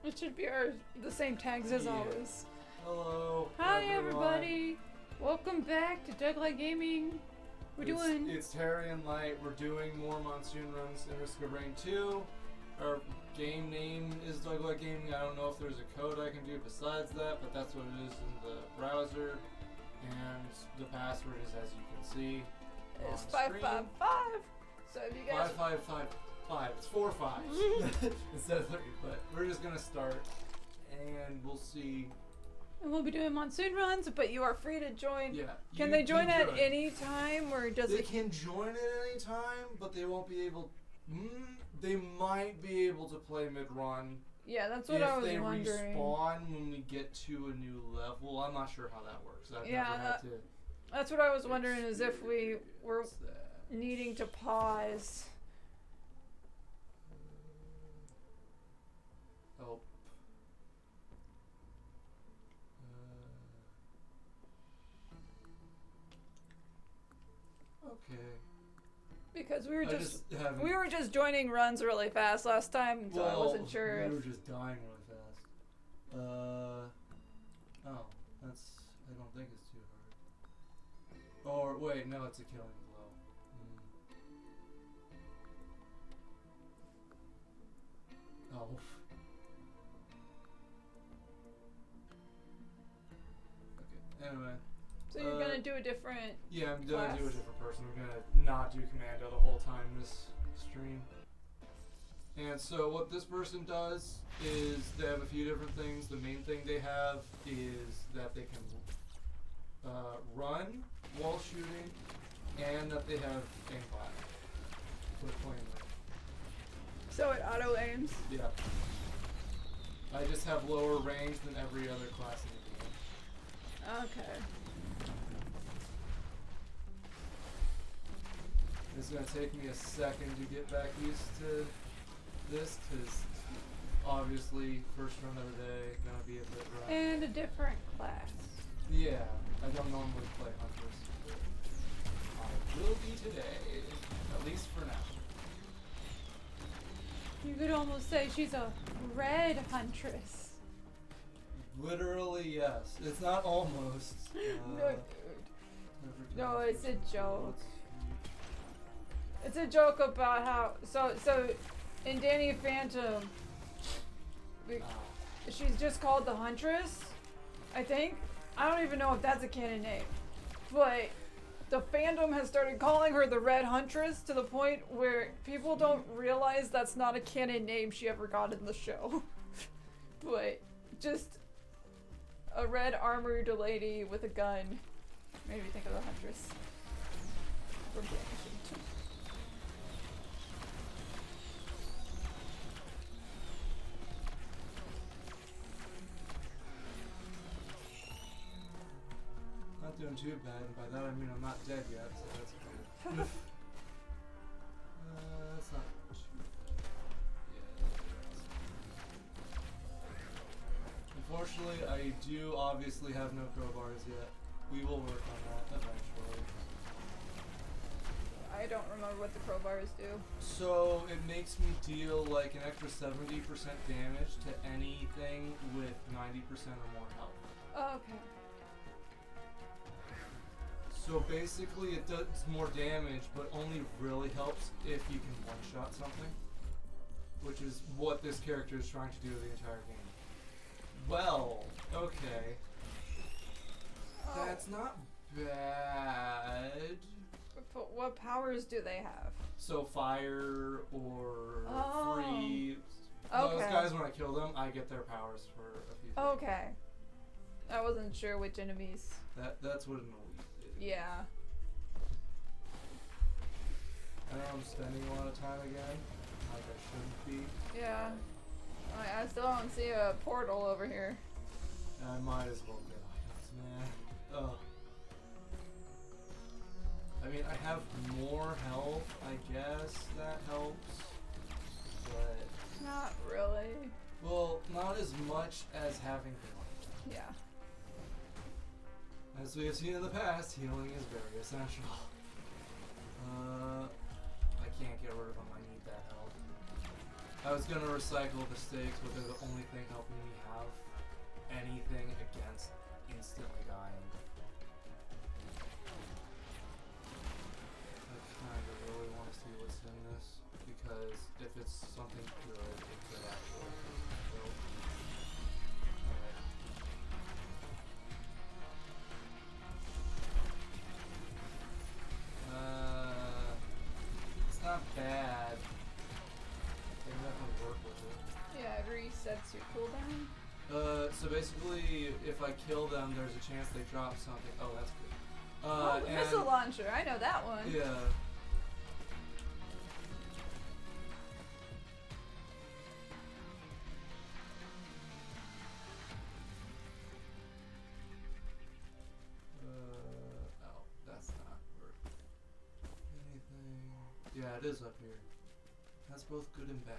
It should be the same tags as always. Hello. Hi everybody. Welcome back to Douglas Gaming. It's Terry and Light. We're doing more Monsoon runs in Risk of Rain 2. Our game name is Douglas Gaming. I don't know if there's a code I can do besides that, but that's what it is in the browser. And the password is, as you can see, it's 555. So if you guys 5555. It's 4 5s instead of 30. But we're just gonna start, and we'll see. And we'll be doing Monsoon runs, but you are free to join. Yeah. Can they join at any time, or does they it? They can join at any time, but they won't be able. They might be able to play mid-run. Yeah, that's what I was wondering. If they respawn when we get to a new level, I'm not sure how that works. I've never had to. That's what I was wondering, is if we were needing to pause. Oh. Okay. Because we were just joining runs really fast last time, so I wasn't sure. We were just dying really fast. Oh, I don't think it's too hard. Or wait, no, it's a killing blow. Oh. Okay. Anyway. So you're gonna do a different. Yeah, I'm gonna do a different person. I'm gonna not do commando the whole time this stream. And so what this person does is they have a few different things. The main thing they have is that they can run while shooting, and that they have aim flat. Put it plainly. So it auto aims. Yeah. I just have lower range than every other class in the game. Okay. It's going to take me a second to get back used to this, because obviously first run of the day, going to be a bit rough. And a different class. Yeah, I don't normally play Huntress. I will be today, at least for now. You could almost say she's a red Huntress. Literally, yes. It's not almost. No, dude. No, it's a joke. It's a joke about how so in Danny Phantom she's just called the Huntress, I think. I don't even know if that's a canon name. But the fandom has started calling her the Red Huntress to the point where people don't realize that's not a canon name she ever got in the show. But just a red armored lady with a gun made me think of the Huntress from Danny Phantom. Not doing too bad, and by that I mean I'm not dead yet, so that's good. That's not too bad. Yeah. Unfortunately, I do obviously have no crowbars yet. We will work on that eventually. I don't remember what the crowbars do. So it makes me deal like an extra 70% damage to anything with 90% or more health. Oh, okay. So basically it does more damage, but only really helps if you can one-shot something. Which is what this character is trying to do the entire game. Well, okay. Oh. That's not bad. But what powers do they have? So fire or freeze. Okay. Those guys, when I kill them, I get their powers for a few seconds. Okay. I wasn't sure which enemies. That's what an elite is. Yeah. I know I'm spending a lot of time again, like I shouldn't be. Yeah. I still don't see a portal over here. I might as well get items, man. Ugh. I mean, I have more health, I guess that helps, but... Not really. Well, not as much as having healing. Yeah. As we have seen in the past, healing is very essential. I can't get rid of them, I need that health. I was gonna recycle the stakes, but they're the only thing helping me have anything against instantly dying. I kinda really want to see what's in this, because if it's something good, it could actually help. Alright. It's not bad. They definitely work with it. Yeah, it resets your cooldown. So basically, if I kill them, there's a chance they drop something. Oh, that's good. Oh, the missile launcher. I know that one. Yeah. Oh, that's not worth anything. Yeah, it is up here. That's both good and bad.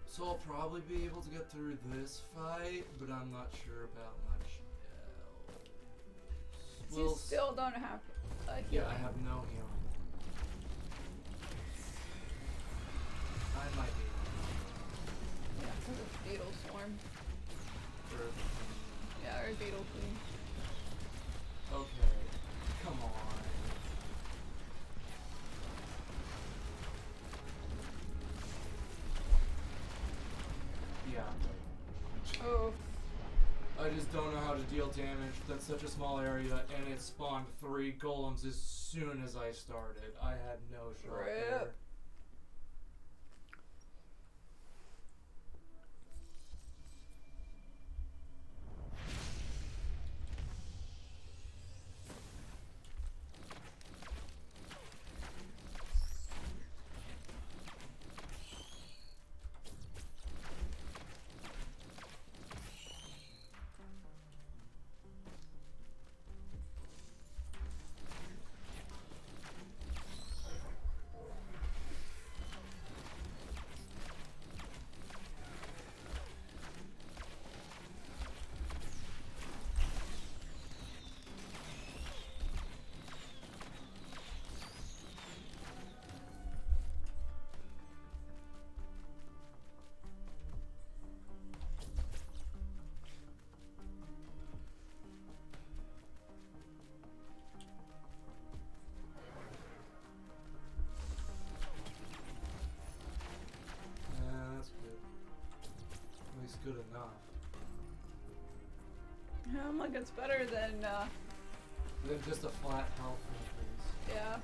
So I'll probably be able to get through this fight, but I'm not sure about much else. So you still don't have healing. Yeah, I have no healing. I might be. Yeah, because it's Beetle Swarm. Or, Yeah, or Beetle Queen. okay, come on. Yeah. Oh. I just don't know how to deal damage. That's such a small area, and it spawned 3 golems as soon as I started. I had no shot there. Good enough. Yeah, I'm like, it's better than just a flat health increase. yeah.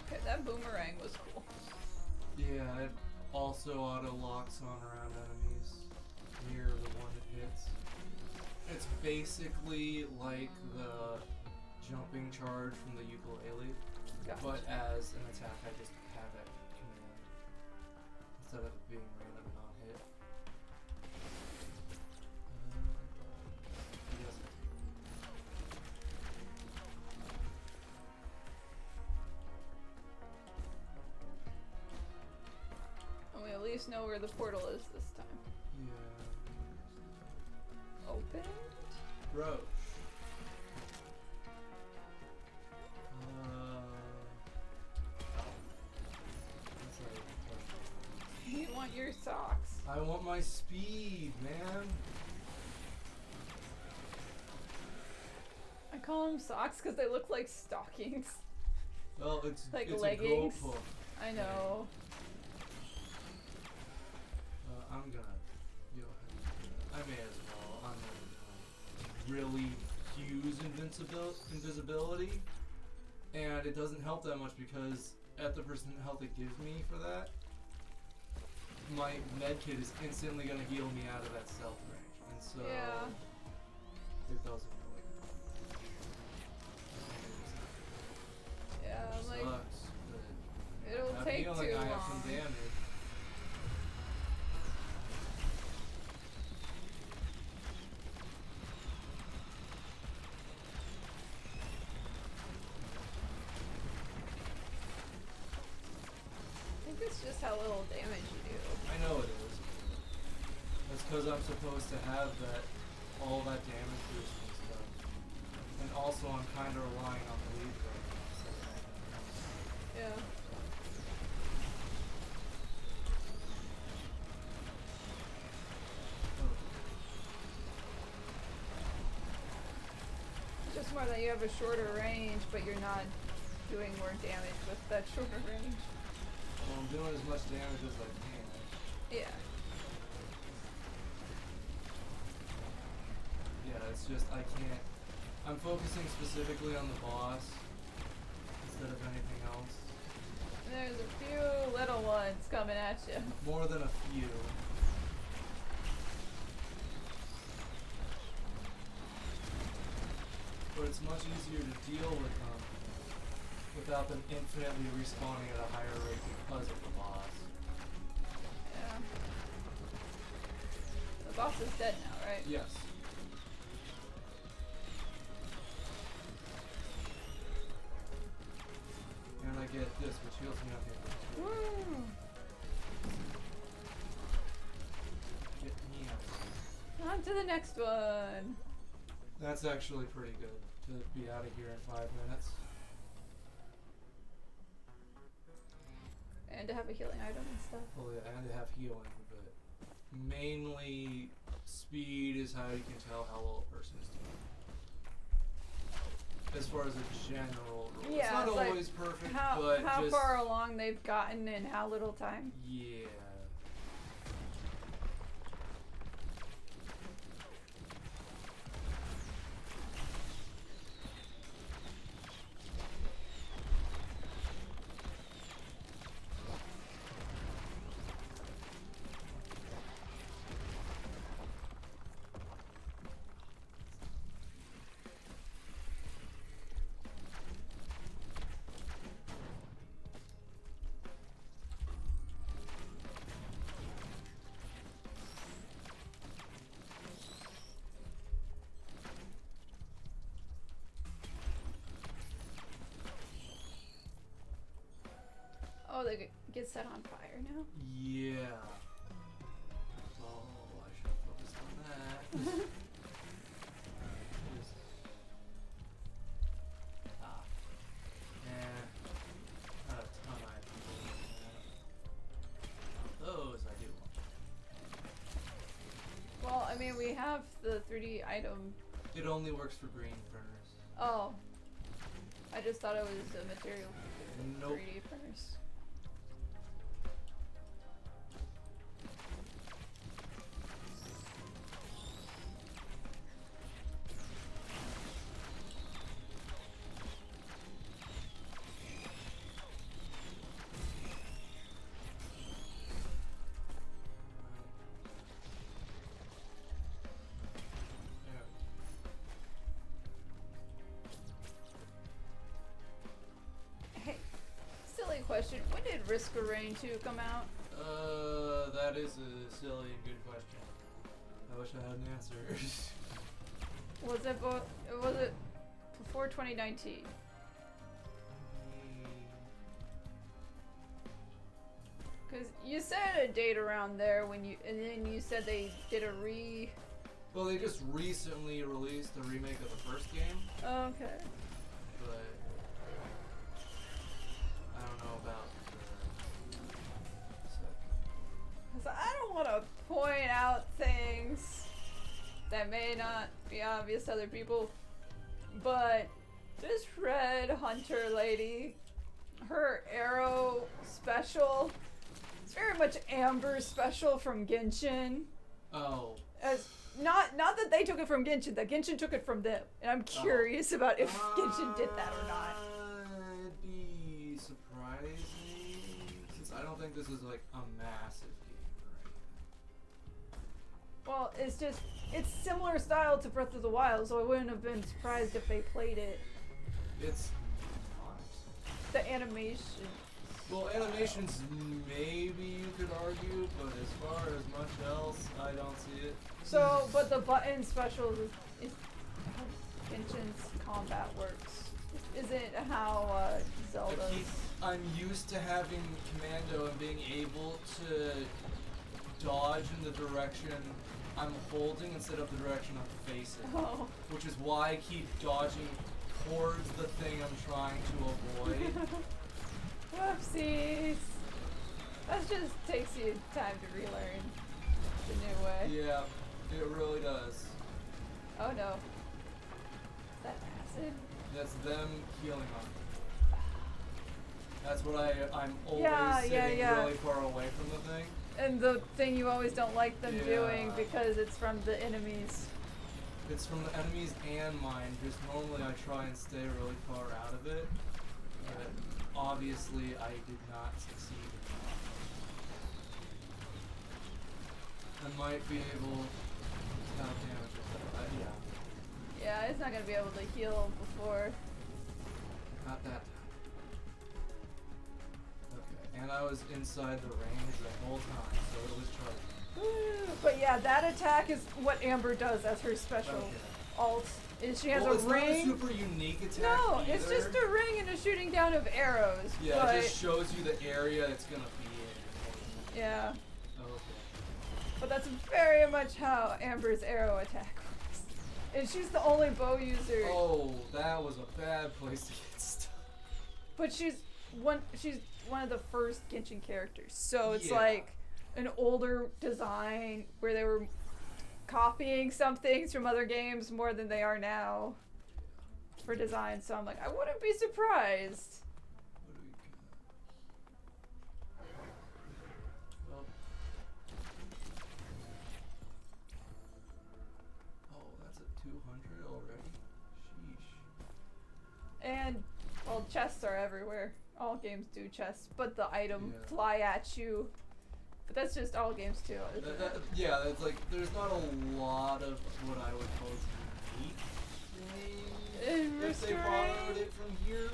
Okay, that boomerang was cool. Yeah, it also auto locks on around enemies near the one it hits. It's basically like the jumping charge from the ukulele, Gotcha. but as an attack I just have at command instead of it being random non-hit. Yes. And we at least know where the portal is this time. Yeah. Open? Roach. You want your socks. I want my speed, man. I call them socks because they look like stockings. Well, it's like it's leggings. a go puff. I know. I'm gonna. I may as well. I'm gonna really use invisibility, and it doesn't help that much because at the percent health it gives me for that, my med kit is instantly gonna heal me out of that stealth range, and so Yeah. it doesn't really. Yeah, I'm like, Sucks, but it'll I'm take feeling too I have some long. damage. just how little damage you do. I know it is. That's because I'm supposed to have that, all that damage boost and stuff. And also I'm kind of relying on the lead right now. So. Yeah. Just more that you have a shorter range, but you're not doing more damage with that shorter range. Well, I'm doing as much damage as I can. Yeah. Yeah, it's just I can't. I'm focusing specifically on the boss instead of anything else. And there's a few little ones coming at you. More than a few. But it's much easier to deal with them without them infinitely respawning at a higher rate because of the boss. Yeah. The boss is dead now, right? Yes. And I get this, which heals me up here. Woo! Get me out. On to the next one. That's actually pretty good to be out of here in 5 minutes. And to have a healing item and stuff. Well, yeah, and to have healing, but mainly speed is how you can tell how well a person is doing. As far as a general rule. Yeah, it's not it's like always perfect, how but how just, far along they've gotten in how little time. yeah. Oh, they get set on fire now? Yeah. Oh, I should have focused on that. Not a ton I can do. Those I do want. Well, I mean, we have the 3D item. It only works for green burners. Oh. I just thought it was a material for Nope. 3D printers. Hey, silly question. When did Risk of Rain 2 come out? That is a silly and good question. I wish I had an answer. Was it before 2019? Because you said a date around there when and then you said they did a Well, they just recently released a remake of the first game, Okay. but I don't know about the second. Because I don't want to point out things that may not be obvious to other people, but this red hunter lady, her arrow special, it's very much Amber's special from Genshin. Oh. As not that they took it from Genshin, that Genshin took it from them, and I'm curious about if Genshin did that or not. It'd be surprising, since I don't think this is like a massive game right now. Well, it's similar style to Breath of the Wild, so I wouldn't have been surprised if they played it. It's not. The animation. Well, animations maybe you could argue, but as far as much else, I don't see it. So, but the button special is how Genshin's combat works. Isn't how Zelda's. I'm used to having commando and being able to dodge in the direction I'm holding instead of the direction I'm facing. Oh. Which is why I keep dodging towards the thing I'm trying to avoid. Whoopsies. That just takes you time to relearn the new way. Yeah, it really does. Oh no. Is that acid? That's them healing on me. That's what I'm always sitting really far away from the thing. And the thing you always don't like them doing Yeah. because it's from the enemies. It's from the enemies and mine. Just normally I try and stay really far out of it. But obviously I did not succeed in that. I might be able to count damage with that. Yeah. Yeah, it's not gonna be able to heal before. Not that time. Okay, and I was inside the range the whole time, so it was charging. But yeah, that attack is what Amber does as her special alt. Is she has a it's ring. not a super unique attack. No, either. it's just a ring and a shooting down of arrows. Yeah, but it just shows you the area it's gonna be in. yeah. Okay. But that's very much how Amber's arrow attack works. And she's the only bow user. Oh, that was a bad place to get stuck. But she's one of the first Genshin characters. So it's Yeah. like an older design where they were copying some things from other games more than they are now for design. So I'm like, I wouldn't be surprised. What do we got? Well. Oh, that's a 200 already? Sheesh. And, well, chests are everywhere. All games do chests, but the item Yeah. fly at you. But that's just all games too. Isn't it? Yeah, that's like, there's not a lot of what I would call unique things if they borrowed it from here.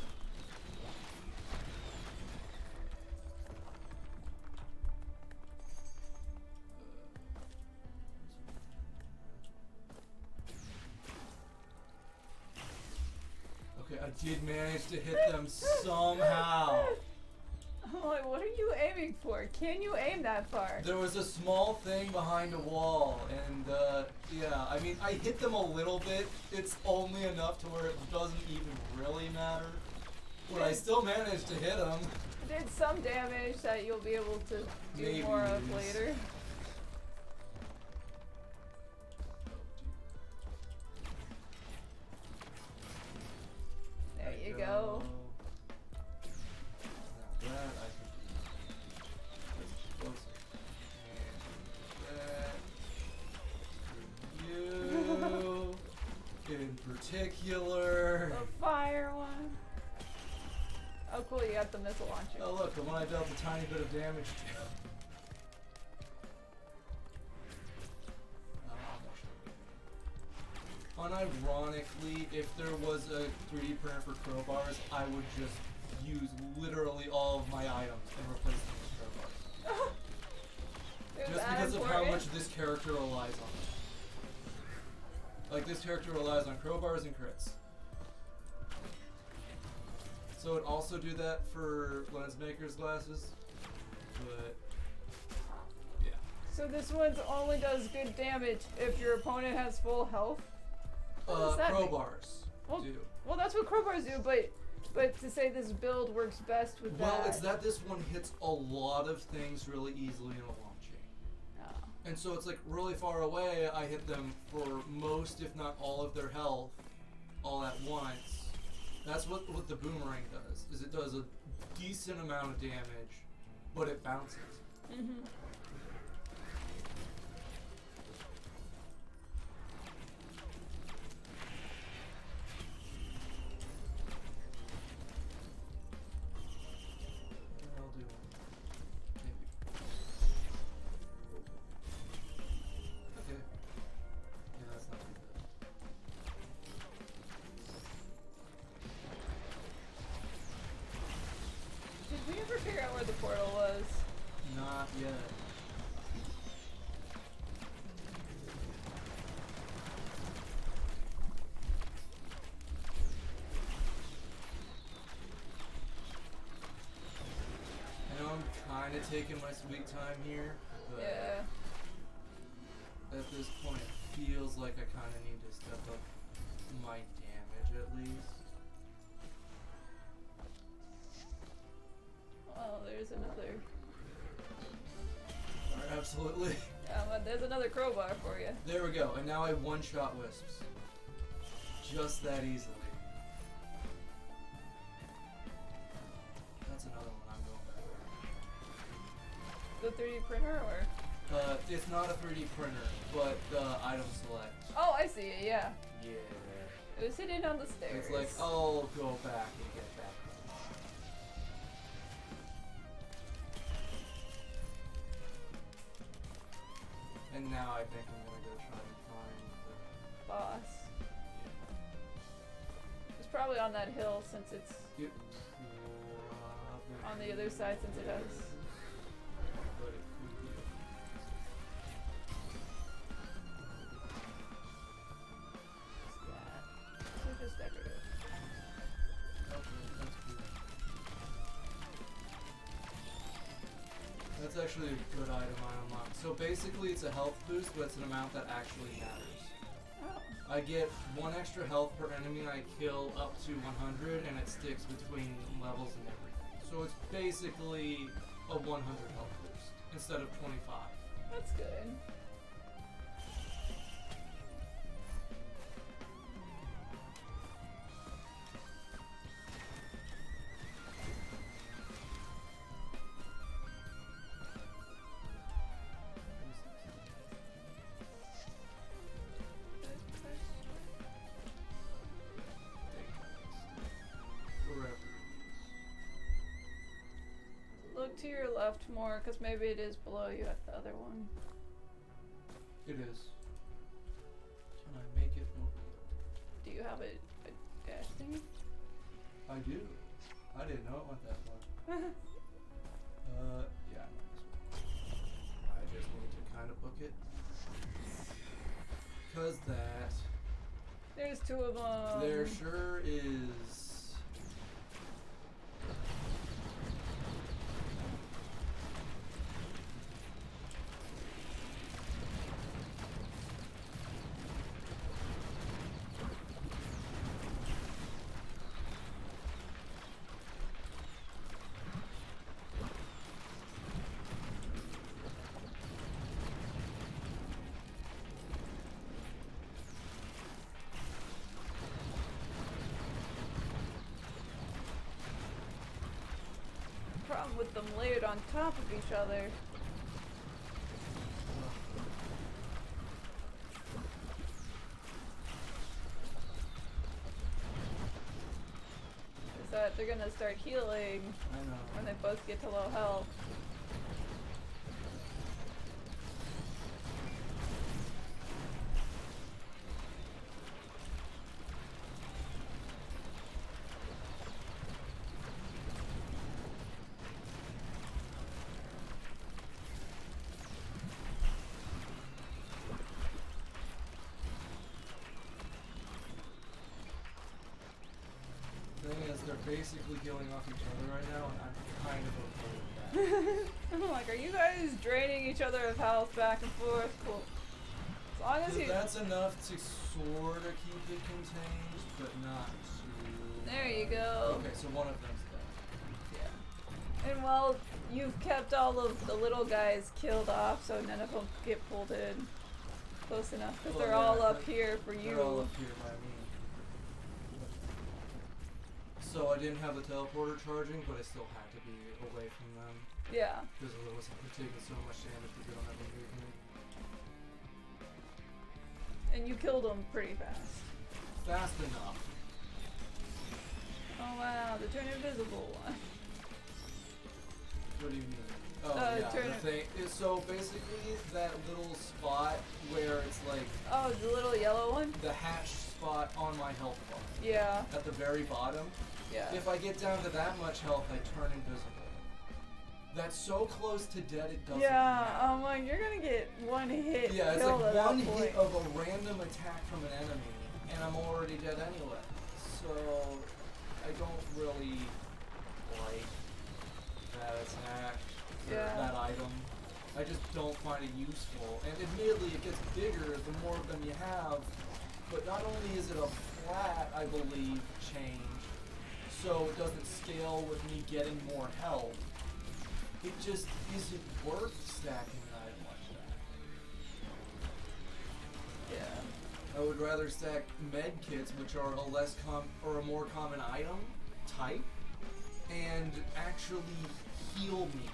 Okay, I did manage to hit them somehow. I'm like, what are you aiming for? Can you aim that far? There was a small thing behind a wall, and yeah, I mean, I hit them a little bit. It's only enough to where it doesn't even really matter. But I still managed to hit them. It did some damage that you'll be able to do more of later. There you go. Now that I can do closer. And that. You in particular. The fire one. Oh cool, you got the missile launcher. Oh look, the one I dealt a tiny bit of damage to. Unironically, if there was a 3D printer for crowbars, I would just use literally all of my items and replace them with crowbars. Just because of how much this character relies on it. Like, this character relies on crowbars and crits. So it also do that for Lensmaker's glasses, but yeah. So this one only does good damage if your opponent has full health? What does that mean? Crowbars do. Well, that's what crowbars do, but to say this build works best with that. Well, it's that this one hits a lot of things really easily in a launching. Oh. And so it's like really far away, I hit them for most, if not all of their health all at once. That's what the boomerang does, is it does a decent amount of damage, but it bounces. Mm-hmm. I'll do one. Maybe. Okay. Yeah, that's not too bad. Did we ever figure out where the portal was? Not yet. kind of taking my sweet time here, but Yeah. at this point it feels like I kind of need to step up my damage at least. Oh, there's another. Absolutely. There's another crowbar for you. There we go, and now I one-shot wisps. Just that easily. That's another one I'm going back. The 3D printer, or? It's not a 3D printer, but the item select. Oh, I see it. Yeah. Yeah. It was hidden on the stairs. It's like, I'll go back and get back. And now I think I'm gonna go try and find the boss. It's probably on that hill since it's Yep. on the other side since it has. But it could be. That. So just decorative. Okay, that's good. That's actually a good item I unlocked. So basically it's a health boost, but it's an amount that actually matters. Oh. I get 1 extra health per enemy I kill up to 100, and it sticks between levels and everything. So it's basically a 100 health boost instead of 25. That's good. Look to your left more, because maybe it is below you at the other one. It is. Can I make it over? Do you have a dash thingy? I do. I didn't know it went that far. Yeah. I just need to kind of book it. Cause that. There's 2 of them. There sure is. Problem with them layered on top of each other. Is that they're gonna start healing I know. when they both get to low health. Thing is, they're basically healing off each other right now, and I'm kind of okay with that. I'm like, are you guys draining each other of health back and forth? Cool. As long as So you. that's enough to sort of keep it contained, but not too. There you go. Okay, so one of them's dead. Yeah. And well, you've kept all of the little guys killed off, so none of them get pulled in close enough, because Well, they're yeah, all up but here for you. They're all up here by me. So I didn't have the teleporter charging, but I still had to be away from them. Yeah. Because it was taking so much damage because they don't have any movement. And you killed them pretty fast. Fast enough. Oh wow, the turn invisible one. What do you mean? Oh yeah, turn the thing is, so basically that little spot where it's like Oh, the little yellow one? the hatch spot on my health bar Yeah. at the very bottom. Yeah. If I get down to that much health, I turn invisible. That's so close to dead it doesn't Yeah, matter. I'm like, you're gonna get one hit. Yeah, it's killed like at that one point. hit of a random attack from an enemy, and I'm already dead anyway. So I don't really like that attack. Yeah. don't find it useful. And admittedly, it gets bigger the more of them you have. But not only is it a flat, I believe, change, so it doesn't scale with me getting more health. It just isn't worth stacking an item like that. Yeah. I would rather stack med kits, which are a more common item type, and actually heal me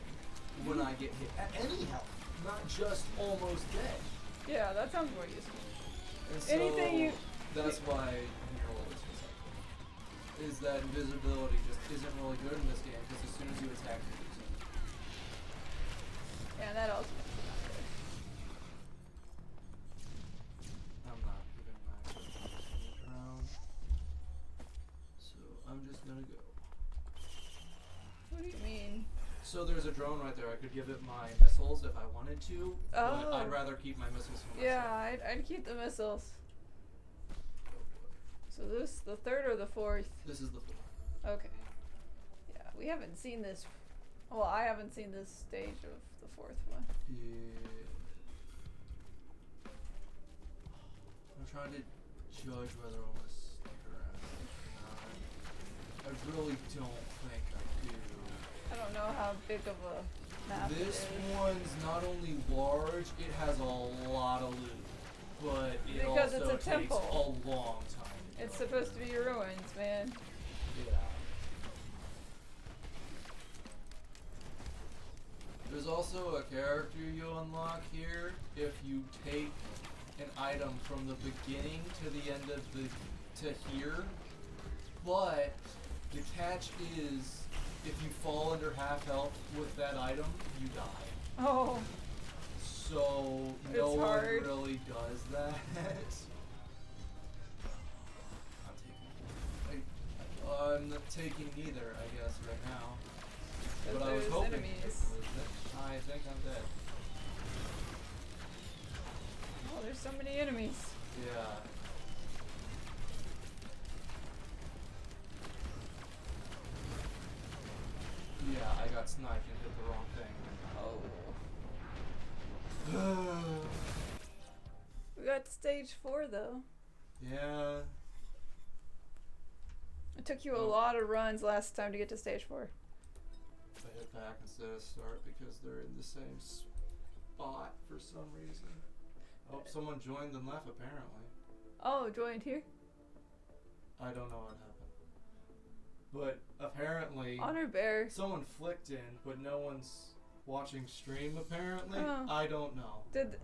when I get hit at any health, not just almost dead. Yeah, that sounds more useful. And so Anything you. that's why Hero is recycled. Is that invisibility just isn't really good in this game because as soon as you attack, you lose it. Yeah, that also makes it not good. I'm not giving my drown, so I'm just gonna go. What do you mean? So there's a drone right there. I could give it my missiles if I wanted to, but Oh. I'd rather keep my missiles for myself. Yeah, I'd keep the missiles. So this the third or the fourth? This is the fourth. Okay. Yeah, we haven't seen this. Well, I haven't seen this stage of the fourth one. Yeah. I'm trying to judge whether I want to stick around or not. I really don't think I do. I don't know how big of a map it This is. one's not only large, it has a lot of loot, but it Because also it's a takes temple. a long time. to It's go supposed to through. be ruins, man. Yeah. There's also a character you unlock here if you take an item from the beginning to the end of to here. But the catch is if you fall under half health with that item, you die. Oh, So It's no one hard. really does that. I'm not taking neither, I guess, right now. because But I was there's hoping enemies. to lose it. I think I'm dead. Oh, there's so many enemies. Yeah. Yeah, I got sniped and hit the wrong thing. Oh. We got to stage 4 though. Yeah. It took you a lot of runs last time to get to stage 4. I hit back instead of start because they're in the same spot for some reason. Oh, someone joined and left apparently. Oh, joined here? I don't know what happened. But apparently Honor Bear. someone flicked in, but no one's watching stream apparently. Oh. I don't know. Did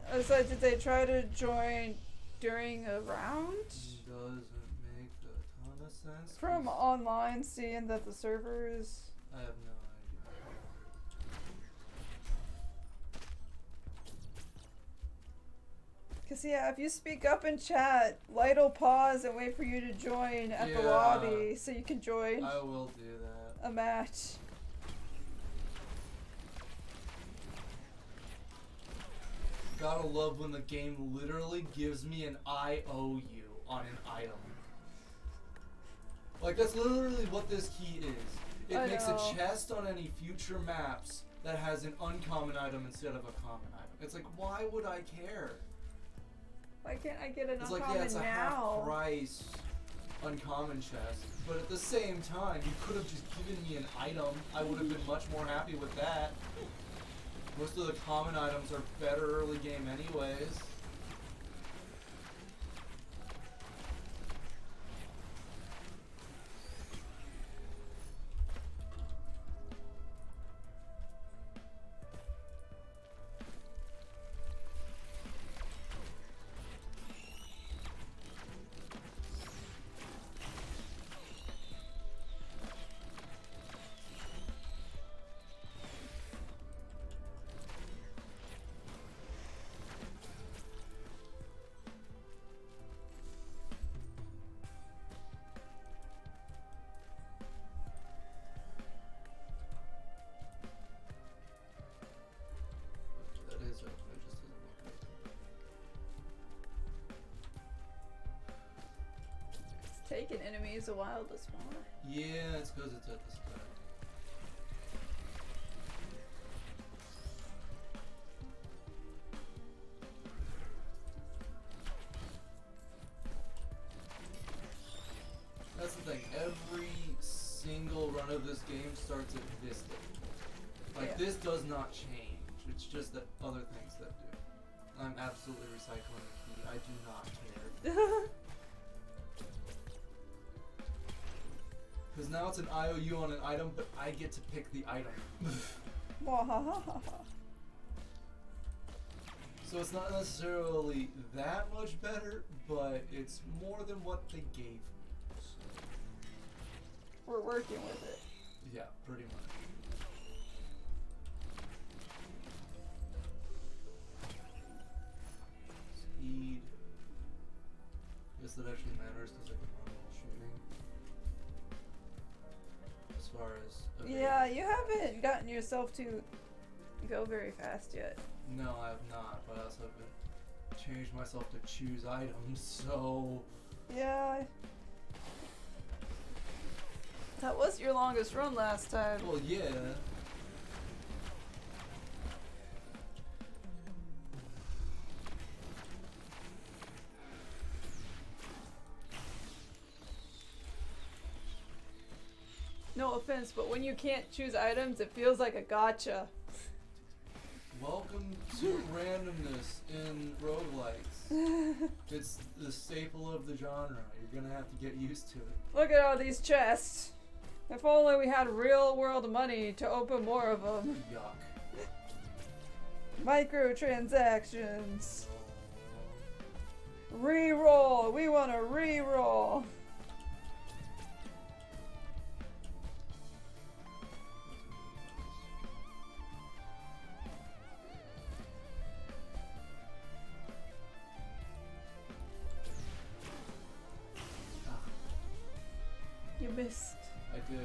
they try to join during a round? Doesn't make a ton of sense. From 'cause online, seeing that the server is. I have no idea. Cause yeah, if you speak up in chat, Light'll pause and wait for you to join at the Yeah. lobby so you can join I will do that. a match. Gotta love when the game literally gives me an IOU on an item. Like, that's literally what this key is. It I makes know. a chest on any future maps that has an uncommon item instead of a common item. It's like, why would I care? Why can't I get an It's like, uncommon yeah, it's a now? half price uncommon chest, but at the same time, you could have just given me an item. I would have been much more happy with that. Most of the common items are better early game anyways. That is open, it just doesn't look open. It's taking enemies a while to spawn. Yeah, it's because it's at the start. actual run of this game starts at this day. Like, Yeah. this does not change. It's just that other things that do. I'm absolutely recycling the key. I do not care. Because now it's an IOU on an item, but I get to pick the item. So it's not necessarily that much better, but it's more than what they gave me. So, We're working with it. yeah, pretty much. Speed. I guess that actually matters because I can run while shooting. As far as evading. Yeah, you haven't gotten yourself to go very fast yet. No, I have not, but I also haven't changed myself to choose items, so Yeah. That was your longest run last time. well, yeah. No offense, but when you can't choose items, it feels like a gotcha. Welcome to randomness in roguelikes. It's the staple of the genre. You're gonna have to get used to it. Look at all these chests. If only we had real world money to open more of them. Yuck. Microtransactions. Reroll. We want to reroll. You missed. I did.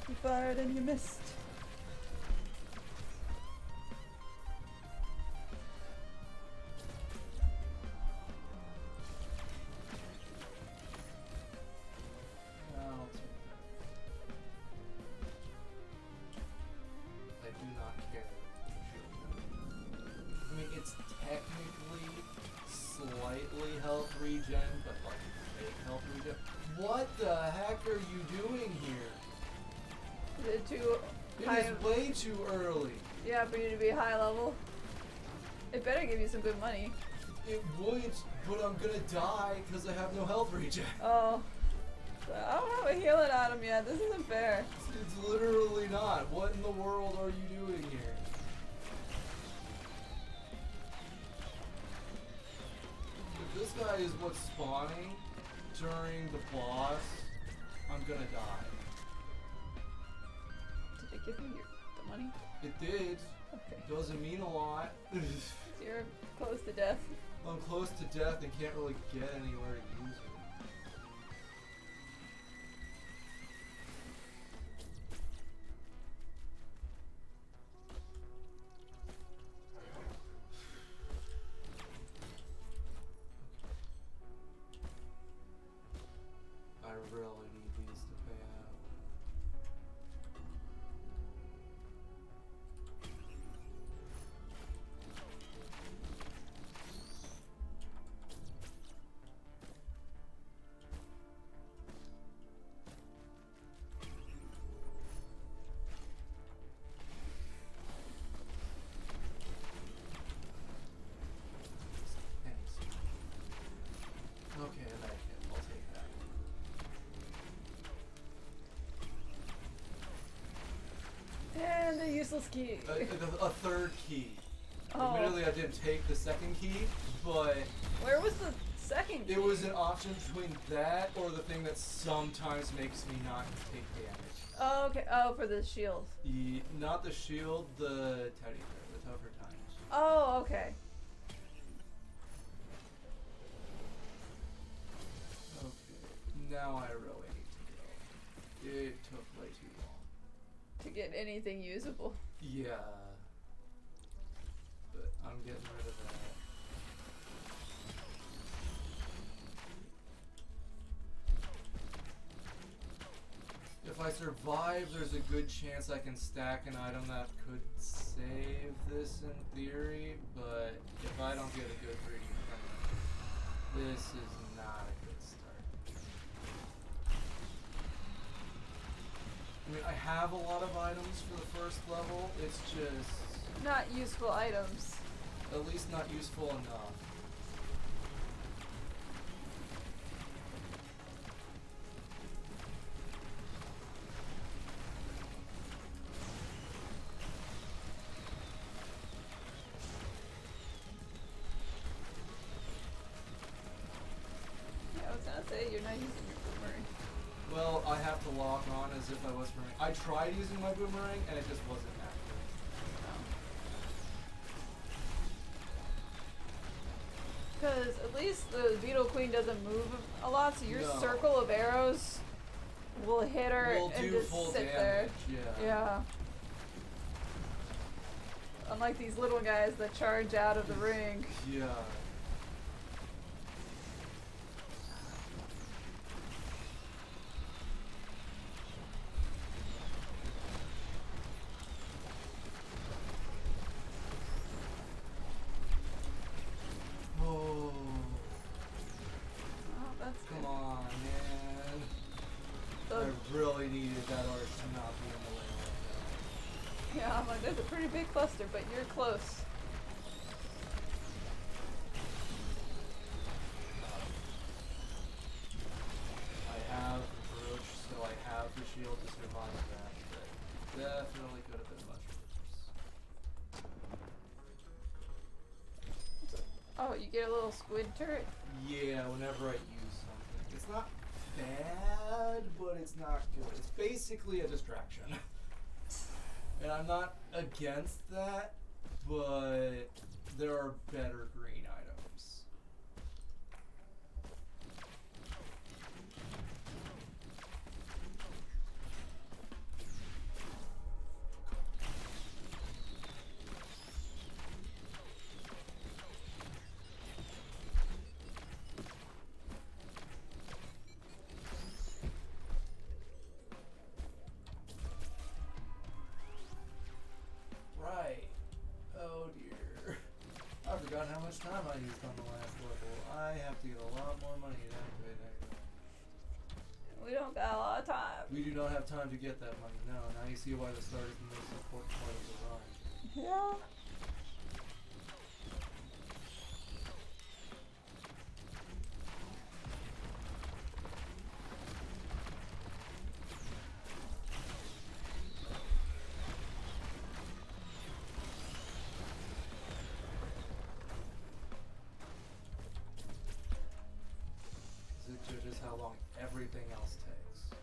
You fired and you missed. I'll take that. I do not care. I mean, it's technically slightly health regen, but like fake health regen. What the heck are you doing here? Is it too It high? is way too early. Yeah, for you to be high level. It better give you some good money. It would, but I'm gonna die because I have no health regen. Oh. I don't have a healing item yet. This isn't fair. It's literally not. What in the world are you doing here? If this guy is what's spawning during the boss, I'm gonna die. Did it give you the money? It did. Okay. Doesn't mean a lot. You're close to death. I'm close to death and can't really get anywhere to use it. I really need these to pay out. Thanks. Okay, I like it. I'll take that. And a useless key. A third key. Oh. Admittedly, I didn't take the second key, but Where was the second key? it was an option between that or the thing that sometimes makes me not take damage. Oh, okay. Oh, for the shield. Not the shield, the teddy bear, the tougher times. Oh, okay. Okay, now I really need to go. It took way too long. To get anything usable. Yeah. But I'm getting rid of that. If I survive, there's a good chance I can stack an item that could save this in theory, but if I don't get a good 3D print, this is not a good start. I mean, I have a lot of items for the first level. It's just Not useful items. at least not useful enough. Yeah, I was gonna say you're not using your boomerang. Well, I have to lock on as if I was boomerang. I tried using my boomerang and it just wasn't active. Because at least the Beetle Queen doesn't move a lot, so your No. circle of arrows will hit her Will and do just full sit damage, there. yeah. Yeah. Unlike these little guys that charge out of the ring. Yeah. Oh, Oh, that's come good. on, man. The- I really needed that arch to not be in the way like that. yeah, I'm like, there's a pretty big cluster, but you're close. I have the brooch, so I have the shield to survive that, but definitely could have been much worse. Oh, you get a little squid turret? Yeah, whenever I use something. It's not bad, but it's not good. It's basically a distraction. And I'm not against that, but there are better green items. Right. Oh dear. I forgot how much time I used on the last level. I have to get a lot more money to activate that. We don't got a lot of time. We do not have time to get that money. No, now you see why the start is the most important part of the run. Yeah. It judges how long everything else takes.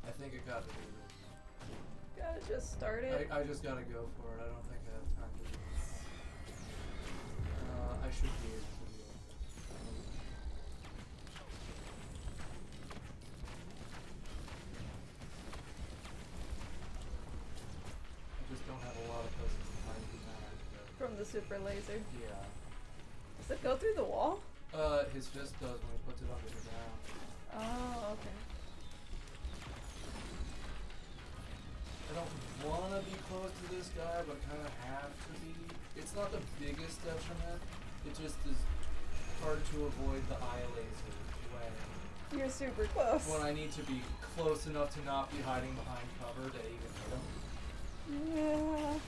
I think I gotta do this. Gotta just start it. I just gotta go for it. I don't think I have time to do this. I should be able to do it. I just don't have a lot of places to hide behind. From the super laser. Yeah. Does it go through the wall? His fist does when he puts it under the ground. Oh, okay. I don't want to be close to this guy, but kind of have to be. It's not the biggest detriment. It just is hard to avoid the eye laser You're super close. when I need to be close enough to not be hiding behind cover to even hit him. Yeah.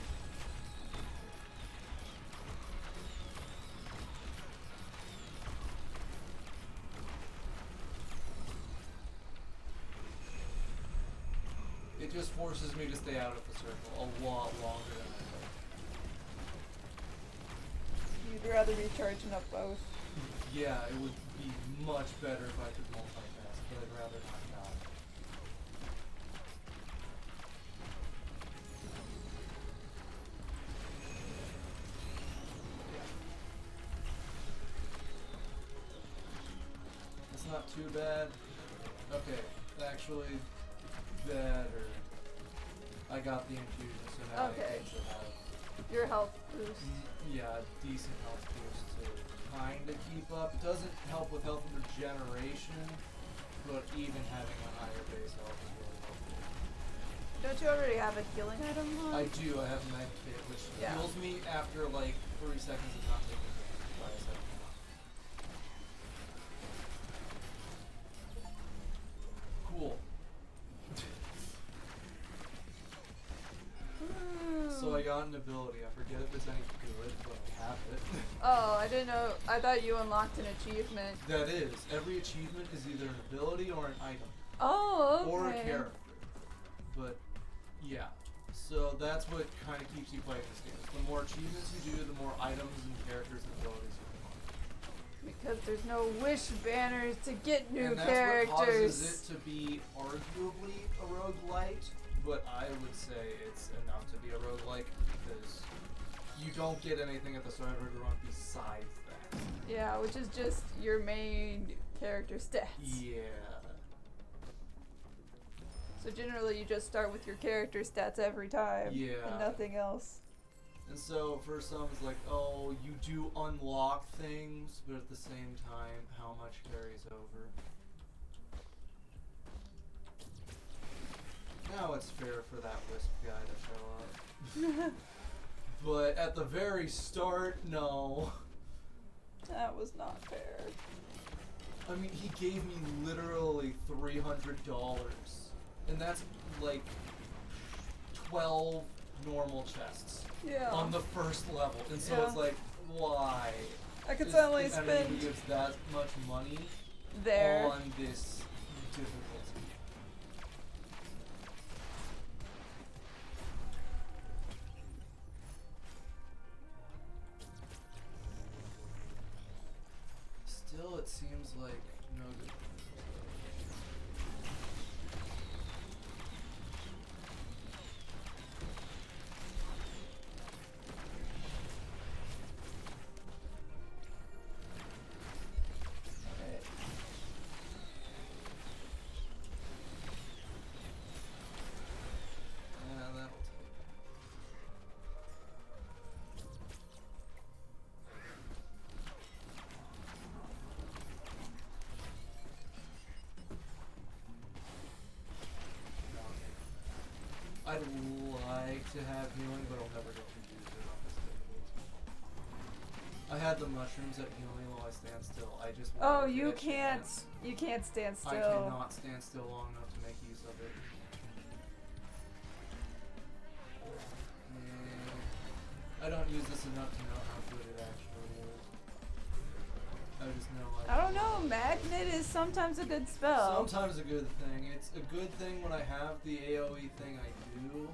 It just forces me to stay out of the circle a lot longer than I You you rather be charging up both? Yeah, it would be much better if I could multitask, but I'd rather not die. It's not too bad. Okay, actually better. I got the infusion, so now Okay. I should have Your health boost. yeah, decent health boost to kinda keep up. It doesn't help with health regeneration, but even having a higher base health is really helpful. Don't you already have a healing item on? I do, I have Med Kit, which Yeah. heals me after like 3 seconds of not taking damage by a second. Cool. So I got an ability. I forget if it's any good, but I have it. Oh, I didn't know. I thought you unlocked an achievement. That is. Every achievement is either an ability or an item. Oh, okay. Or a character. But, yeah. So that's what kind of keeps you playing this game. The more achievements you do, the more items and characters and abilities you can unlock. Because there's no wish banners to get new and that's characters. what causes it to be arguably a roguelite, but I would say it's enough to be a roguelike because you don't get anything at the start of every run besides that. Yeah, which is just your main character stats. Yeah. So generally you just start with your character stats every time. Yeah. And nothing else. And so for some it's like, oh, you do unlock things, but at the same time, how much carries over? Now it's fair for that Wisp guy to show up. But at the very start, no. That was not fair. I mean, he gave me literally $300. And that's like 12 normal chests Yeah. on the first level. And so Yeah. it's like, why? I could is suddenly an enemy who spend gives that much money there. on this difficulty? Still, it seems like no good. Yeah, that'll take. I'd like to have healing, but I'll never get to use it on this difficulty. I had the mushrooms that heal me while I stand still. I just Oh, wanted to you get a can't. chance. You can't stand still. I cannot stand still long enough to make use of it. Yeah. I don't use this enough to know how good it actually is. I just know I don't know. Magnet is sometimes a good spell. Sometimes a good thing. It's a good thing when I have the AoE thing I do.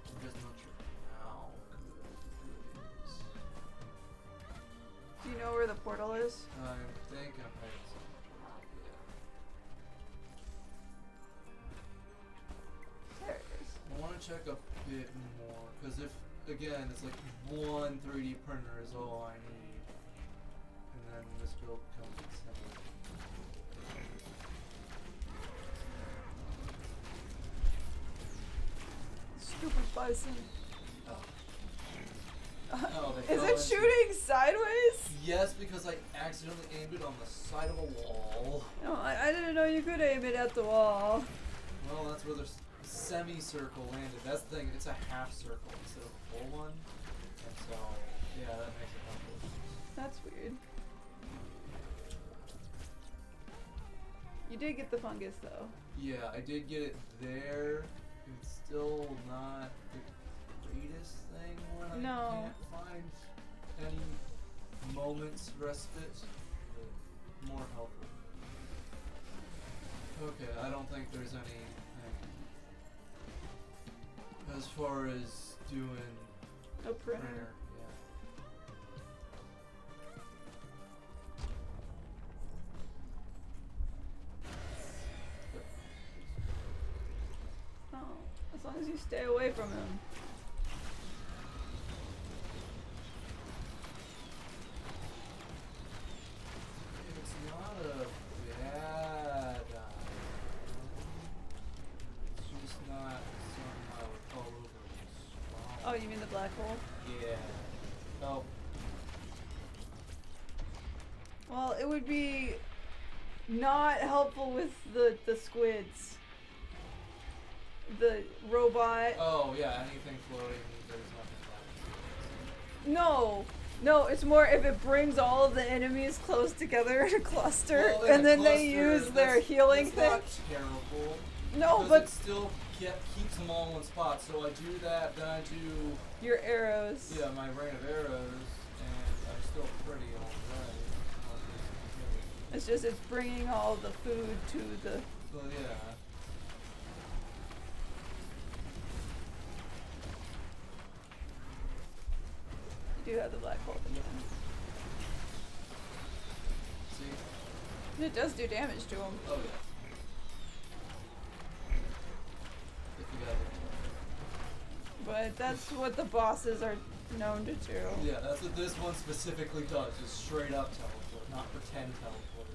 I'm just not sure how good it is. Do you know where the portal is? I think I'm right. There it is. I want to check a bit more, because if, again, it's like one 3D printer is all I need. And then this build comes with seven. Stupid bison. Oh, they Is fell it into- shooting sideways? Yes, because I accidentally aimed it on the side of a wall. No, I didn't know you could aim it at the wall. Well, that's where the semicircle landed. That's the thing, it's a half circle instead of a full one. And so, yeah, that makes it helpful. That's weird. You did get the fungus though. Yeah, I did get it there. It's still not the greatest thing when No. I can't find any moment's respite, but more helpful. Okay, I don't think there's anything as far as doing A printer. yeah. As long as you stay away from him. It's not a bad idea. It's just not something I would call overly strong. Oh, you mean the black hole? Yeah. Oh. Well, it would be not helpful with the squids. The robot. Oh yeah, anything floating, there's nothing No, no, it's more if it brings all of the enemies close together in a cluster, well, in and a then they cluster, use their healing that's thing. not terrible. No, Because but it still keeps them all in one spot. So I do that, then I do your arrows. my rain of arrows, and I'm still pretty alright. It's just it's bringing all the food to the. Well, yeah. You do have the black hole. Yep. See? It does do damage to them. Oh yeah. If you got it. But that's what the bosses are known to do. Yeah, that's what this one specifically does, is straight up teleport, not pretend teleport.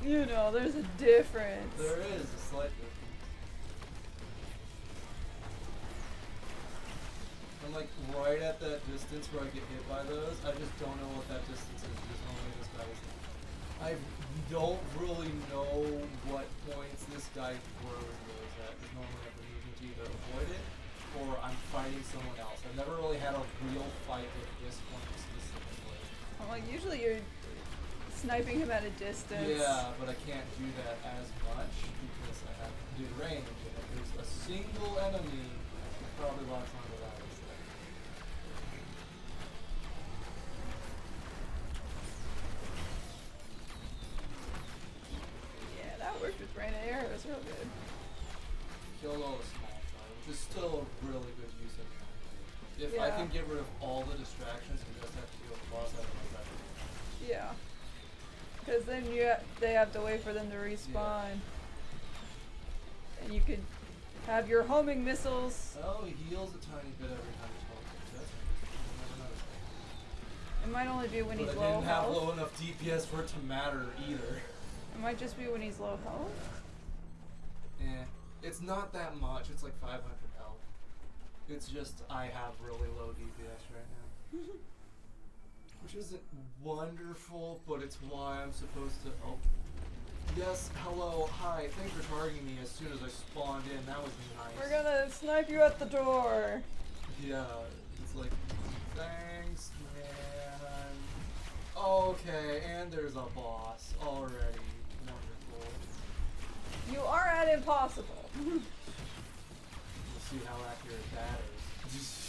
You know, there's a difference. There is a slight difference. I'm like right at that distance where I get hit by those. I just don't know what that distance is because normally this guy is. I don't really know what points this guy throws those at because normally I've been using to either avoid it or I'm fighting someone else. I've never really had a real fight with this one specifically. I'm like, usually you're sniping him at a distance. Yeah, but I can't do that as much because I have to do range. And if there's a single enemy, it probably locks onto that instead. Yeah, that worked with rain and arrows real good. Killed all the small fire, which is still a really good use of the If I Yeah. can get rid of all the distractions and just have to deal with the boss, I don't know that. Yeah. Because then they have to wait for them to respawn. And you could have your homing missiles. Oh, he heals a tiny bit every time he teleports. That's interesting. I never noticed that. It might only be when But he's I low didn't have health. low enough DPS for it to matter either. It might just be when he's low health. It's not that much. It's like 500 health. It's just I have really low DPS right now. Which isn't wonderful, but it's why I'm supposed to. Oh. Yes, hello, hi. Thanks for targeting me as soon as I spawned in. That was nice. We're gonna snipe you at the door. Yeah, it's like, thanks, man. Okay, and there's a boss already. Wonderful. You are at impossible. We'll see how accurate that is.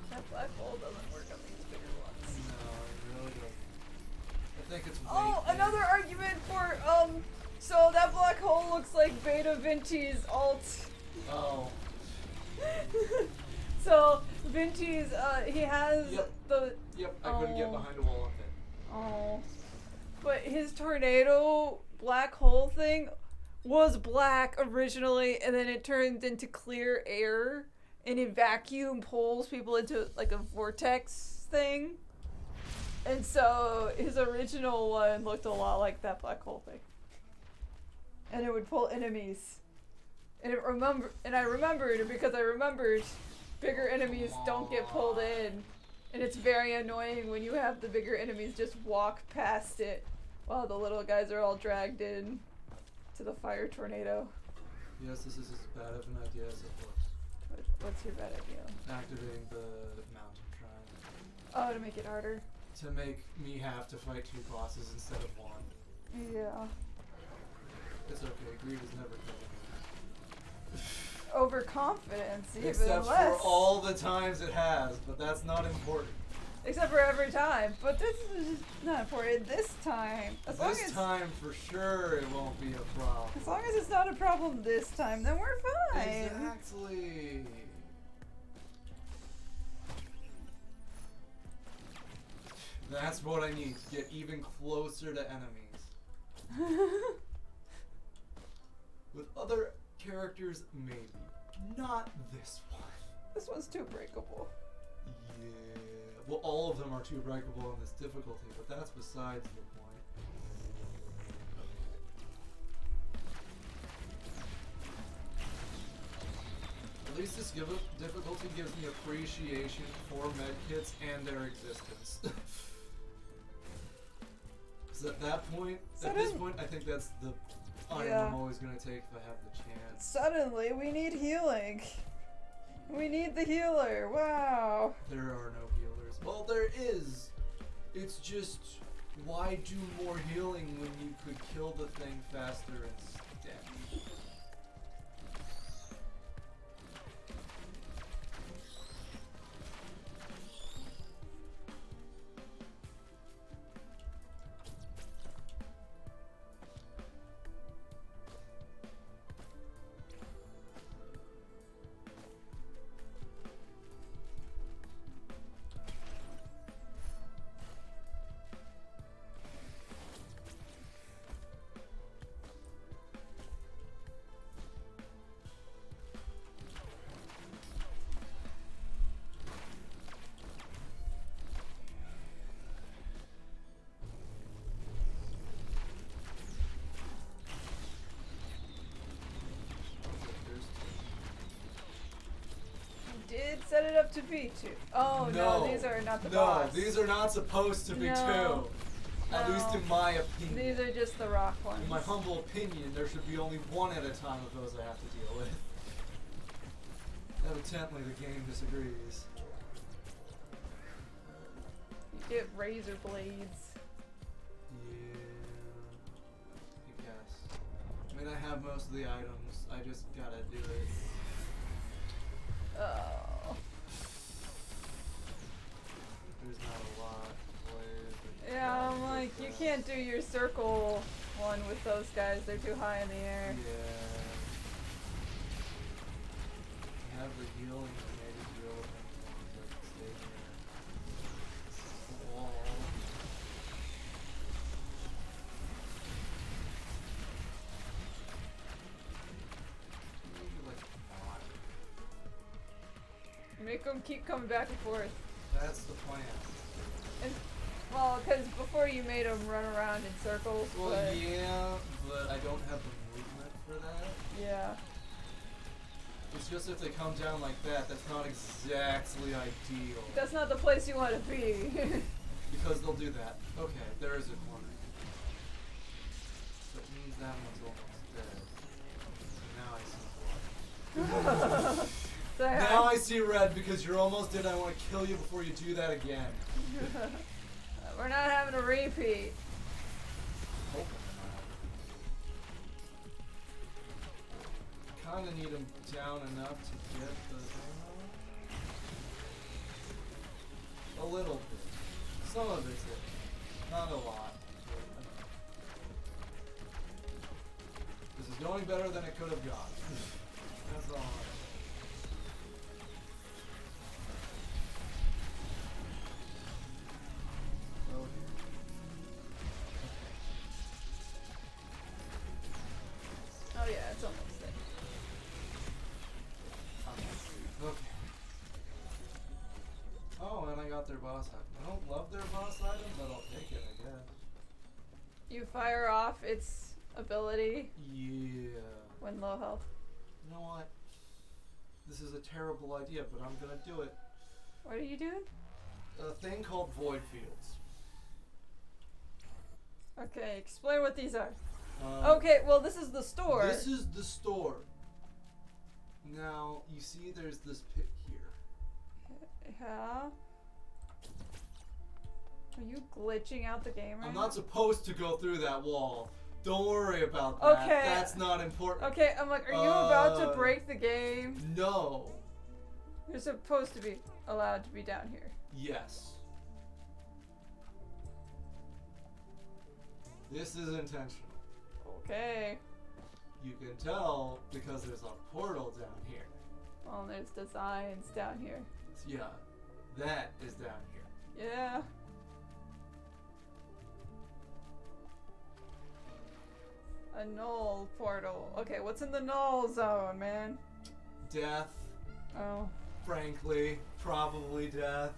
That black hole doesn't work on these bigger ones. No, it really doesn't. I think it's way Oh, big. another argument for so that black hole looks like Beta Vinti's alt. Oh. So Vinti's he has Yep. the Yep, I couldn't get behind a wall of it. oh, but his tornado black hole thing was black originally, and then it turned into clear air, and it vacuum pulls people into like a vortex thing. And so his original one looked a lot like that black hole thing. and it would pull enemies. And I remembered because I remembered bigger enemies don't get pulled in. And it's very annoying when you have the bigger enemies just walk past it while the little guys are all dragged in to the fire tornado. Yes, this is as bad of an idea as it looks. What's your bad idea? Activating the mountain shrine. Oh, to make it harder? To make me have to fight 2 bosses instead of 1. Yeah. It's okay, greed is never killing me. Overconfidence, even Except less. for all the times it has, but that's not important. Except for every time. But this is not important. This time. This time, for sure, it won't be a problem. As long as it's not a problem this time, then we're fine. Exactly. That's what I need to get even closer to enemies. With other characters, maybe. Not this one. This one's too breakable. Yeah. Well, all of them are too breakable in this difficulty, but that's besides the point. At least this difficulty gives me appreciation for medkits and their existence. Because at this point, I think that's the item I'm always going to take if I have the chance. Suddenly, we need healing. We need the healer. Wow. There are no healers. Well, there is. It's just, why do more healing when you could kill the thing faster instead? Did set it up to be 2. Oh no, these are not the boss. No, these are not supposed to be 2. At least in my opinion. These are just the rock ones. In my humble opinion, there should be only 1 at a time of those I have to deal with. Evidently, the game disagrees. You get razor blades. Yeah, I guess. I mean, I have most of the items. I just gotta do it. Oh. There's not a lot of ways. Yeah, I'm like, you can't do your circle one with those guys. They're too high in the air. Yeah. I have the healing and maybe drill things that stay near the wall. Maybe like not. Make them keep coming back and forth. That's the plan. And, well, because before you made them run around in circles. Well, but yeah, but I don't have the movement for that. yeah. It's just if they come down like that, that's not exactly ideal. That's not the place you want to be. Because they'll do that. Okay, there is a corner. That means that one's almost dead. Now I see blood. So Now I see red because you're almost dead. I want to kill you before you do that again. We're not having a repeat. Kind of need him down enough to get the... A little bit. Some of it's it. Not a lot. This is going better than it could have gone. That's all. Oh, Oh yeah, it's almost there. Okay. Oh, and I got their boss item. I don't love their boss item, but I'll take it, I guess. You fire off its ability Yeah. when low health. You know what? This is a terrible idea, but I'm gonna do it. What are you doing? A thing called void fields. Okay, explain what these are. Okay, well, this is the store. This is the store. Now, you see there's this pit here. Yeah. Are you glitching out the game right I'm now? not supposed to go through that wall. Don't worry about that. Okay. That's not important. Okay, I'm like, are you about to break the game? No. You're supposed to be allowed to be down here. Yes. This is intentional. Okay. You can tell because there's a portal down here. Well, there's designs down here. Yeah, that is down here. Yeah. A null portal. Okay, what's in the null zone, man? Death. Oh. Frankly, probably death.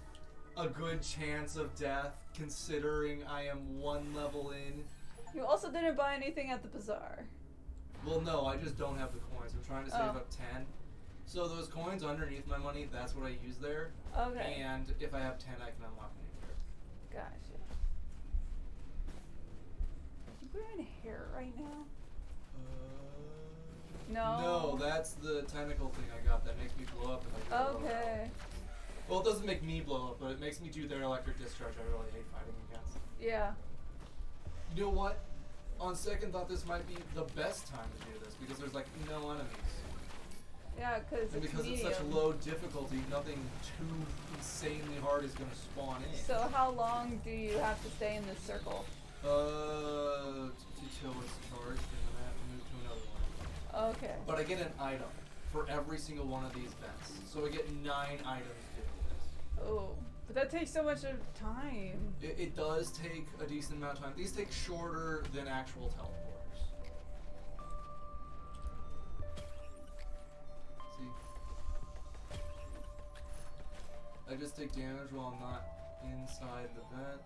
A good chance of death, considering I am 1 level in. You also didn't buy anything at the bazaar. Well, no, I just don't have the coins. I'm trying to save Oh. up 10. So those coins underneath my money, that's what I use there. Okay. And if I have 10, I can unlock a new character. Gotcha. Are you wearing hair right now? No. No, that's the tentacle thing I got that makes me blow up if I do blow up. Okay. Well, it doesn't make me blow up, but it makes me do their electric discharge I really hate fighting against. Yeah. You know what? On second thought, this might be the best time to do this because there's like no enemies. Yeah, because And because it's such low difficulty, nothing too insanely hard is going to spawn in. So how long do you have to stay in this circle? Until it's charged, and then I have to move to another one. Okay. But I get an item for every single one of these vents. So I get 9 items doing this. Oh, but that takes so much of time. It does take a decent amount of time. These take shorter than actual teleporters. See? I just take damage while I'm not inside the vent.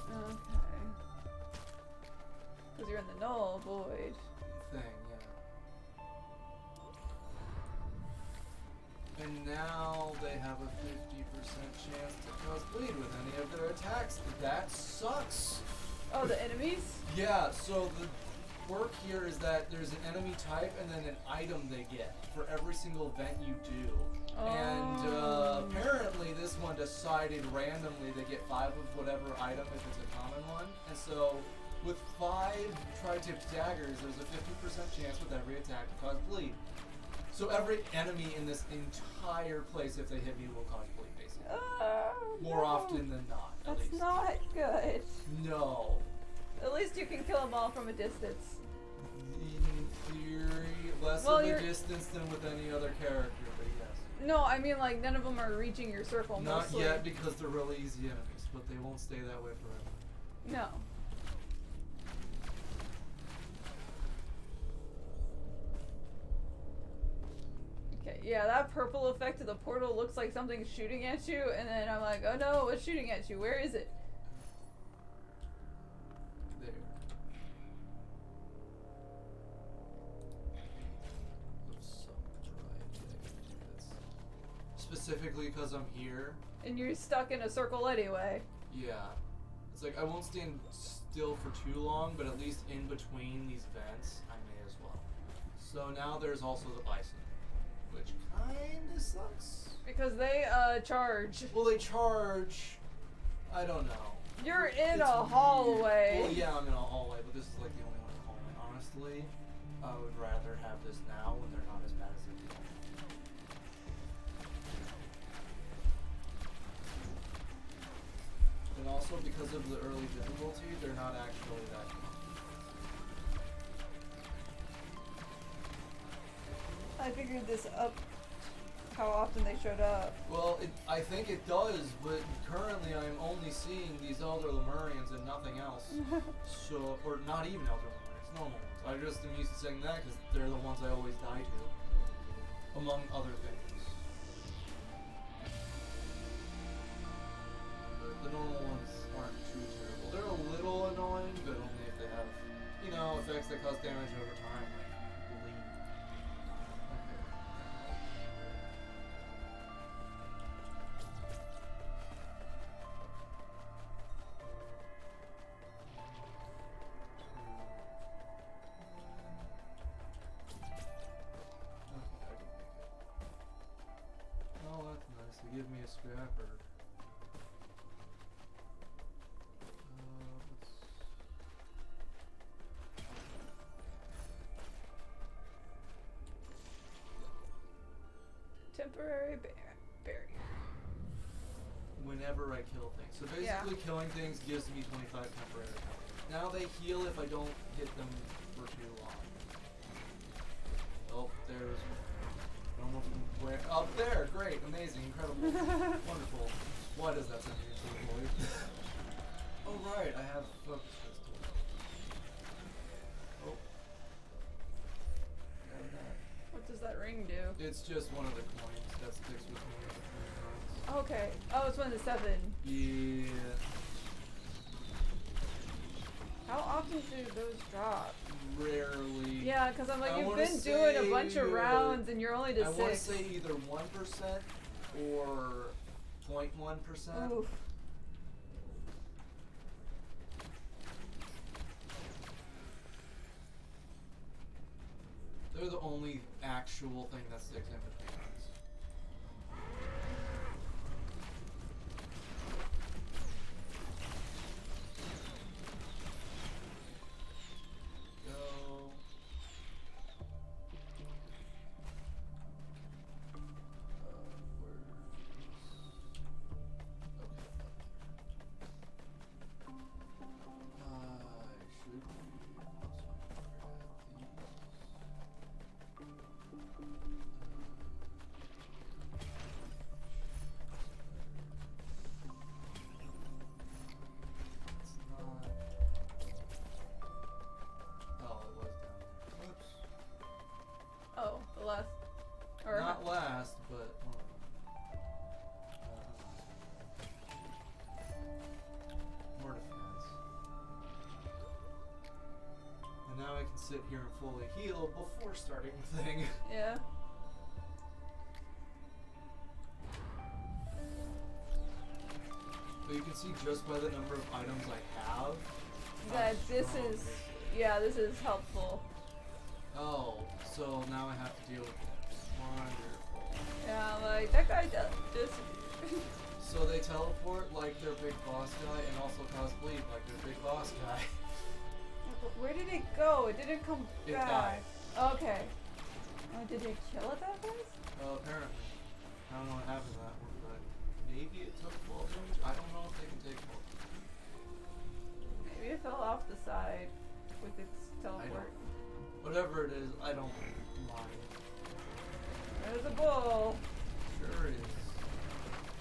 Oh, Okay. Because you're in the null void. thing, yeah. And now they have a 50% chance to cause bleed with any of their attacks. That sucks. Oh, the enemies? Yeah, so the work here is that there's an enemy type and then an item they get for every single event you do. And apparently this one decided randomly they get 5 of whatever item if it's a common one. And so with 5 tri-tipped daggers, there's a 50% chance with every attack to cause bleed. So every enemy in this entire place, if they hit me, will cause bleed, basically. More often than not, at That's least. not good. No. At least you can kill them all from a distance. In theory, less Well, of a you're- distance than with any other character, but yes. No, I mean like none of them are reaching your circle Not mostly. yet, because they're really easy enemies, but they won't stay that way forever. No. Okay, yeah, that purple effect of the portal looks like something's shooting at you, and then I'm like, oh no, what's shooting at you? Where is it? There. Looks so right. That's specifically because I'm here. And you're stuck in a circle anyway. Yeah. It's like I won't stand still for too long, but at least in between these vents, I may as well. So now there's also the bison, which kinda sucks. Because they, charge. Well, they charge. I don't know. You're in It's a hallway. Well, yeah, I'm in a hallway, but this is like the only one in the hallway. Honestly, I would rather have this now when they're not as bad as they do. And also because of the early difficulty, they're not actually that good. I figured this up how often they showed up. Well, I think it does, but currently I'm only seeing these Elder Lemurians and nothing else. So, or not even Elder Lemurians, normal ones. I just am used to saying that because they're the ones I always die to, among other things. The normal ones aren't too terrible. They're a little annoying. effects that cause damage over time, like bleed. Oh, that's nice. They give me a scrapper. Temporary barrier. Whenever I kill things. So basically killing things gives me 25 temporary health. Now they heal if I don't hit them for too long. Oh, there's normal from where? Up there! Great, amazing, incredible, wonderful. Why does that send me into the void? Oh right, I have focus crystal. Oh. Got that. What does that ring do? It's just one of the coins that sticks with me every 3 months. Okay. Oh, it's one of the 7. Yeah. How often do those drop? Rarely. Yeah, because I'm like, I you've wanna been doing a say bunch of rounds and you're only to I 6. want to say either 1% or 0.1%. Oof. They're the only actual thing that sticks in between us. Go. Oh, the last. Or Not last, but more defense. And now I can sit here and fully heal before starting the thing. yeah. But you can see just by the number of items I have. That how this strong is. this Yeah, this is helpful. Oh, so now I have to deal with it. Wonderful. Yeah, like that guy does this. So they teleport like their big boss guy and also cause bleed like their big boss guy. Where did it go? It didn't come It back. died. Okay. Oh, did they kill it that place? Apparently. I don't know what happened to that one, but maybe it took 12 damage? I don't know if they can take 12 damage. Maybe it fell off the side with its teleport. Whatever it is, I don't mind. There's a bull. Sure is.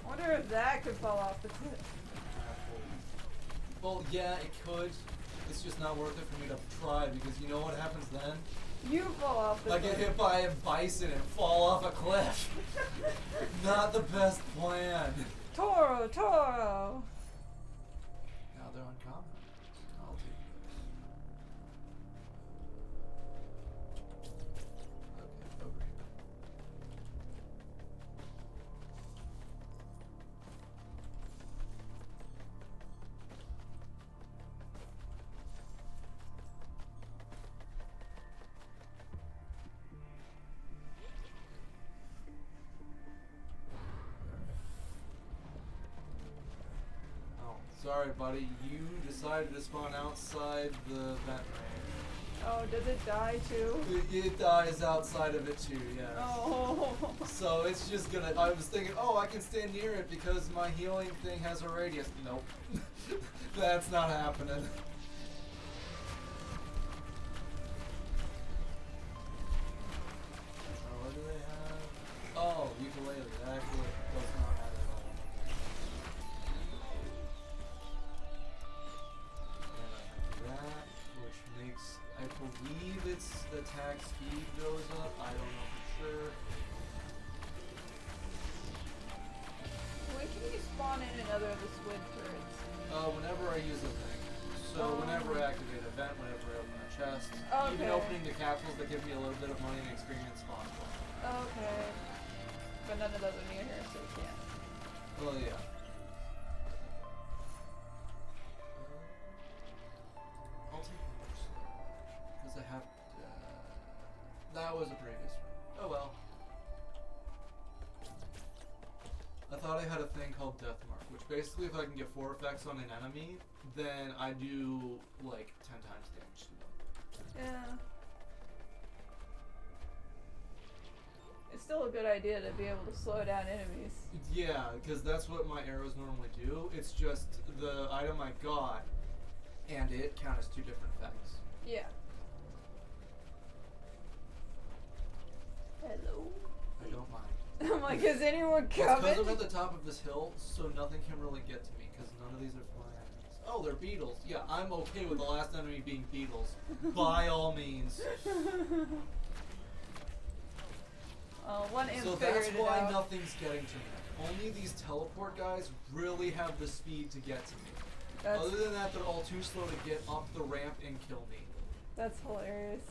I wonder if that could fall off the cliff. Well, yeah, it could. It's just not worth it for me to try because you know what happens then? You fall off the I cliff. get hit by a bison and fall off a cliff. Not the best plan. Toro, Toro. Now they're uncommon. I'll take those. Okay, over here. Oh, sorry, buddy. You decided to spawn outside the vent range. Oh, does it die too? It dies outside of it too, yes. Oh. So it's just gonna. I was thinking, oh, I can stand near it because my healing thing has a radius. Nope. That's not happening. What do they have? Oh, ukulele. That actually does not have it at all. And I have that, which makes, I believe its attack speed goes up. I don't know for sure. When can you spawn in another of the squid turrets? Whenever I use a thing. So whenever I activate a vent, whenever I open a chests. Okay. Even opening the capsules that give me a little bit of money and experience spawn points. Okay. But none of those are near here, so we can't. Well, yeah. I'll take one because I have. That was a previous one. Oh well. I thought I had a thing called Death Mark, which basically, if I can get 4 effects on an enemy, then I do like 10 times damage to them. Yeah. It's still a good idea to be able to slow down enemies. Yeah, because that's what my arrows normally do. It's just the item I got and it count as 2 different effects. Yeah. Hello. I don't mind. I'm like, is anyone It's coming? because I'm at the top of this hill, so nothing can really get to me, because none of these are flying enemies. Oh, they're beetles. Yeah, I'm okay with the last enemy being beetles. By all means. One imp So figured that's it why out. nothing's getting to me. Only these teleport guys really have the speed to get to me. That's, Other than that, they're all too slow to get up the ramp and kill me. that's hilarious.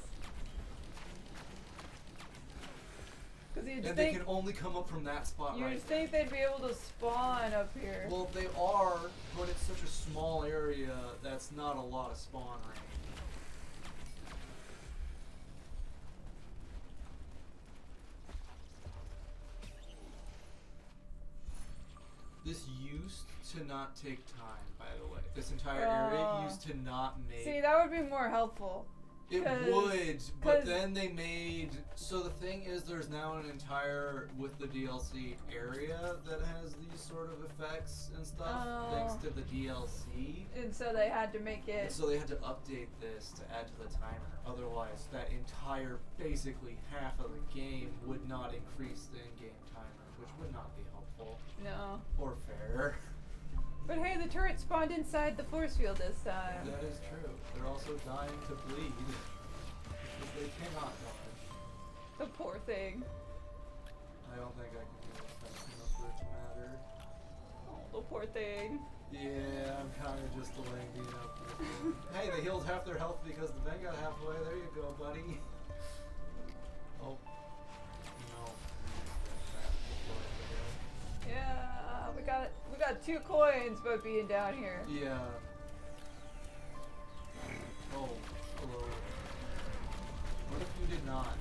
Because you'd And they think, can only come up from that spot you'd right think they'd be able to spawn up here. Well, they are, but it's such a small area that's not a lot of spawn range. This used to not take time, by the way. This entire area used to not make... See, that would be more helpful. It would, but then they made... So the thing is, there's now an entire, with the DLC, area that has these sort of effects and stuff, thanks to the DLC. And so they had to make And it... so they had to update this to add to the timer. Otherwise, that entire, basically half of the game would not increase the in-game timer, which would not be helpful. No. Or fair. But hey, the turret spawned inside the force field this time. That is true. They're also dying to bleed because they cannot dodge. The poor thing. I don't think I can do this fast enough for it to matter. Oh, the poor thing. Yeah, I'm kind of just delaying being up here. Hey, they healed half their health because the vent got halfway. There you go, buddy. Oh. No. Yeah, we got 2 coins by being down here. Yeah. Oh, hello. What if you did not?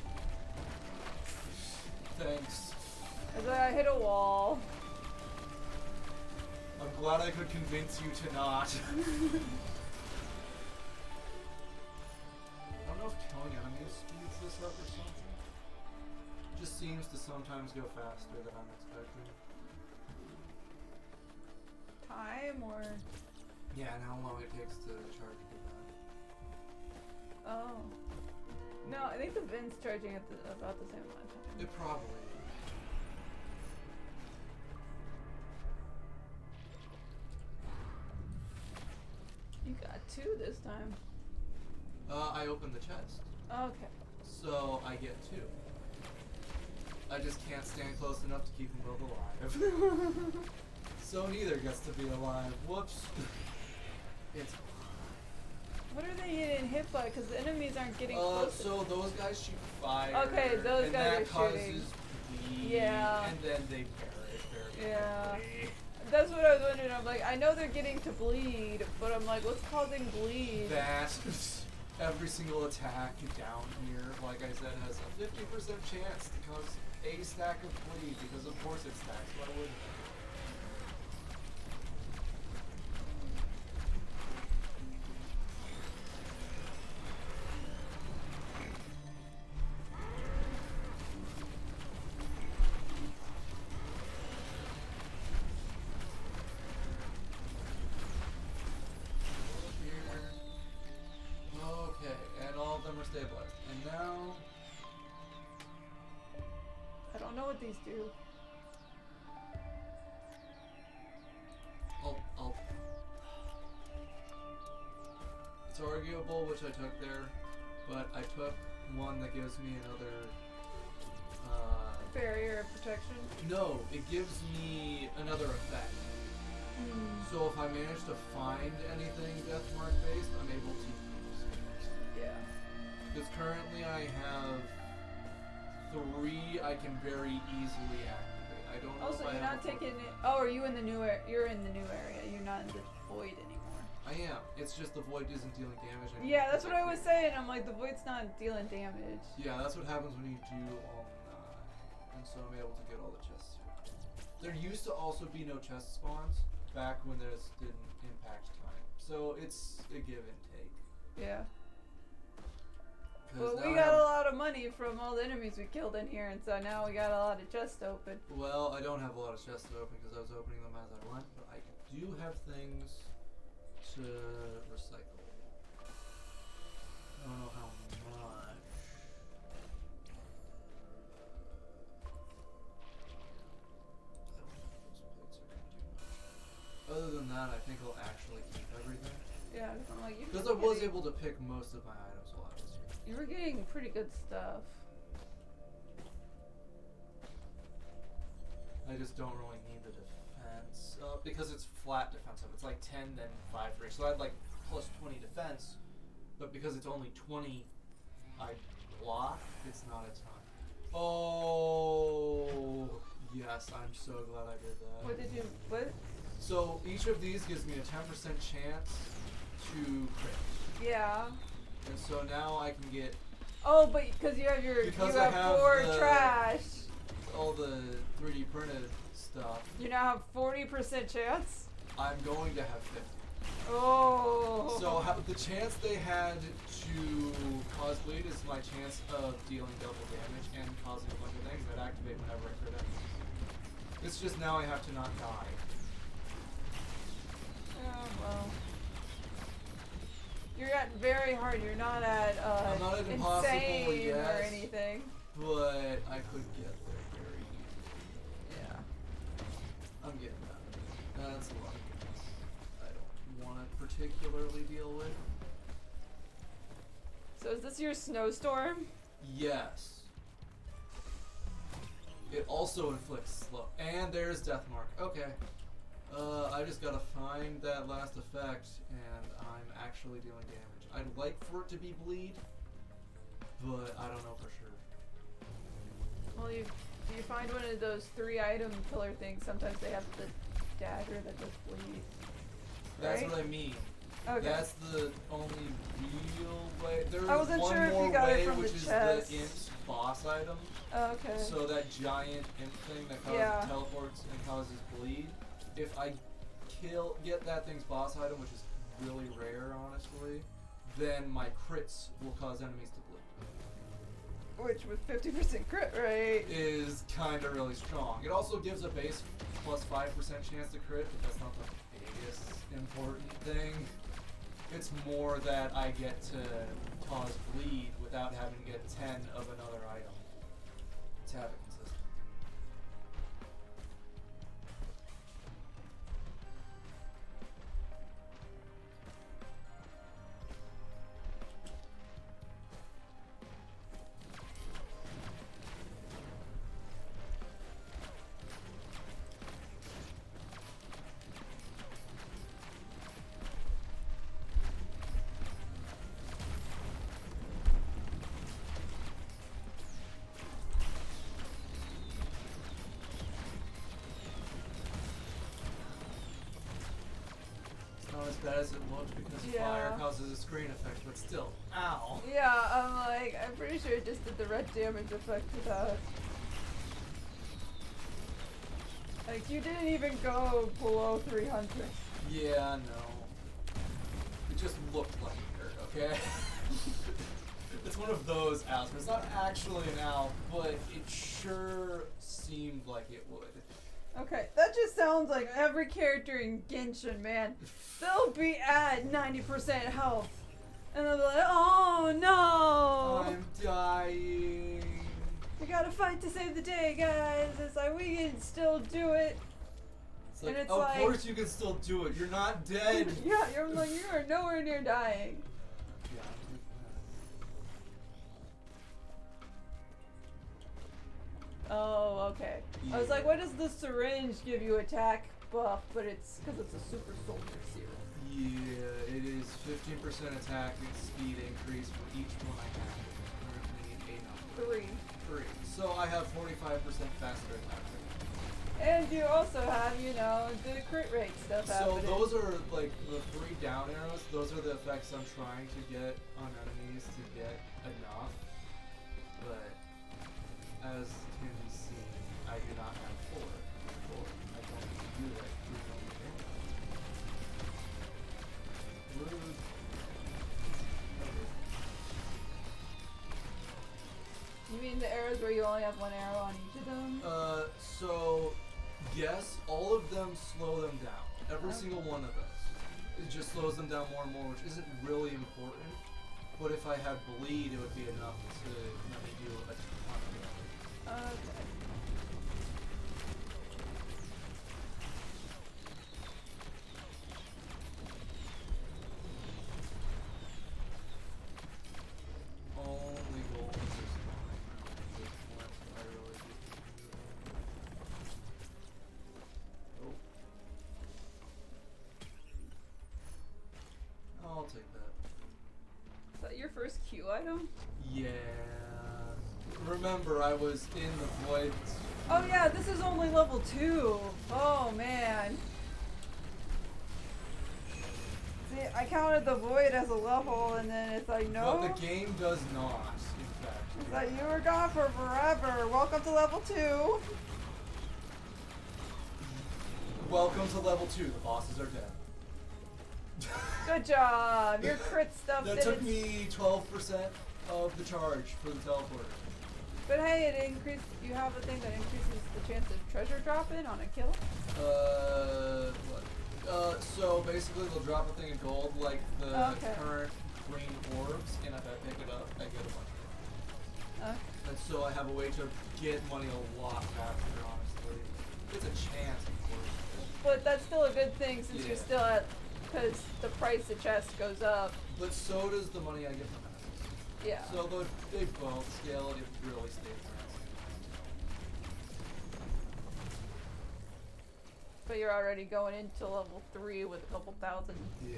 Thanks. As I hit a wall. I'm glad I could convince you to not. I don't know if killing enemies speeds this up or something. It just seems to sometimes go faster than I'm expecting. Time or... Yeah, and how long it takes to charge the gun. Oh. No, I think the Vin's charging at about the same amount of time. It probably is. You got 2 this time. I opened the chest. Okay. So I get 2. I just can't stand close enough to keep them both alive. So neither gets to be alive. Whoops. It's What are they getting hit by? Because the enemies aren't getting close. so those guys shoot fire. Okay, those and guys that are causes shooting. bleed, Yeah. And then they perish very Yeah. quickly. That's what I was wondering. I'm like, I know they're getting to bleed, but I'm like, what's causing bleed? That every single attack down here, like I said, has a 50% chance to cause a stack of bleed because of course it stacks. Why wouldn't it? Okay, and all of them are stabilized. And now... I don't know what these do. I'll... It's arguable which I took there, but I took one that gives me another... Barrier of protection. No, it gives me another effect. So if I manage to find anything Deathmark based, I'm able to use it. Yeah. Because currently I have 3 I can very easily activate. I don't know Also, if I you're have not a fourth. taking it. Oh, are you in the new area? You're in the new area. You're not in the void anymore. I am. It's just the void isn't dealing damage anymore. Yeah, that's what I was saying. I'm like, the void's not dealing damage. Yeah, that's what happens when you do all 9. And so I'm able to get all the chests here. There used to also be no chest spawns back when this didn't impact time. So it's a give and take. Yeah. 'Cause But now we I got have- a lot of money from all the enemies we killed in here, and so now we got a lot of chests open. Well, I don't have a lot of chests to open because I was opening them as I went, but I do have things to recycle. I don't know how much. Other than that, I think I'll actually keep everything. Yeah, 'cause I'm like, Because I was able to pick most of my items while I was here. you were getting pretty good stuff. I just don't really need the defense because it's flat defensive. It's like 10, then 5 for each. So I had like plus 20 defense, but because it's only 20, I block. It's not a ton. Oh yes, I'm so glad I did that. What did you? What? So each of these gives me a 10% chance to crit, Yeah. and so now I can get Oh, but because you have your Because you I have have 4 the- trash. all the 3D printed stuff. You now have 40% chance. I'm going to have 50. Oh. So the chance they had to cause bleed is my chance of dealing double damage and causing a bunch of things that activate whenever I crit enemies. It's just now I have to not die. Oh, well. You're at very hard. You're not at I'm not at impossible insane yet. or anything. But I could get there very easily. Yeah. I'm getting that. That's a lot of goodness I don't want to particularly deal with. So is this your snowstorm? Yes. It also inflicts slow. And there's Death Mark. Okay. I just gotta find that last effect, and I'm actually dealing damage. I'd like for it to be bleed, but I don't know for sure. Well, do you find one of those 3-item killer things? Sometimes they have the dagger that does bleed. That's Right? what I mean. Okay. That's the only real way. There's I wasn't one sure if more you got it way, from the which is chest. the Imp's boss item. Oh, okay. So that giant imp thing that causes Yeah. teleports and causes bleed. If I get that thing's boss item, which is really rare, honestly, then my crits will cause enemies to bleed. Which with 50% crit rate. Is kind of really strong. It also gives a base plus 5% chance to crit, but that's not the biggest important thing. It's more that I get to cause bleed without having to get 10 of another item to have it consistent. Not as bad as it looks because fire Yeah. causes a screen effect, but still, ow. Yeah, I'm pretty sure it just did the red damage effect to that. Like, you didn't even go below 300. Yeah, no. It just looked like a nerd, okay? It's one of those outs. It's not actually an out, but it sure seemed like it would. Okay, that just sounds like every character in Genshin, man. They'll be at 90% health. And they'll be like, oh no! I'm dying. We gotta fight to save the day, guys. It's like, we can still do it. It's like, And it's of like- course you can still do it. You're not dead. Yeah, you're like, you are nowhere near dying. Yeah, Oh, okay. I was like, Yeah. what does the syringe give you attack buff? But it's because it's a super soldier serum. Yeah, it is 15% attack and speed increase for each one I have. Currently a number. 3. 3. So I have 45% faster attack rate. And you also have, you know, the crit rate stuff So happening. those are like the 3 down arrows. Those are the effects I'm trying to get on enemies to get enough. But as can be seen, I do not have 4. I don't need to do that. Rude. You mean the arrows where you only have 1 arrow on each of them? So yes, all of them slow them down. Every single one of those. It just slows them down more and more, which isn't really important. But if I had bleed, it would be enough to let me do a ton of damage. Okay. Only gold is just fine. I really do. Oh. I'll take that. Is that your first Q item? Yeah. Remember, I was in the void. Oh yeah, this is only level 2. Oh man. See, I counted the void as a level and then it's like, no. But the game does not, in fact. It's like, you were gone for forever. Welcome to level 2. Welcome to level 2. The bosses are dead. Good job. Your crit stuff That did took its- me 12% of the charge for the teleporter. But hey, it increased. You have a thing that increases the chance of treasure dropping on a kill. What? So basically they'll drop a thing of gold like the current green orbs, and if I pick it up, I get a bunch of it. And so I have a way to get money a lot faster, honestly. It's a chance, of course. But that's still a good thing since Yeah. you're still at, because the price of chest goes up. But so does the money I get from that. Yeah. So they both scale, it really stays around. But you're already going into level 3 with a couple thousand. Yeah.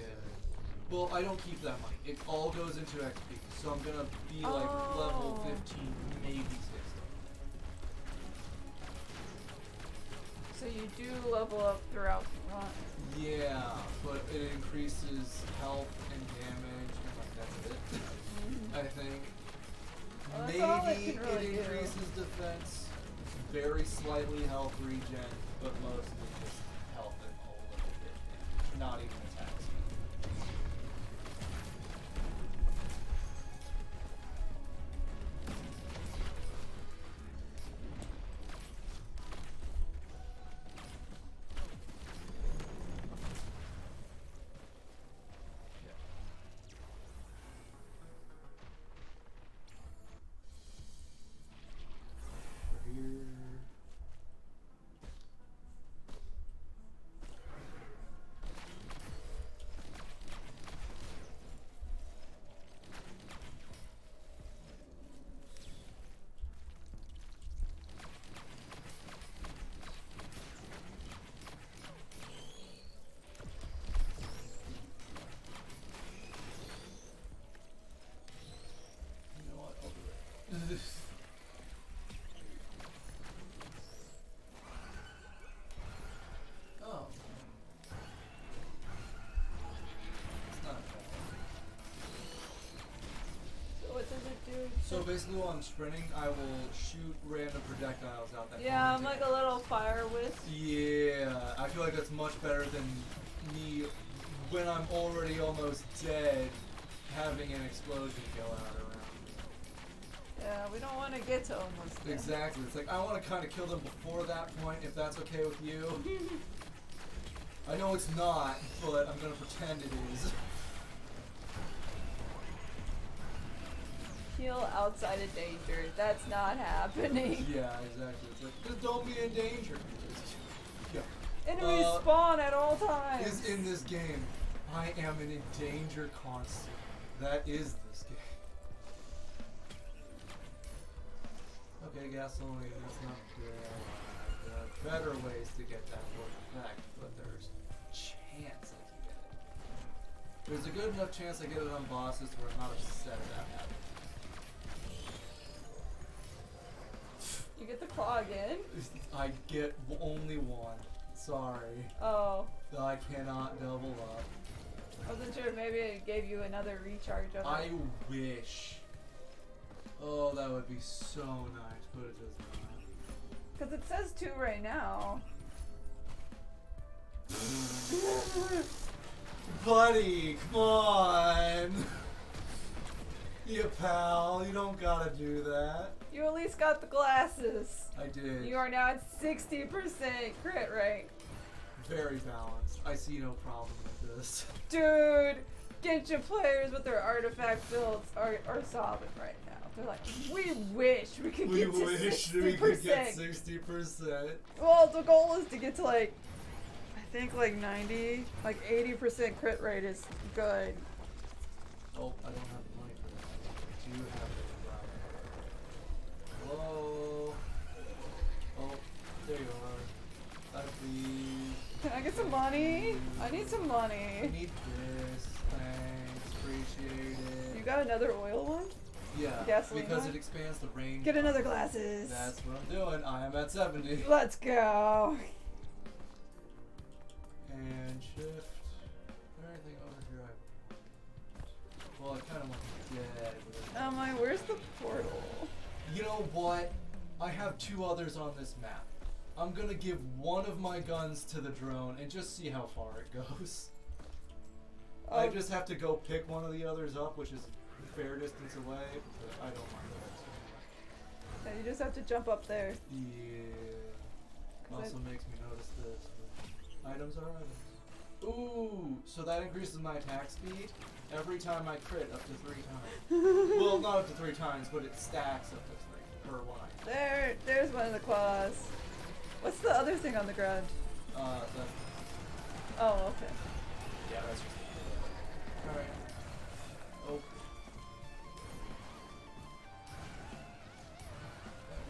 Well, I don't keep that money. It all goes into XP. So I'm gonna be like level 15, maybe 16. So you do level up throughout the run. Yeah, but it increases health and damage, and like that's it. I think. Well, that's all it Maybe can really it do. increases defense, very slightly health regen, but mostly just health and a little bit damage, not even attack speed. Here. You know what? I'll do it. Oh. It's not bad. So what does it do? So basically while I'm sprinting, I will shoot random projectiles out that Yeah, I'm come like into a little fire wisp. Yeah, I feel like that's much better than me when I'm already almost dead having an explosion go out around me. Yeah, we don't want to get to almost dead. Exactly. It's like I want to kind of kill them before that point, if that's okay with you. I know it's not, but I'm gonna pretend it is. Heal outside of danger. That's not happening. Yeah, exactly. It's like just don't be in danger. Yeah. Enemies spawn at all times. Is in this game. I am in a danger constant. That is this game. Okay, gasoline, that's not bad. There are better ways to get that full effect, but there's chance I can get it. There's a good enough chance I get it on bosses where I'm not upset at that happening. You get the claw again? I get only one. Sorry. Oh. I cannot double up. I wasn't sure, maybe it gave you another recharge of it. I wish. Oh, that would be so nice, but it does not. Because it says 2 right now. Buddy, come on! Yeah, pal, you don't gotta do that. You at least got the glasses. I did. You are now at 60% crit rate. Very balanced. I see no problem with this. Dude, Genshin players with their artifact builds are sobbing right now. They're like, we wish we could get to 60%. We could get 60%. Well, the goal is to get to like, I think like 90, like 80% crit rate is good. Oh, I don't have the money for that. I do have it. Whoa. Oh, there you are. Please. Can I get some money? I need some I money. need this. Thanks. Appreciate it. You got another oil one? Yeah, gasoline because one? it expands the range. Get another glasses. That's what I'm doing. I am at 70. Let's go. And shift. Everything over here. Well, I kind of want to get. Where's the portal? You know what? I have 2 others on this map. I'm gonna give one of my guns to the drone and just see how far it goes. I just have to go pick one of the others up, which is a fair distance away, but I don't mind that. Yeah, you just have to jump up there. Yeah. Also makes me notice this. Items are items. Ooh, so that increases my attack speed every time I crit up to 3 times. Well, not up to 3 times, but it stacks up to 3 per one item. There's one of the claws. What's the other thing on the ground? That's. Oh, okay. Yeah, that's just. Alright. Oh.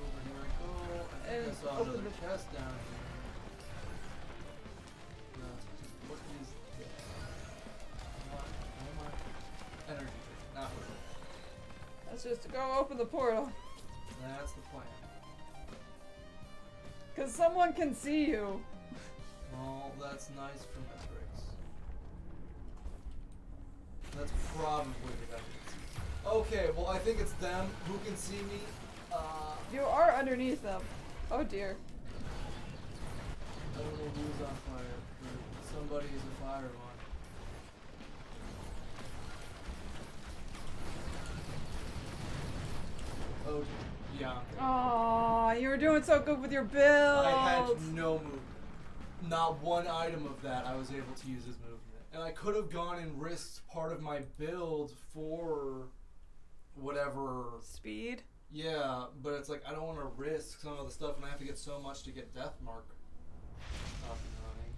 Over here I go. I think I And saw open another the- chest down here. No, it's just, what is this? Come on. Energy drink, not with it. That's just to go open the portal. That's the plan. Because someone can see you. Well, that's nice for metrics. That's probably the guy who can see. Okay, well I think it's them who can see me. You are underneath them. Oh dear. I don't know who's on fire, but somebody is a fire one. Oh, yeah. Aw, you were doing so good with your build. I had no movement. Not one item of that I was able to use as movement. And I could have gone and risked part of my build for whatever. Speed? Yeah, but it's like I don't want to risk some of the stuff and I have to get so much to get Death Mark up and running.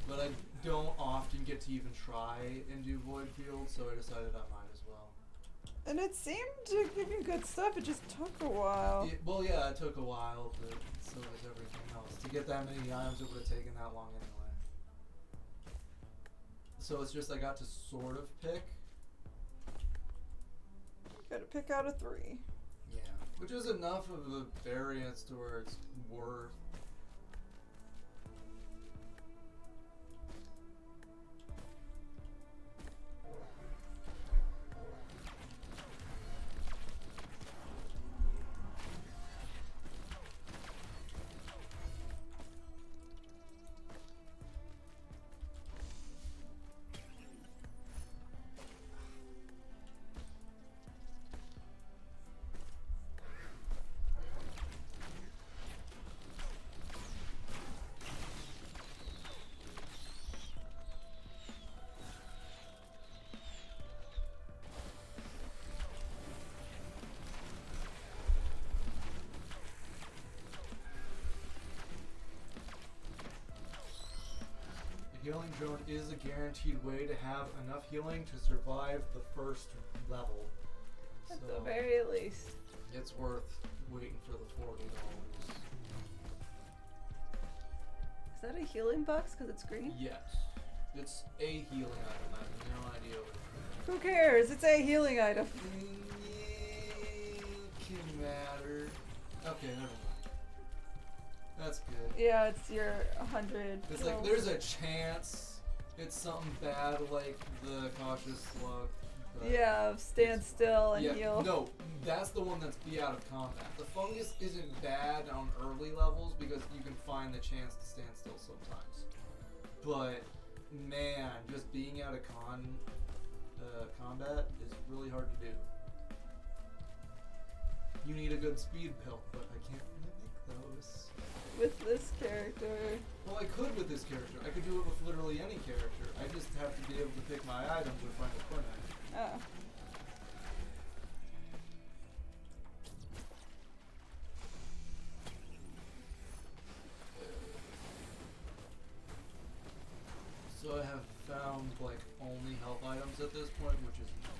But I don't often get to even try and do Void Field, so I decided I might as well. And it seemed to give you good stuff, it just took a while. Well, yeah, it took a while, but so does everything else. To get that many items, it would have taken that long anyway. So it's just I got to sort of pick. Gotta pick out a 3. Yeah. Which is enough of a variance to where it's worth. Healing drone is a guaranteed way to have enough healing to survive the first level. At So the very least. it's worth waiting for the $40. that a healing box because it's green? Yes. It's a healing item. I have no idea what it is. Who cares? It's a healing item. Can matter. Okay, never mind. That's good. Yeah, it's your 100. It's like there's a chance it's something bad like the cautious slug. Yeah, stand still and heal. No, that's the one that's be out of combat. The fungus isn't bad on early levels because you can find the chance to stand still sometimes. But man, just being out of combat is really hard to do. You need a good speed pill, but I can't really make those. With this character. Well, I could with this character. I could do it with literally any character. I just have to be able to pick my items or find a point item. Oh. So I have found like only health items at this point, which is not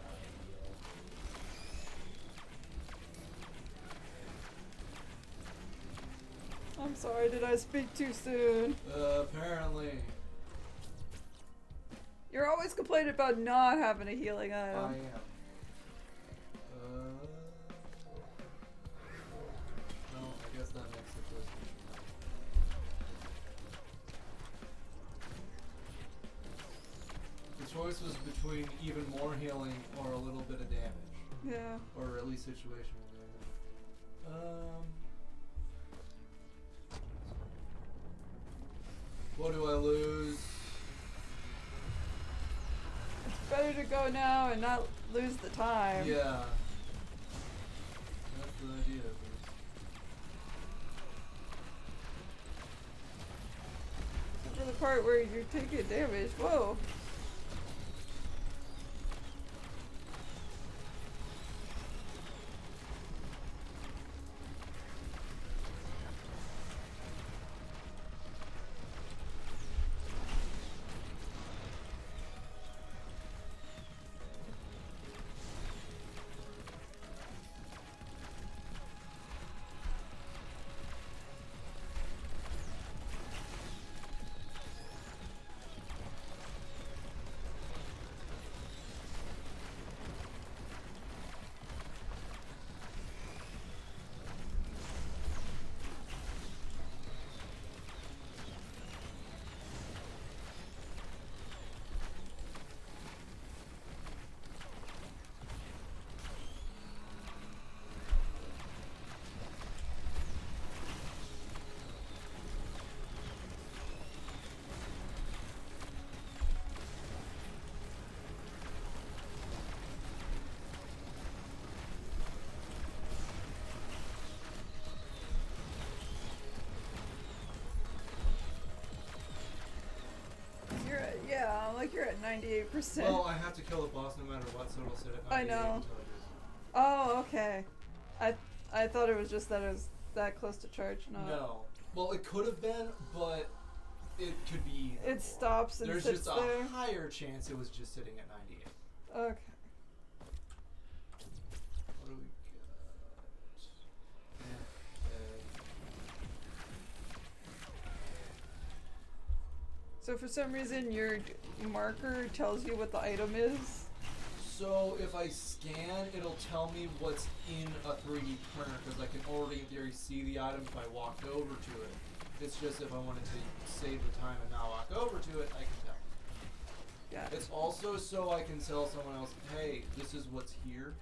ideal. I'm sorry, did I speak too soon? Apparently. You're always complaining about not having a healing I item. am. No, I guess that makes it this. The choice was between even more healing or a little bit of damage. Yeah. Or at least situational damage. What do I lose? It's better to go now and not lose the time. Yeah. That's the idea of this. Except for the part where you're taking damage. Whoa. Yeah, like you're at 98%. Well, I have to kill the boss no matter what, so it'll sit at 98 I know. until I do Oh, okay. I thought it was just that it was that close to charge. No. No. Well, it could have been, but it could be either It or. stops and There's sits just a there. higher chance it was just sitting at 98. Okay. What do we got? So for some reason your marker tells you what the item is. So if I scan, it'll tell me what's in a 3D printer because I can already in theory see the item if I walked over to it. It's just if I wanted to save the time and not walk over to it, I can tell. Yeah. It's also so I can tell someone else, hey, this is what's here.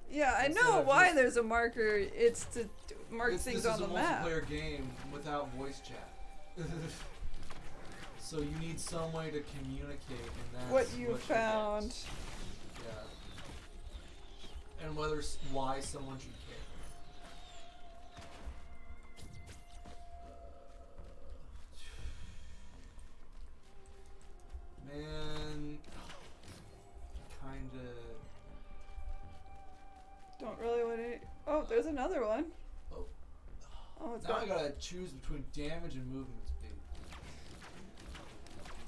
Yeah, I Instead know of why just- there's a marker. It's to mark things on the map. This is a multiplayer game without voice chat. So you need some way to communicate, and that's What you get. found. Yeah. And why someone should care. Man, kinda. Don't really want to. Oh, there's another one. Oh. Oh, it's Now I got. gotta choose between damage and movement speed.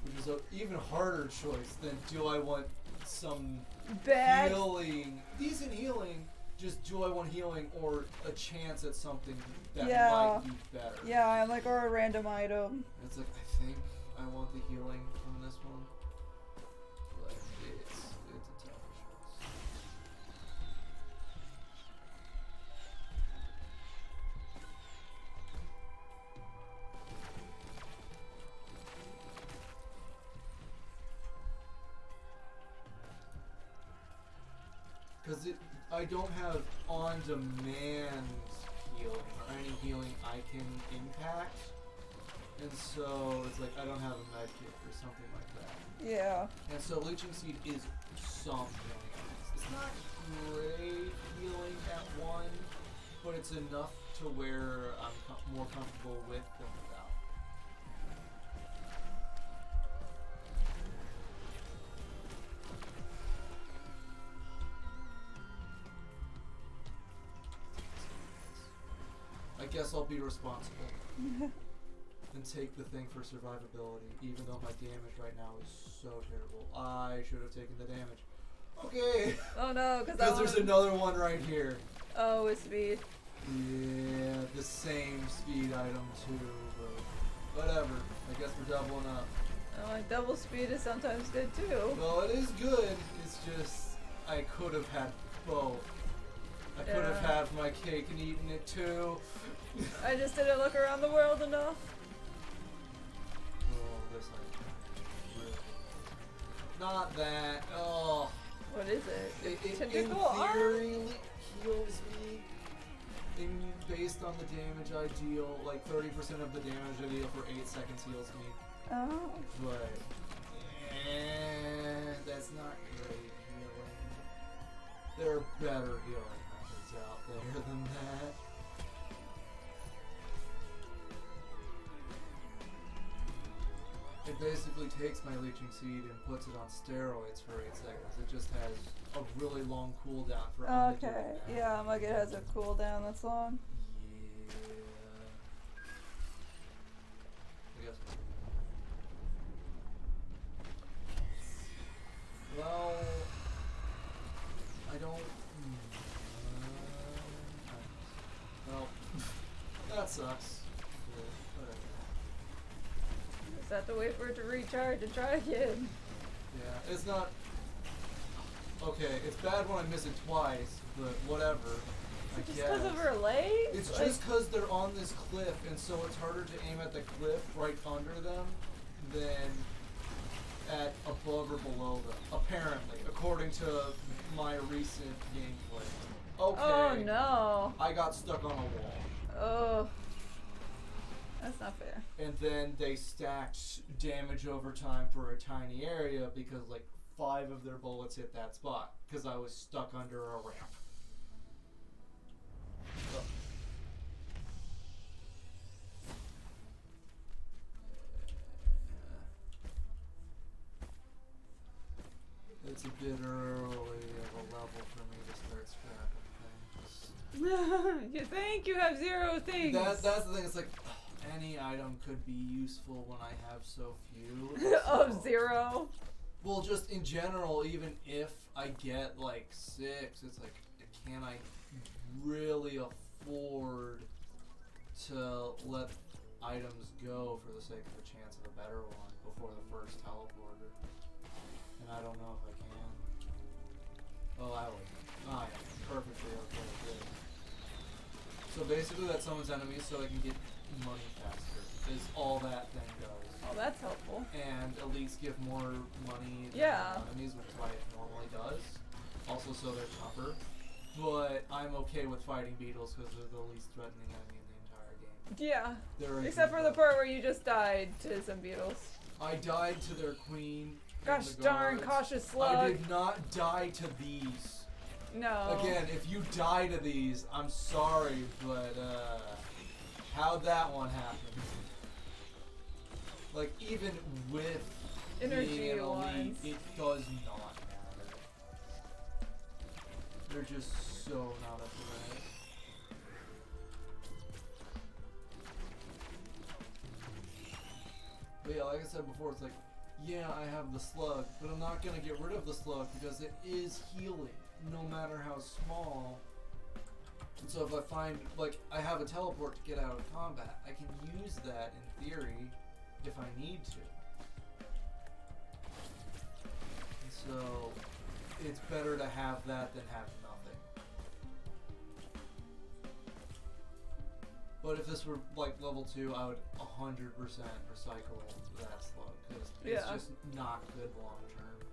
Which is an even harder choice than do I want some Bad. healing, decent healing, just do I want healing or a chance at something that Yeah. might be better? Yeah, I'm like, or a random item. And it's like, I think I want the healing from this one. But it's a tough choice. Because I don't have on-demand healing or any healing I can impact, and so it's like I don't have a med kit or something like that. Yeah. And so Leeching Seed is something. It's not great healing at 1, but it's enough to where I'm more comfortable with than without. I guess I'll be responsible and take the thing for survivability, even though my damage right now is so terrible. I should have taken the damage. Okay. Oh no, because There's another one right here. Oh, with speed. Yeah, the same speed item too, but whatever. I guess we're doubling up. Oh, like double speed is sometimes good too. Well, it is good. It's just I could have had both. I could have Yeah. had my cake and eaten it too. I just didn't look around the world enough. Oh, this item. Really. Not that. Oh. What is it? It in Tentacle arm? theory heals me based on the damage I deal. Like 30% of the damage I deal for 8 seconds heals me. Oh. But that's not great healing. There are better healing methods out there than that. It basically takes my Leeching Seed and puts it on steroids for 8 seconds. It just has a really long cooldown for only doing Okay. that. Yeah, I'm like, it has a cooldown that's long. Yeah. I guess. Well, I don't. Well, that sucks. But whatever. Just have to wait for it to recharge and try again. Yeah, it's not. Okay, it's bad when I miss it twice, but whatever. I Just guess. because of her legs? It's Like, just because they're on this cliff, and so it's harder to aim at the cliff right under them than at above or below them. Apparently, according to my recent gameplay. Okay. Oh no. I got stuck on a wall. Oh. That's not fair. And then they stacked damage over time for a tiny area because like 5 of their bullets hit that spot because I was stuck under a ramp. Ugh. It's a bit early of a level for me to start scrapping things. You think you have 0 things? That's the thing. It's like any item could be useful when I have so few. Of so- 0? Well, just in general, even if I get like 6, it's like, can I really afford to let items go for the sake of a chance of a better one before the first teleporter? And I don't know if I can. Oh, I would. I am perfectly okay with this. So basically that summons enemies so I can get money faster, is all that thing does. Oh, that's helpful. And at least give more money than Yeah. enemies, which is why it normally does. Also so they're tougher. But I'm okay with fighting beetles because they're the least threatening enemy in the entire game. Yeah. They're Except for the part where you just died to some beetles. I died to their queen. and Gosh the darn, guards. cautious I slug. did not die to these. No. Again, if you die to these, I'm sorry, but how'd that one happen? Like, even with Energy being an elite, ones. it does not matter. They're just so not up to that. But yeah, like I said before, it's like, yeah, I have the slug, but I'm not gonna get rid of the slug because it is healing, no matter how small. And so if I find, like, I have a teleport to get out of combat, I can use that in theory if I need to. And so it's better to have that than have nothing. But if this were like level 2, I would 100% recycle that slug because it's just not good long term.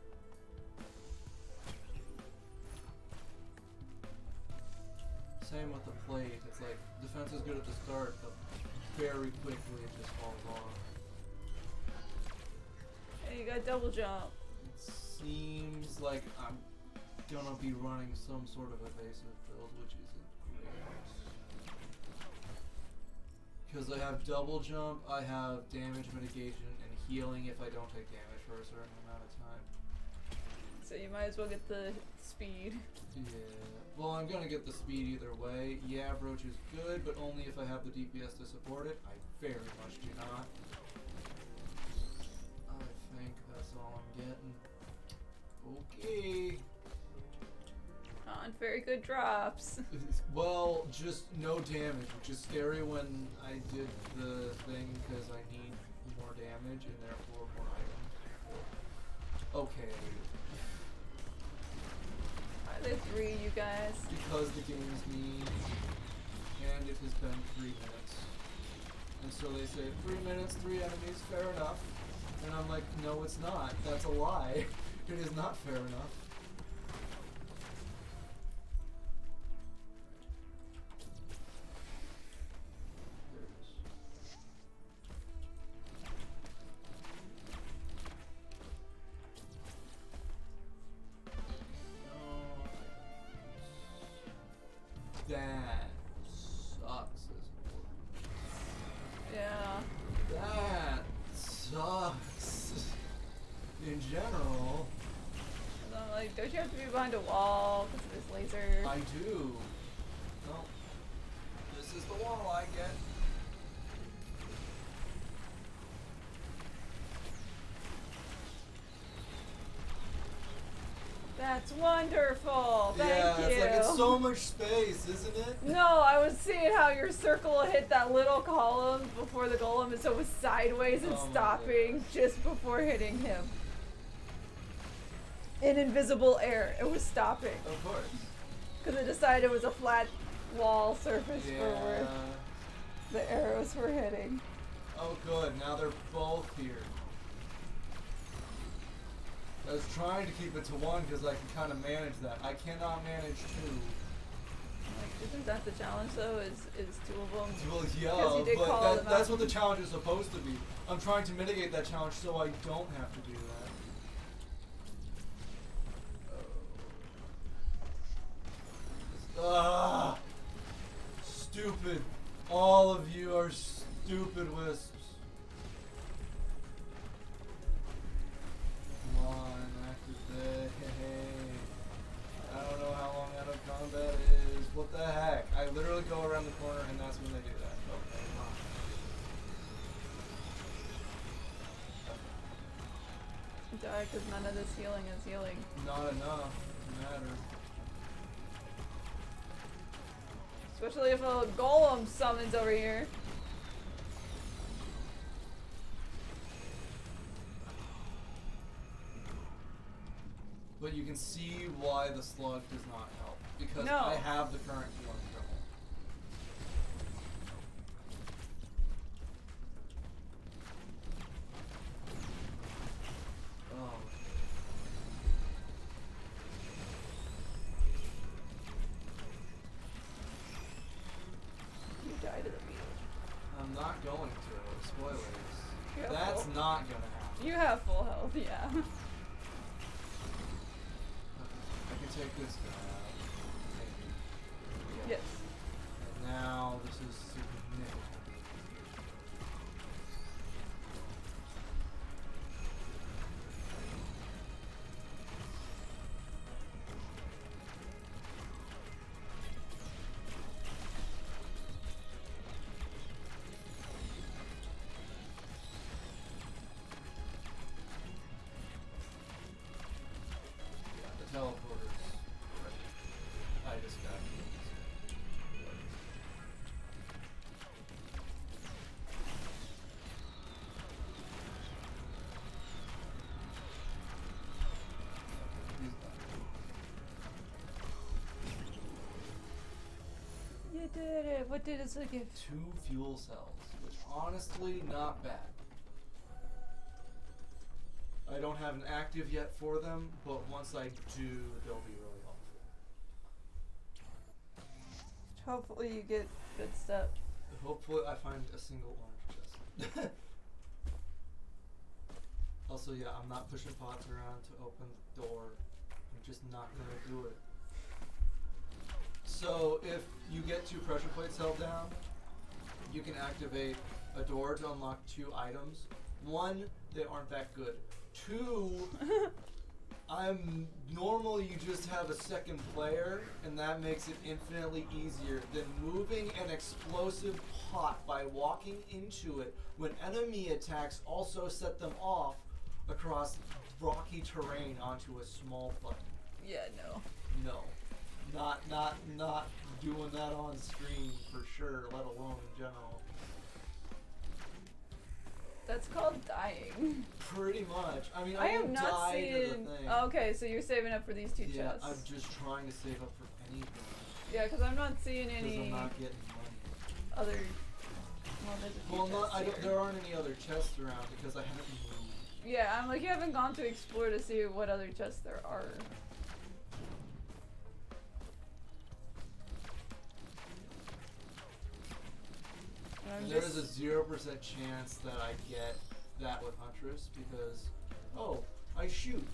Same with the plate. It's like defense is good at the start, but very quickly it just falls off. Hey, you got double jump. It seems like I'm gonna be running some sort of evasive build, which isn't great. Because I have double jump, I have damage mitigation, and healing if I don't take damage for a certain amount of time. So you might as well get the speed. Yeah. Well, I'm gonna get the speed either way. Yeah, Broach is good, but only if I have the DPS to support it. I very much do not. I think that's all I'm getting. Okay. On very good drops. Well, just no damage, which is scary when I did the thing because I need more damage and therefore more items. Okay. Are there 3, you guys? Because the game is mean, and it has been 3 minutes. And so they say, 3 minutes, 3 enemies, fair enough. And I'm like, no it's not. That's a lie. It is not fair enough. There it is. That sucks as important. Yeah. That sucks. In general. And I'm like, don't you have to be behind a wall because of this laser? I do. No. This is the wall I get. That's wonderful. Thank yeah, you. it's like it's so much space, isn't it? No, I was seeing how your circle hit that little column before the golem, and so it was sideways and Oh my stopping just before hitting him. In invisible air, it was stopping. Of course. Because it decided it was a flat wall surface Yeah. for where the arrows were hitting. Oh good, now they're both here. I was trying to keep it to 1 because I can kind of manage that. I cannot manage 2. Like, isn't that the challenge though? Is 2 of them? Well, Because you yeah, did call them but that's out. what the challenge is supposed to be. I'm trying to mitigate that challenge so I don't have to do that. Ah, stupid. All of you are stupid wisps. Come on, activate. I don't know how long out of combat is. What the heck? I literally go around the corner and that's when they do that. Okay, Die, because none of this healing is healing. not enough to matter. Especially if a golem summons over here. But you can see why the slug does not help. Because No. I have the current healing triple. Oh. You die to the beetle. I'm not going to. Spoilers. Yeah, That's well. not gonna happen. You have full health, yeah. I can take this guy out. Maybe. Yes. And now this is significant. Yeah, the teleporter's ready. I just got I did it. What did it give? 2 fuel cells, which honestly not bad. I don't have an active yet for them, but once I do, they'll be really helpful. Hopefully you get good stuff. Hopefully I find a single orange chest. Also, yeah, I'm not pushing pots around to open the door. I'm just not gonna do it. So if you get 2 pressure plates held down, you can activate a door to unlock 2 items. 1, they aren't that good. 2, normally you just have a second player, and that makes it infinitely easier than moving an explosive pot by walking into it when enemy attacks also set them off across rocky terrain onto a small button. Yeah, no. No. Not doing that on screen for sure, let alone in general. That's called dying. Pretty much. I mean, I I am won't not die seeing. to the thing. Okay, so you're saving up for these 2 Yeah, chests. I'm just trying to save up for anything. Yeah, because I'm not seeing Because any I'm not getting money. other. Well, there's a few Well, chests I don't, here. there aren't any other chests around because I haven't moved. Yeah, I'm like, you haven't gone to explore to see what other chests there are. And I'm There is just- a 0% chance that I get that with Huntress because, oh, I shoot.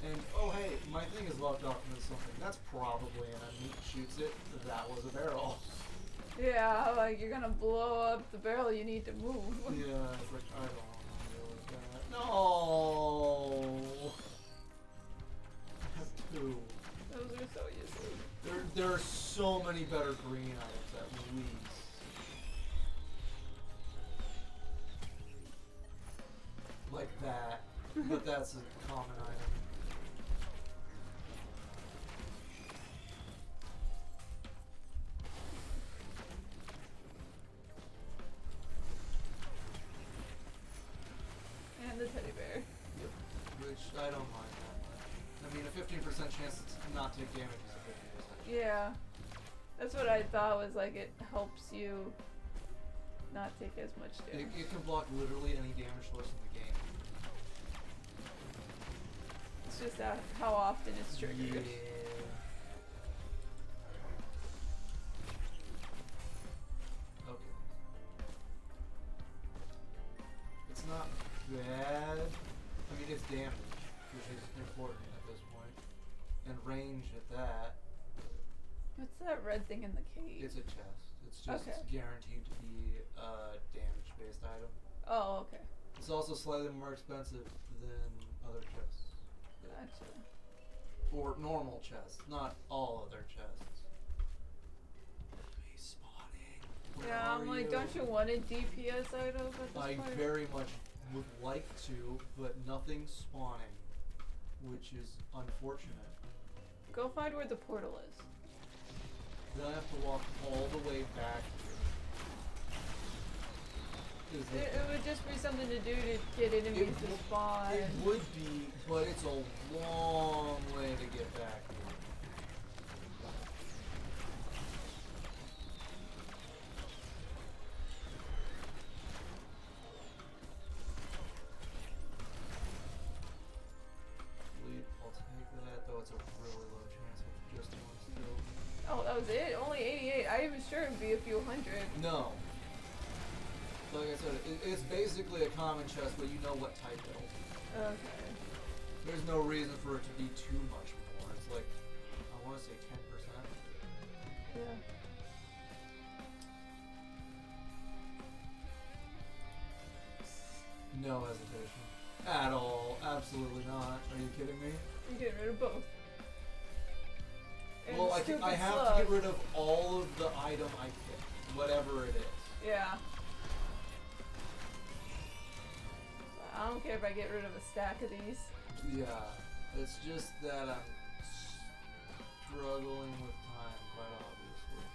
And, oh, hey, my thing is locked off into something. That's probably an enemy. Shoots it. That was a barrel. Yeah, like you're gonna blow up the barrel you need to move. Yeah, it's like, I don't want to deal with that. No! I have 2. Those are so useless. There are so many better green items at least. Like that. But that's a common item. And the teddy bear. Yep. Which I don't mind that much. I mean, a 15% chance to not take damage is a 50%. Yeah. That's what I thought was like it helps you not take as much damage. It can block literally any damage source in the game. It's just that how often it's triggered. Yeah. Okay. It's not bad. I mean, it's damage, which is important at this point. And range at that. What's that red thing in the cave? It's a chest. It's just Okay. guaranteed to be a damage-based item. Oh, okay. It's also slightly more expensive than other chests. Gotcha. Or normal chests, not all other chests. He's spawning. Where Yeah, I'm are like, don't you want a DPS item at this I point? very much would like to, but nothing's spawning, which is unfortunate. Go find where the portal is. Then I have to walk all the way back here. Is It would just be something to do to get enemies to would- spawn. It would be, but it's a long way to get back here. Leap, I'll take that, though it's a really low chance of just one still. Oh, that was it? Only 88. I was sure it'd be a few hundred. No. Like I said, it's basically a common chest, but you know what type it is. Okay. There's no reason for it to be too much more. It's like, I want to say 10%. Yeah. No hesitation. At all. Absolutely not. Are you kidding me? You get rid of both. And Well, I stupid have slug. to get rid of all of the item I picked. Whatever it is. Yeah. I don't care if I get rid of a stack of these. Yeah. It's just that I'm struggling with time, quite obviously.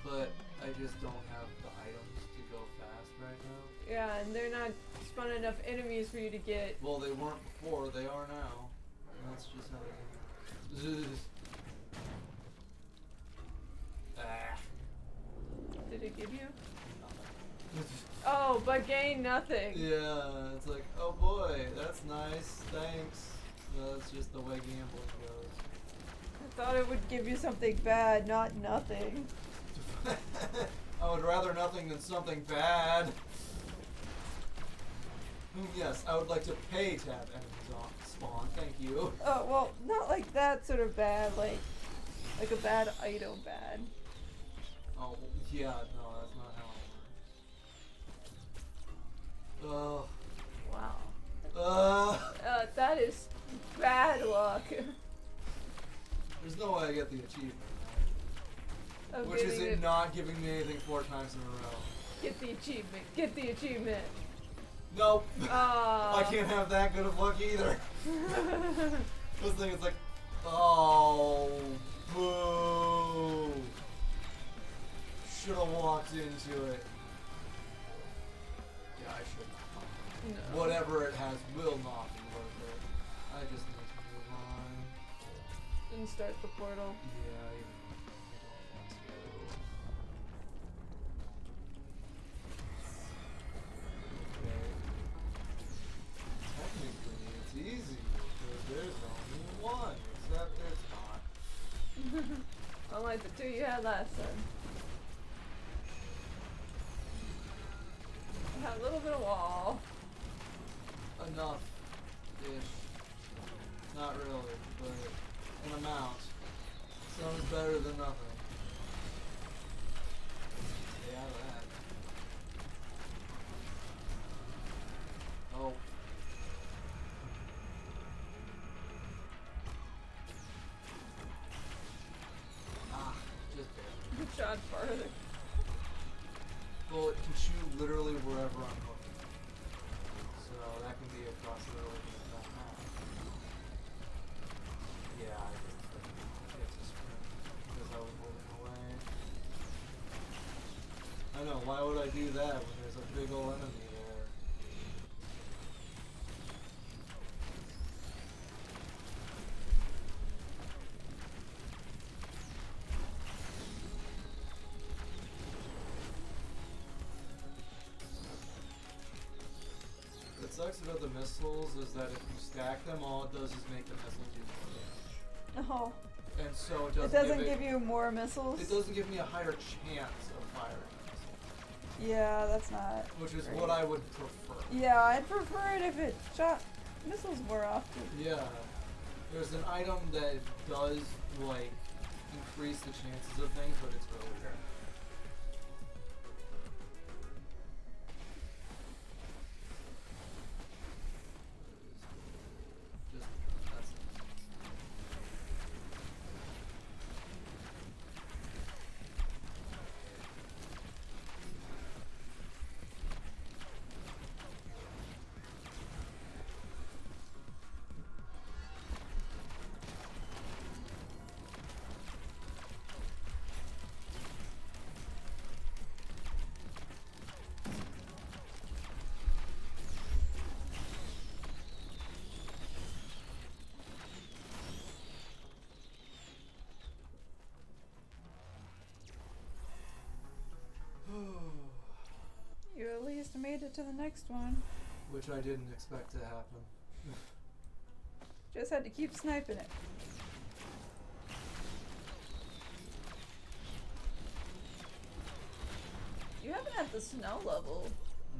But I just don't have the items to go fast right now. Yeah, and they're not spawning enough enemies for you to get. Well, they weren't before, they are now. And that's just how it is. Ah. did it give you? Oh, but gain nothing. Yeah, it's like, oh boy, that's nice, thanks. No, that's just the way gambling goes. I thought it would give you something bad, not nothing. I would rather nothing than something bad. Yes, I would like to pay to have enemies on spawn, thank you. Oh, well, not like that sort of bad, like a bad item bad. Oh, yeah, no, that's not how it works. Ugh. Wow. That is bad luck. There's no way I get the achievement, right? Of Which is getting it not giving me anything 4 times in a row. Get the achievement. Get the achievement. Nope. I can't have that good of luck either. This thing is like, oh, boo. Should have walked into it. Yeah, I should not. No. Whatever it has will not be worth it. I just need to move on. Didn't start the portal. Yeah, I don't want to. Okay. Technically, it's easy because there's only one, except it's not. Unlike the 2 you had last time. I have a little bit of wall. Enough-ish. Not really, but an amount. Sounds better than nothing. Stay out of that. Oh. Ah, just barely. You shot farther. Well, it can shoot literally wherever I'm looking. So that can be across literally that map. Yeah, I just get to sprint because I was moving away. I know, why would I do that when there's a big ol' enemy there? What sucks about the missiles is that if you stack them, all it does is make the missile do more damage. Oh. And so It doesn't give you more missiles? It doesn't give me a higher chance of firing a missile. Yeah, that's not. Which is great. what I would prefer. Yeah, I'd prefer it if it shot missiles more often. Yeah. There's an item that does, like, increase the chances of things, but it's really rare. Just, that's it. You at least made it to the next one. Which I didn't expect to happen. Just had to keep sniping it. You haven't had the snow level.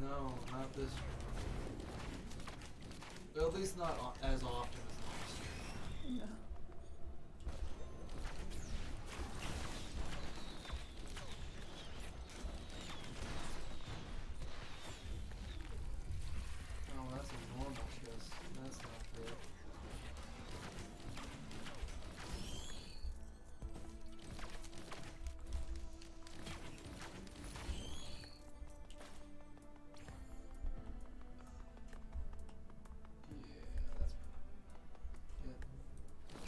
No, not this round. At least not as often as last year. No. Oh, that's a normal chest. That's not good. Yeah, that's good.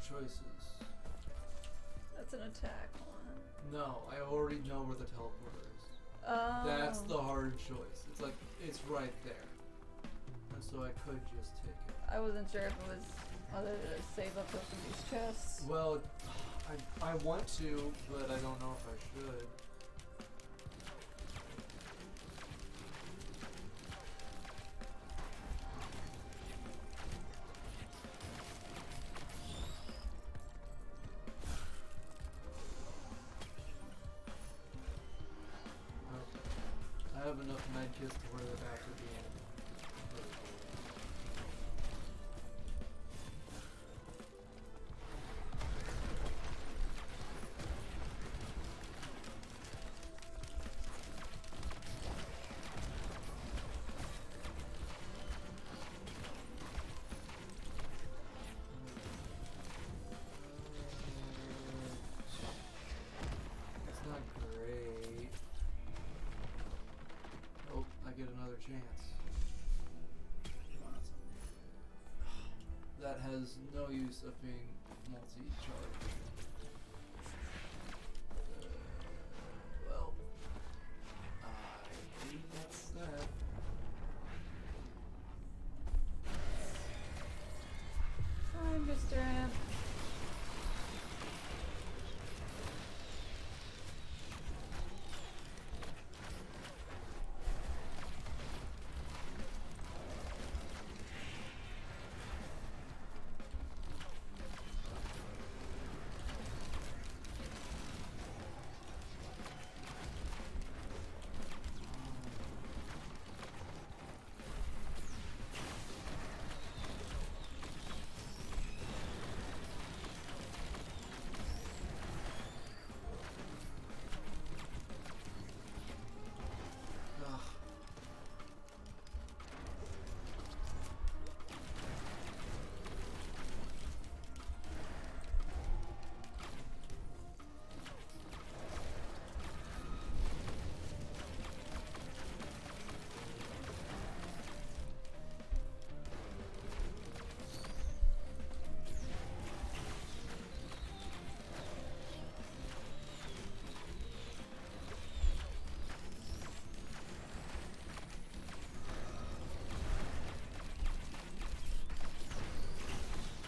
choices. That's an attack one. No, I already know where the teleporter is. Oh. That's the hard choice. It's like, it's right there. And so I could just take it. I wasn't sure if it was whether to save up those these chests. Well, I want to, but I don't know if I should. I have enough medkits to where they're back at the end. It's not great. Oh, I get another chance. That has no use of being multi-charge. Well, I think that's that. Hi, Mr. Amp.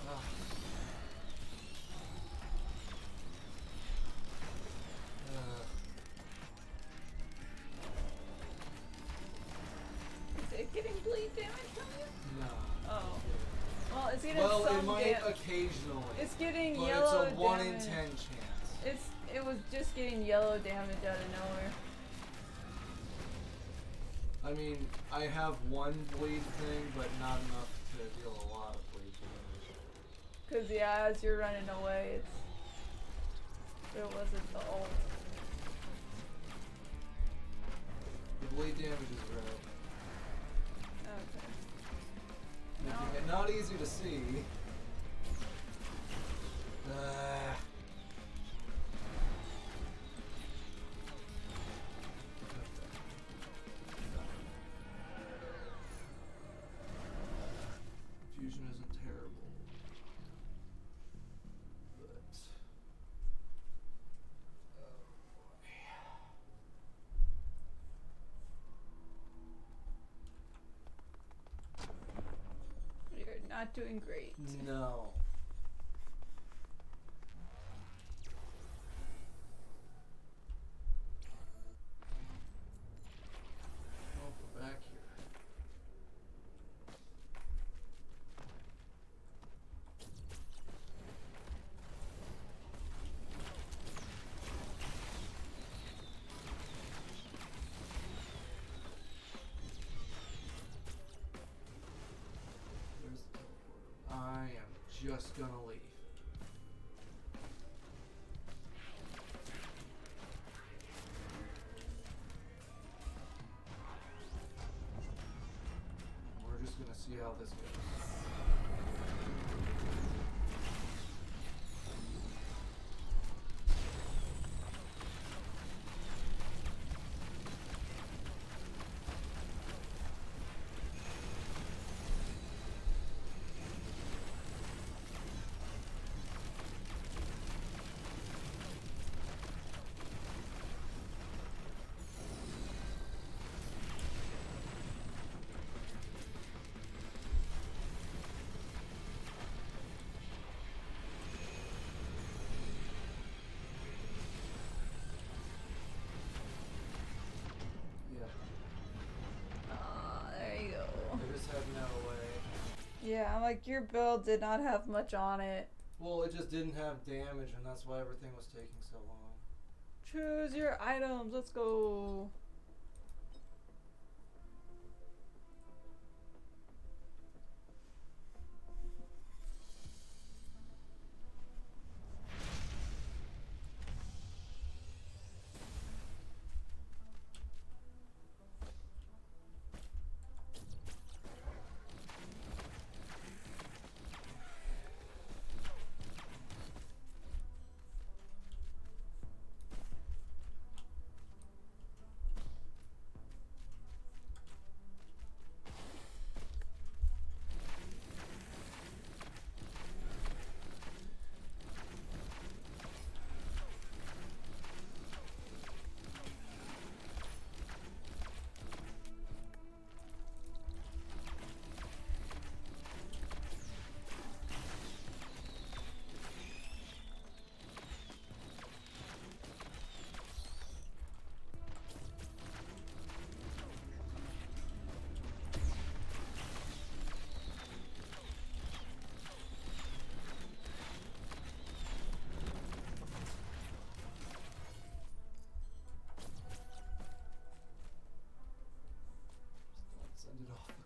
Ugh. Ugh. Is it getting bleed damage from you? No. Oh. Well, it's getting Well, some it might damage. occasionally. It's getting but yellow it's a 1 in damage. 10 chance. It was just getting yellow damage out of nowhere. I mean, I have one bleed thing, but not enough to deal a lot of bleed damage. Cause yeah, as you're running away, it wasn't the ult. The bleed damage is red. Okay. Making it not easy to see. Fusion isn't terrible. But You're not doing great. no. Oh, we're back here. There's the teleporter. I am just gonna leave. We're just gonna see how this goes. like, your build did not have much on it. Well, it just didn't have damage, and that's why everything was taking so long. Choose your items. Let's go. Send it off the cliff.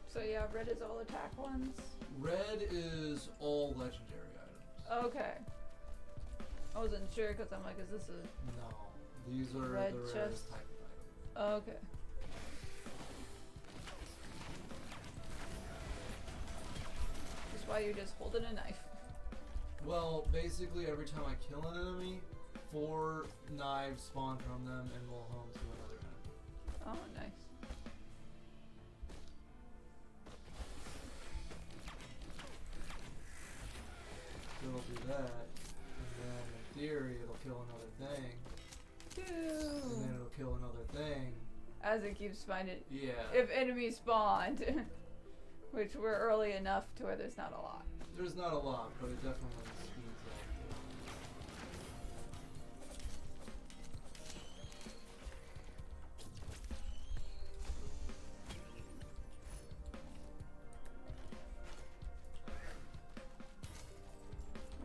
So yeah, red is all attack ones. Red is all legendary items. Okay. I wasn't sure because I'm like, is this a... No, these are Red the chest. rarest type of item. Okay. That's why you're just holding a knife. Well, basically every time I kill an enemy, 4 knives spawn from them and roll home to another enemy. Oh, nice. So it'll do that, and then in theory it'll kill another thing, and then it'll kill another thing. As it keeps finding... Yeah. If enemies spawned. Which we're early enough to where there's not a lot. There's not a lot, but it definitely speeds up.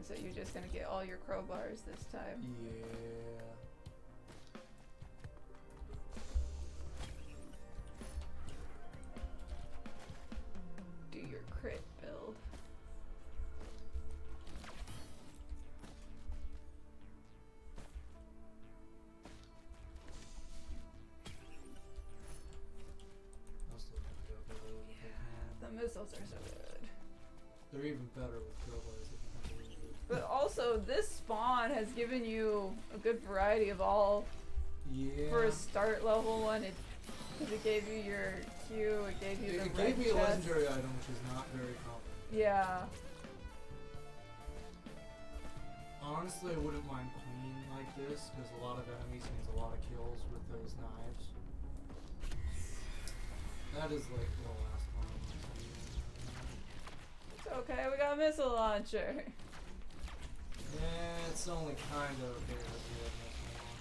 So you're just gonna get all your crowbars this time. Yeah. Do your crit build. I'm still gonna go below it if I can. The missiles are so good. They're even better with crowbars if you can believe it. But also, this spawn has given you a good variety of all. Yeah. For a start level one, it gave you your Q, it gave you the It red gave me a chest. legendary item, which is not very common. Yeah. Honestly, I wouldn't mind queen like this, because a lot of enemies means a lot of kills with those knives. That is like the last one. It's okay, we got a missile launcher. Yeah, it's only kind of okay that we have missile launchers.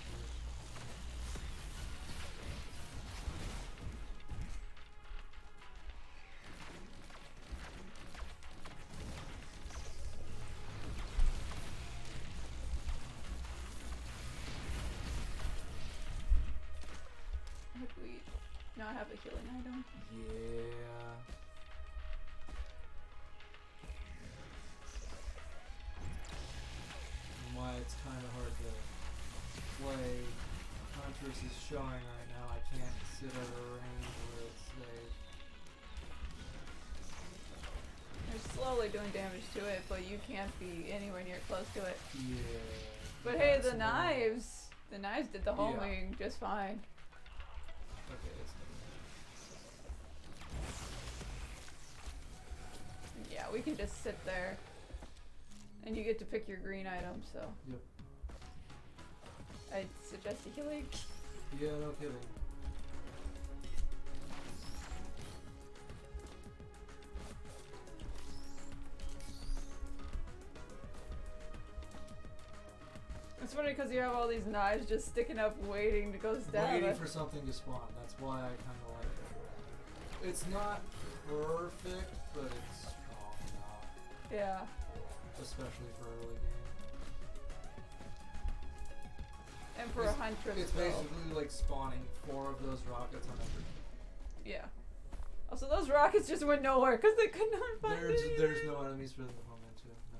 Would we not have a healing item? Yeah. And why it's kind of hard to play Huntress is showing right now. I can't sit at a range where slowly doing damage to it, but you can't be anywhere near close to it. Yeah. But hey, that's the knives did the homing just fine. Okay, it's Yeah, we can just sit there. And you get to pick your green item, so. Yep. I'd suggest you healing. Yeah, no kidding. It's funny because you have all these knives just sticking up waiting to go stab Waiting it. for something to spawn. That's why I kind of like it. It's not perfect, but it's strong enough. Yeah. Especially for early game. And for a Huntress, It's basically like spawning 4 of those rockets on every. Yeah. Also, those rockets just went nowhere because they could not find There's no enemies for them to home into. No.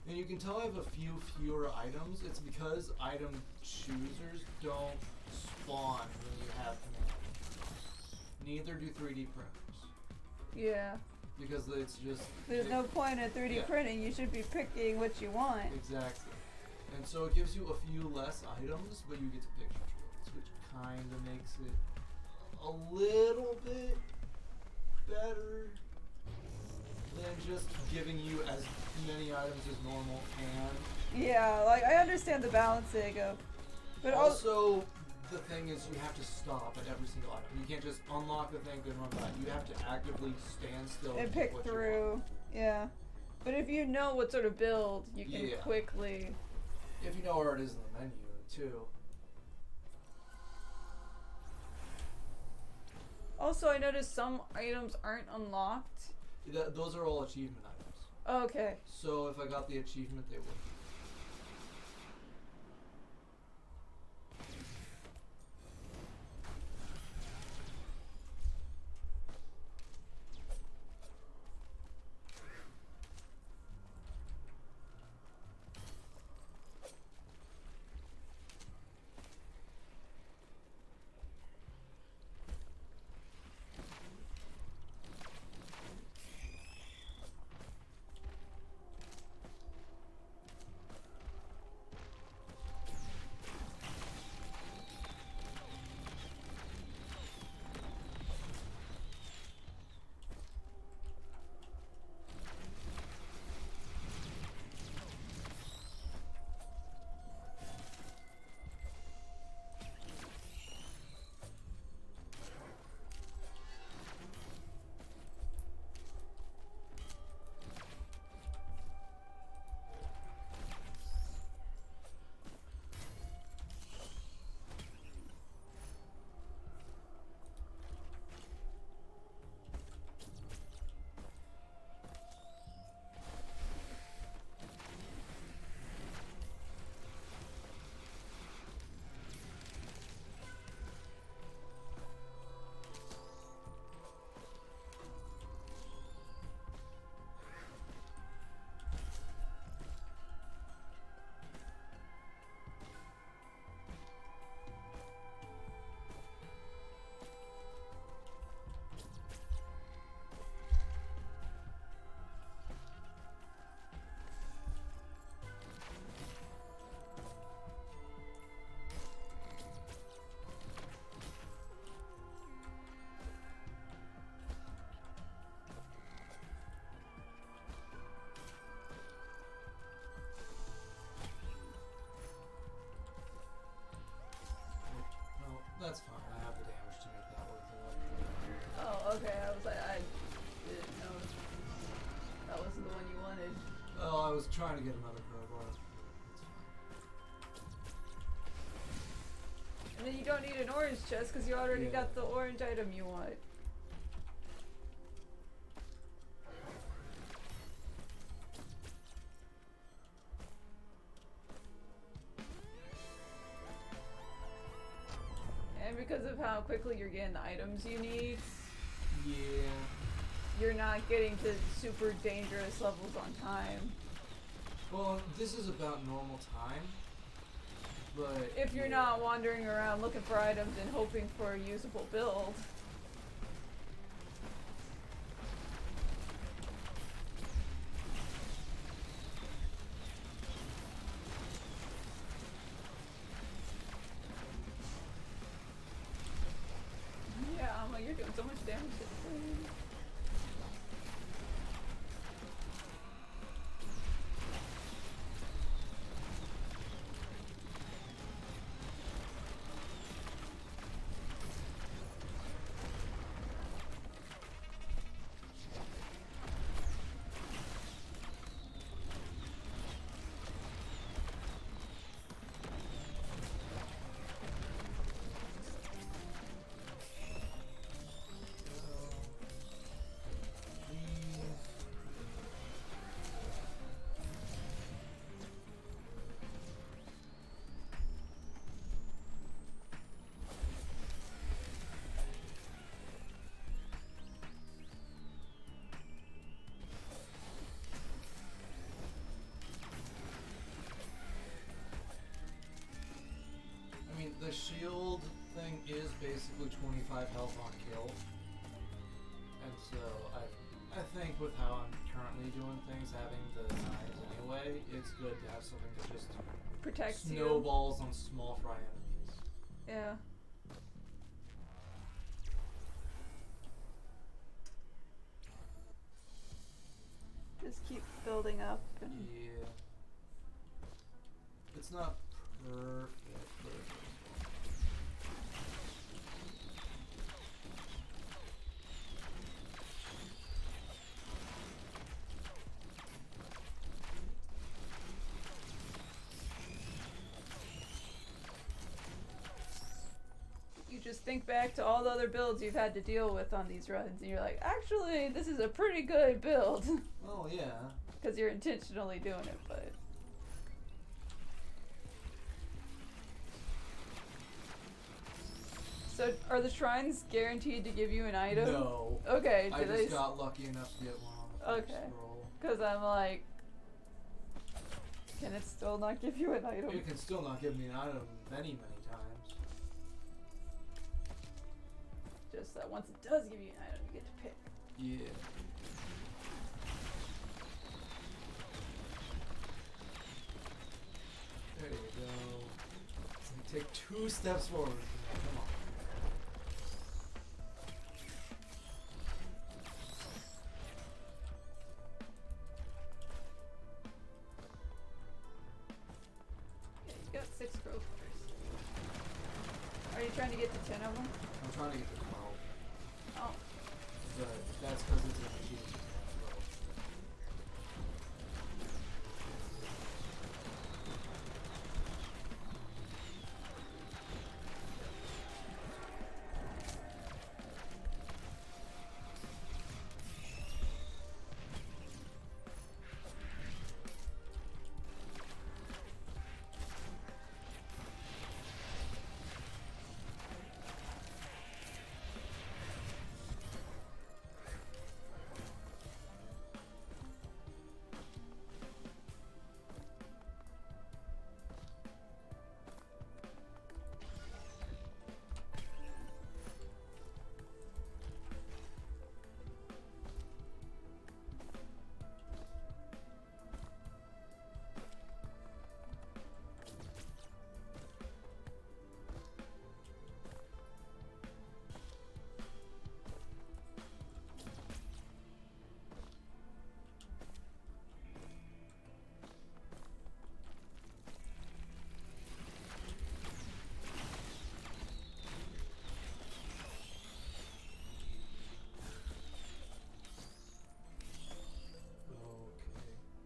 And you can tell I have a few fewer items. It's because item choosers don't spawn when you have command. Neither do 3D printers. Yeah. Because it's just... There's no point in 3D printing. You should be picking what you want. Exactly. And so it gives you a few less items, but you get to pick your tropes, which kind of makes it a little bit better than just giving you as many items as normal can. Yeah, like I understand the balancing of, but also the thing is you have to stop at every single item. You can't just unlock the thing and run by. You have to actively stand still and pick what through. You want. Yeah, but if you know what sort of build, you can quickly. If you know where it is in the menu too. Also, I noticed some items aren't unlocked. Those are all achievement items. Okay. So if I got the achievement, they would. That's fine. I have the damage to make that worth it. Oh, okay. I was like, I didn't know that wasn't the one you wanted. Well, I was trying to get another crowbar. It's fine. And then you don't need an orange chest because you already got the orange item you want. And because of how quickly you're getting the items you need, you're not getting to super dangerous levels on time. Well, this is about normal time, but... If you're not wandering around looking for items and hoping for a usable build. you're doing so much damage to the thing. The shield thing is basically 25 health on kill. And so I think with how I'm currently doing things, having the knives anyway, it's good to have something that just Protects snowballs on small fry enemies. Yeah. Just keep building up and Yeah. It's not perfect, but you just think back to all the other builds you've had to deal with on these runs and you're like, actually, this is a pretty good build. oh yeah. Because you're intentionally doing it, but... So, are the shrines guaranteed to give you an item? No. Okay, I do they... just got lucky enough to get one on the first Okay. roll. Because I'm like... Can it still not give you an item? It can still not give me an item many, many times. Just that once it does give you an item, you get to pick. Yeah. There you go. So take 2 steps forward. Come on. Yeah, you got 6 growth bars. Are you trying to get to 10 of them? I'm trying to get to 12. Oh. But that's because it's an achievement.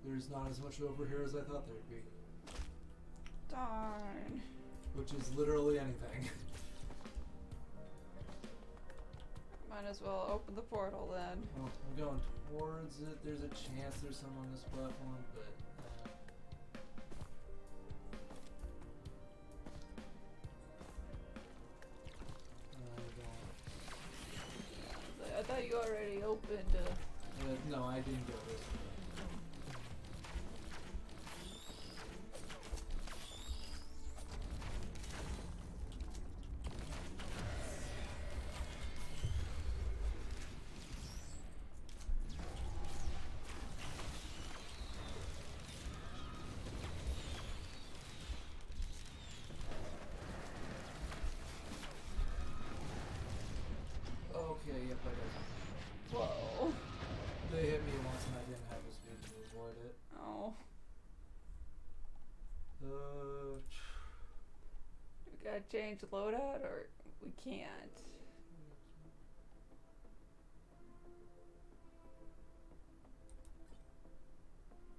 There's not as much over here as I thought there'd be. Darn. Which is literally anything. Might as well open the portal then. Well, I'm going towards it. There's a chance there's some on this platform, but I thought you already opened no, I didn't go this way. get by that. Whoa. They hit me once and I didn't have the speed to avoid it. Oh. We gotta change the loadout or we can't.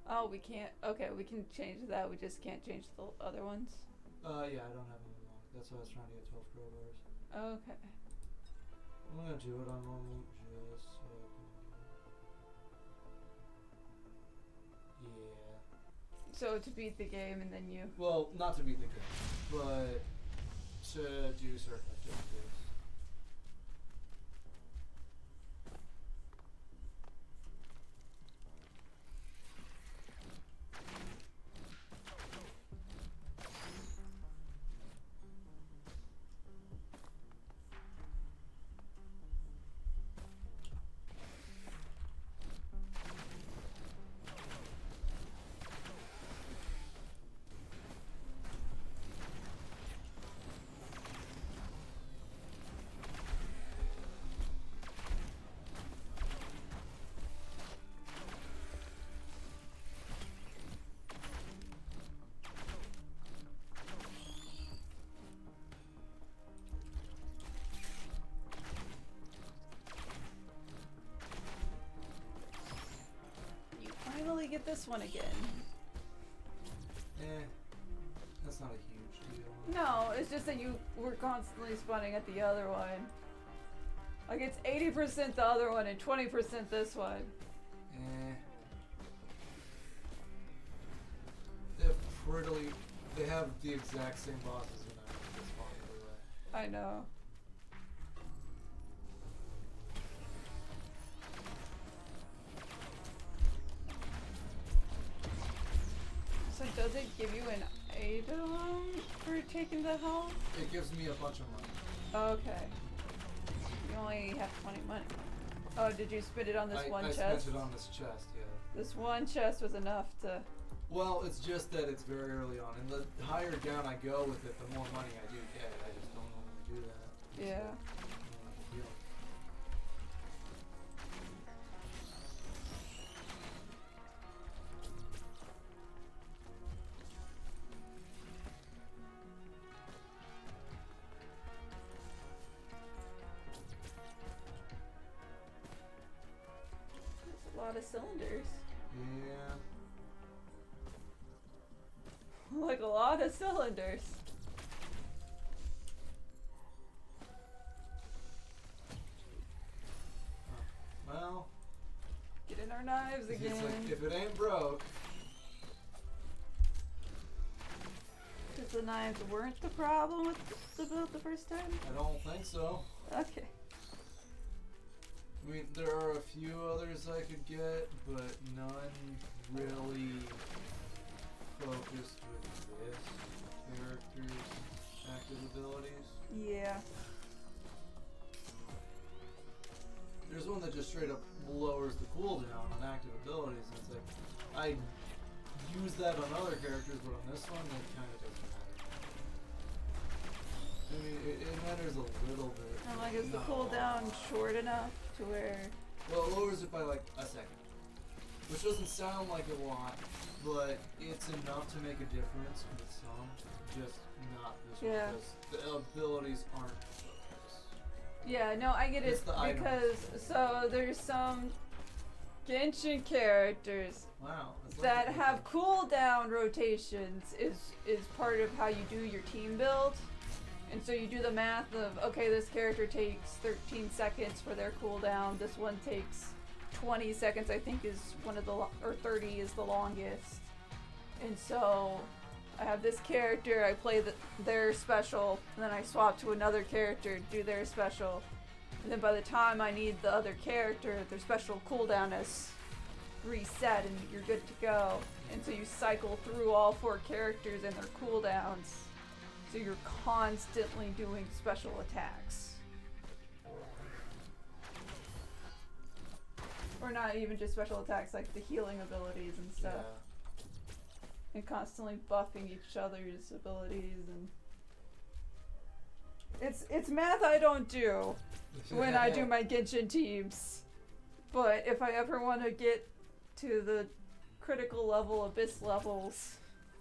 Oh, we can't. Okay, we can change that. We just can't change the other ones. Yeah, I don't have them unlocked. That's why I was trying to get 12 crowbars. Okay. I'm gonna do it on normal just so I can... Yeah. So to beat the game and then you... Well, not to beat the game, but to do certain objectives. You finally get this one again. That's not a huge deal. No, it's just that you were constantly spawning at the other one. Like it's 80% the other one and 20% this one. They have the exact same bosses when I spawn everywhere. I know. So does it give you an item for taking the health? It gives me a bunch of money. Okay. You only have 20 money. Oh, did you spend it on this one I chest? spent it on this chest, yeah. This one chest was enough to... Well, it's just that it's very early on, and the higher down I go with it, the more money I do get. I just don't normally do that. Yeah. That's a lot of cylinders. Yeah. Like a lot of cylinders. Well, Getting our knives again. it's like, if it ain't broke. Because the knives weren't the problem with the build the first time? I don't think so. Okay. I mean, there are a few others I could get, but none really focused with this character's active abilities. Yeah. There's one that just straight up lowers the cooldown on active abilities, and it's like, I use that on other characters, but on this one, it kind of doesn't matter. I mean, it matters a little bit. And like, is the not a cooldown lot. short enough to where... Well, it lowers it by like a second. Which doesn't sound like a lot, but it's enough to make a difference with some, just not this Yeah. one, because the abilities aren't focused. Yeah, no, I get It's it, the items. because, so there's some Genshin characters Wow. That's that like have cooldown rotations is part of how you do your team build. And so you do the math of, okay, this character takes 13 seconds for their cooldown, this one takes 20 seconds, I think is one of the, or 30 is the longest. And so I have this character, I play their special, and then I swap to another character, do their special. And then by the time I need the other character, their special cooldown is reset and you're good to go. And so you cycle through all 4 characters and their cooldowns. So you're constantly doing special attacks. Or not even just special attacks, like the healing abilities and stuff. Yeah. And constantly buffing each other's abilities and... It's math I don't do when I do my Genshin teams. But if I ever want to get to the critical level, abyss levels,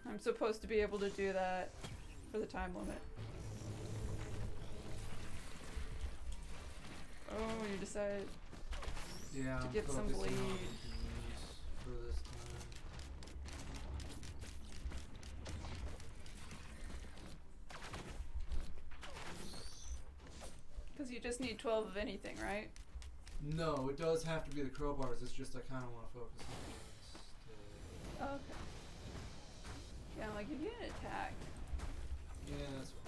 I'm supposed to be able to do that for the time limit. Oh, you decided Yeah, to I'm get some focusing on bleed. these for this time. Because you just need 12 of anything, right? No, it does have to be the crowbars. It's just I kind of want to focus on these. Oh, okay. Yeah, like if you get attacked. Yeah, that's fine.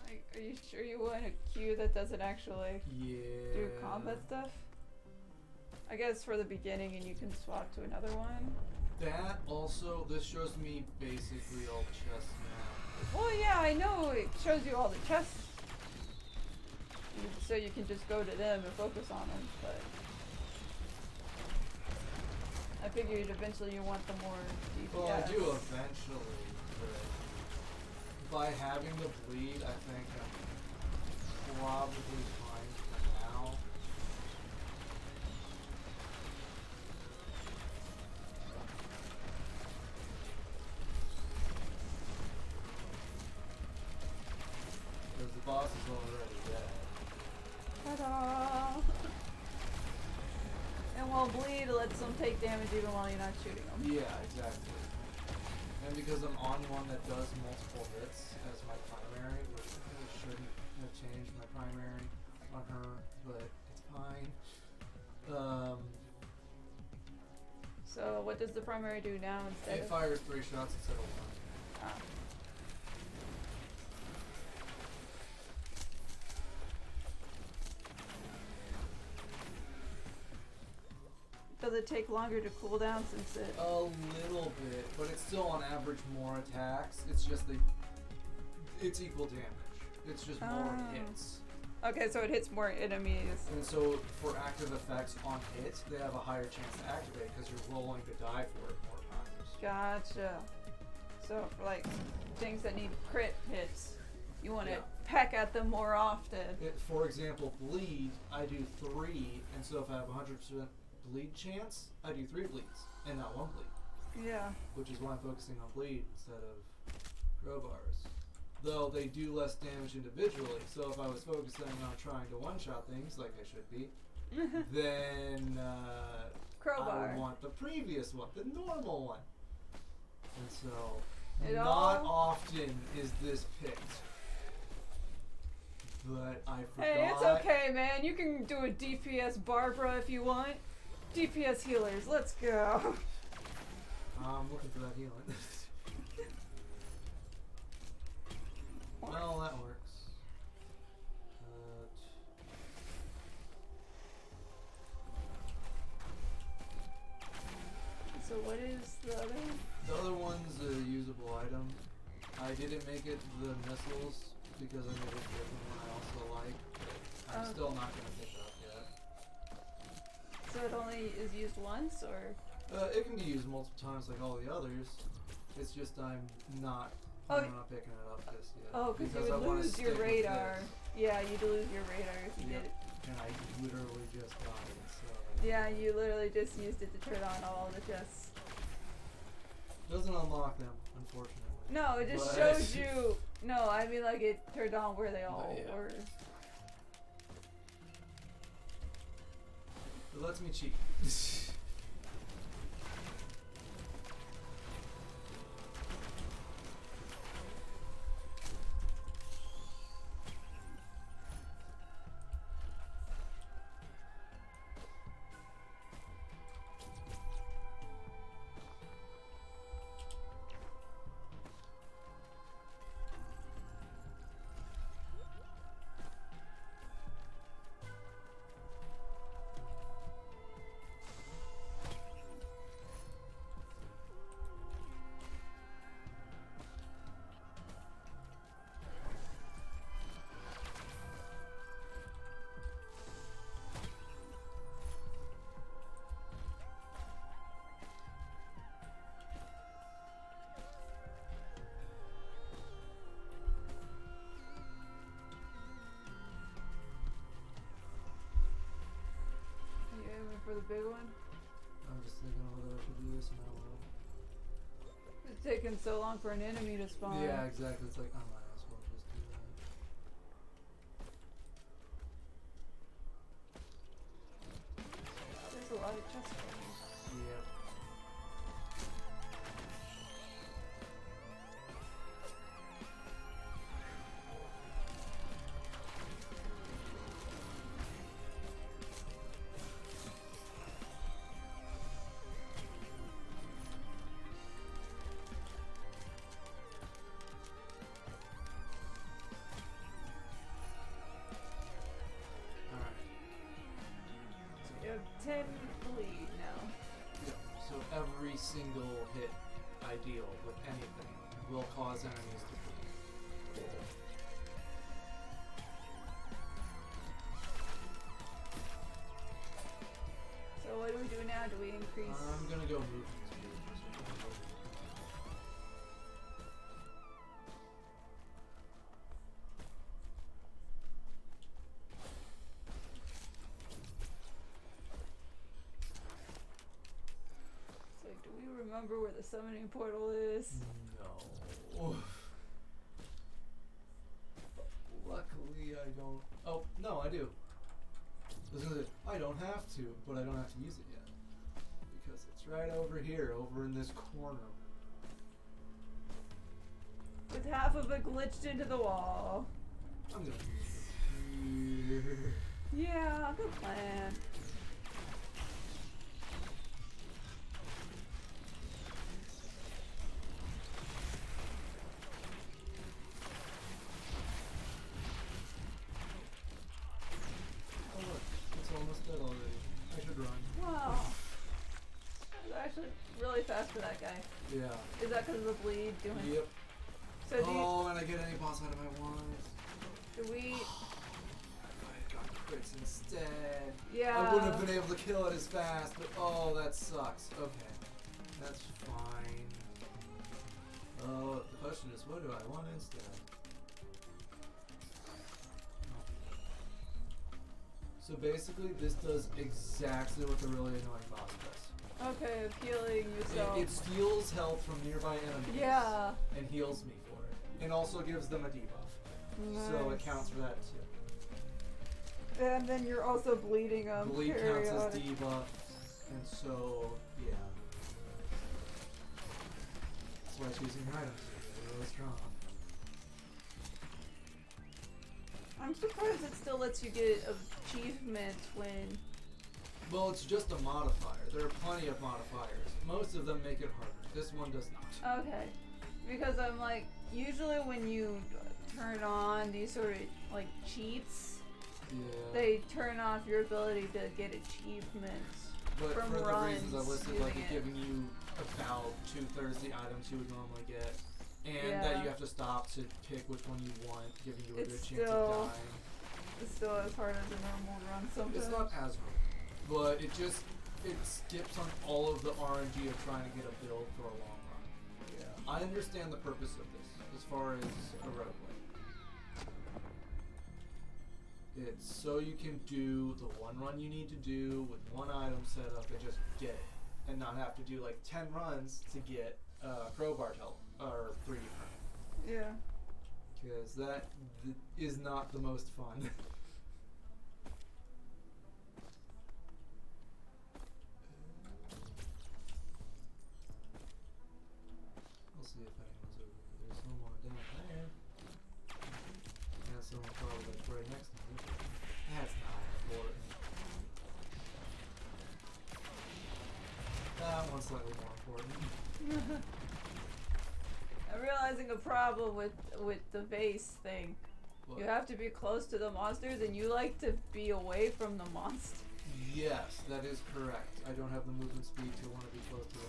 Like, are you sure you want a queue that doesn't actually Yeah. do combat stuff? I guess for the beginning, and you can swap to another one. That also, this shows me basically all the chests now. Well, yeah, I know it shows you all the chests, so you can just go to them and focus on them. But I figured eventually you want the more DPS. Well, I do eventually, but by having the bleed, I think I'm probably fine for now. Because the boss is already dead. Ta-da! And while bleed lets them take damage even while you're not shooting them. Yeah, exactly. And because I'm on one that does multiple hits as my primary, which really shouldn't have changed my primary on her, but it's fine. So what does the primary do now instead It of? fires 3 shots instead of 1. Ah. Does it take longer to cool down since it? A little bit, but it's still on average more attacks. It's just it's equal damage. It's just more Oh. hits. Okay, so it hits more enemies. And so for active effects on hits, they have a higher chance to activate because you're rolling to die for it more times. Gotcha. So for like things that need crit hits, you want to Yeah. peck at them more often. For example, bleed, I do 3, and so if I have 100% bleed chance, I do 3 bleeds, and not 1 bleed. Yeah. Which is why I'm focusing on bleed instead of crowbars. Though they do less damage individually, so if I was focusing on trying to one-shot things, like I should be, then I Crowbar. would want the previous one, the normal one. And so, It not all- often is this picked. But I forgot. Hey, it's okay, man. You can do a DPS Barbara if you want. DPS healers, let's go. I'm looking for that healing. Well, that works. So what is the other one? The other one's a usable item. I didn't make it the missiles because I made a different one I also like. But I'm still not going to pick it up yet. So it only is used once, or? It can be used multiple times like all the others. It's just I'm not picking it up just yet. Oh, because you I would wanna lose your stick with radar. this. Yeah, you'd lose your radar if you Yep. did it. And I literally just got it, so. Yeah, you literally just used it to turn on all the chests. Doesn't unlock them, unfortunately. No, it just But- shows you. No, I mean like it turned on where they all yeah. were. It lets me cheat. the big one? I'm just thinking whether I should do this and I will. It's taking so long for an enemy to spawn. Yeah, exactly. It's like, I might as well just do that. There's a lot of chests for me. Yep. You have 10 bleed now. Yep. So every single hit I deal with anything will cause enemies to bleed. So what do we do now? Do we increase? I'm gonna go movement speed. It's like, do we remember where the summoning portal is? No. Luckily, I don't. Oh, no, I do. I don't have to, but I don't have to use it yet. Because it's right over here, over in this corner. With half of it glitched into the wall. I'm gonna use it here. Yeah, good plan. Oh look, it's almost dead already. I should run. Wow. That was actually really fast for that guy. Yeah. Is that because of the bleed doing? Yep. So do, Oh, and I get any boss item I want. do we? I got crits instead. Yeah. I wouldn't have been able to kill it as fast, but oh, that sucks. Okay. That's fine. Oh, the question is, what do I want instead? So basically, this does exactly what the really annoying boss does. Okay, of healing yourself. It steals health from nearby enemies. Yeah. And heals me for it. And also gives them a debuff. So it counts for that too. And then you're also bleeding them. Bleed counts as debuff. And so, yeah. That's why choosing your items is really strong. I'm surprised it still lets you get achievements when. Well, it's just a modifier. There are plenty of modifiers. Most of them make it harder. This one does not. Okay. Because I'm like, usually when you turn on these sort of like cheats, Yeah. they turn off your ability to get achievements But from for the runs reasons I listed, using like it. giving you about 2/3 the items you would normally get, and Yeah. that you have to stop to pick which one you want, giving you a It's good chance still- of dying. It's still as hard as a normal run sometimes. It's not as hard, but it skips on all of the RNG of trying to get a build for a long run. Yeah. I understand the purpose of this as far as a roguelike. It's so you can do the one run you need to do with one item set up and just get it, and not have to do like 10 runs to get crowbar help or 3D print. Yeah. Because that is not the most fun. We'll see if anyone's over here. There's someone down there. And someone probably like right next to me. That's not important. That one's slightly more important. I'm realizing a problem with the vase thing. What? You have to be close to the monsters, and you like to be away from the monster. Yes, that is correct. I don't have the movement speed to want to be close to it.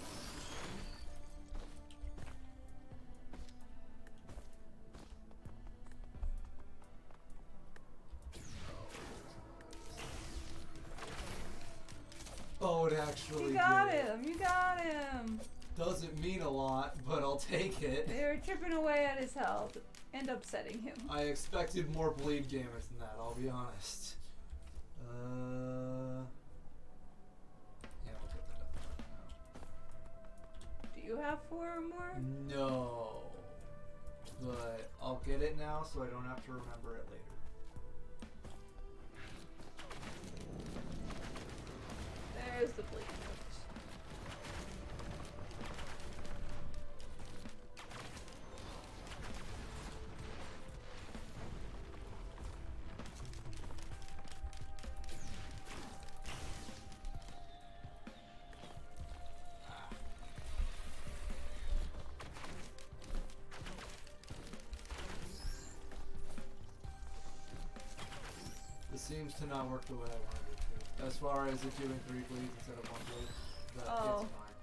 Oh, it actually You got did. him! You got him! Doesn't mean a lot, but I'll take it. They were chipping away at his health and upsetting him. I expected more bleed damage than that, I'll be honest. you have 4 or more? No. But I'll get it now so I don't have to remember it later. There's the bleed note. This seems to not work the way I wanted it to. As far as it doing 3 bleeds instead of 1 bleed, but Oh. it's fine.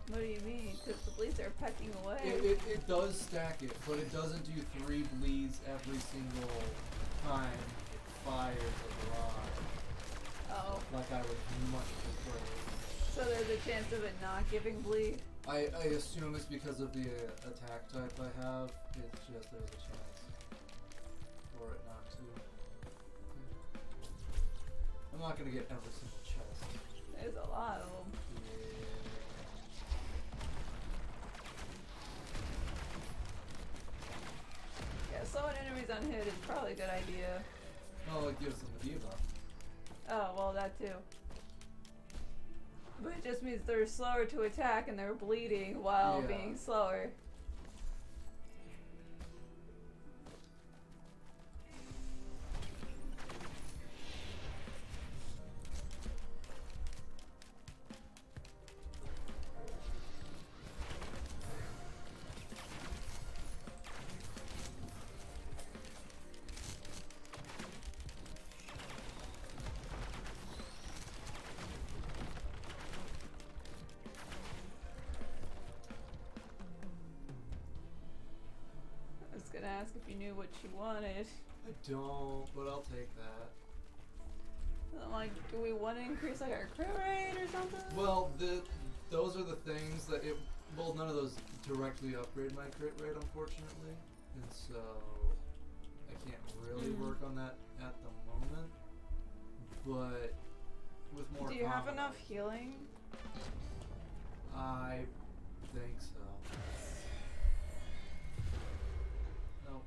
What do you mean? Because the bleeds are pecking away. It does stack it, but it doesn't do 3 bleeds every single time it fires a barrage. Oh. Like I would much prefer. So there's a chance of it not giving bleed? I assume it's because of the attack type I have. It's just there's a chance for it not to. I'm not gonna get every single chest. There's a lot of them. Yeah, slowing enemies on hit is probably a good idea. Well, it gives them a debuff. Oh, well, that too. But it just means they're slower to attack and they're bleeding while Yeah. being slower. I was gonna ask if you knew what you wanted. I don't, but I'll take that. I'm like, do we want to increase like our crit rate or something? Well, those are the things that well, none of those directly upgrade my crit rate, unfortunately, and so I can't really work on that at the moment. But with more, Do you have combat, enough healing? I think so. Nope.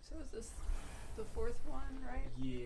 So is this the 4th one, right? Yeah.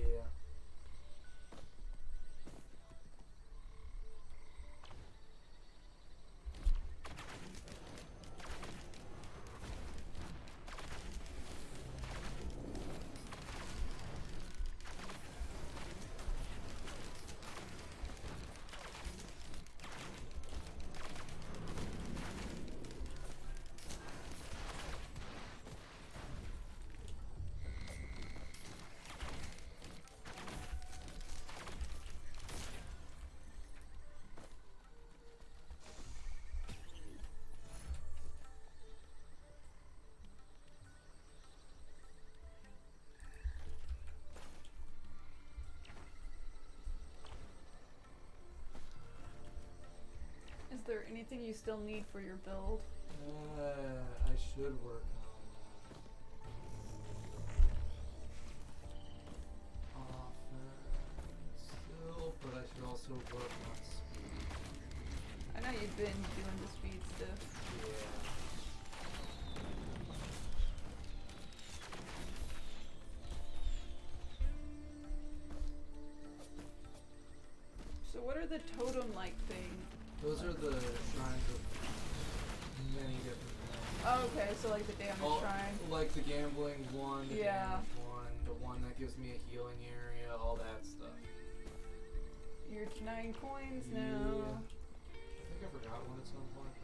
anything you still need for your build? I should work on offense still, but I should also work on speed. I know you've been doing the speed stuff. Yeah. So what are the totem-like things? Those are the shrines of many different things. Oh, okay, so like the damage shrine. Like the gambling one, the Yeah. damage one, the one that gives me a healing area, all that stuff. You're 9 coins Yeah. now. I think I forgot one at some point.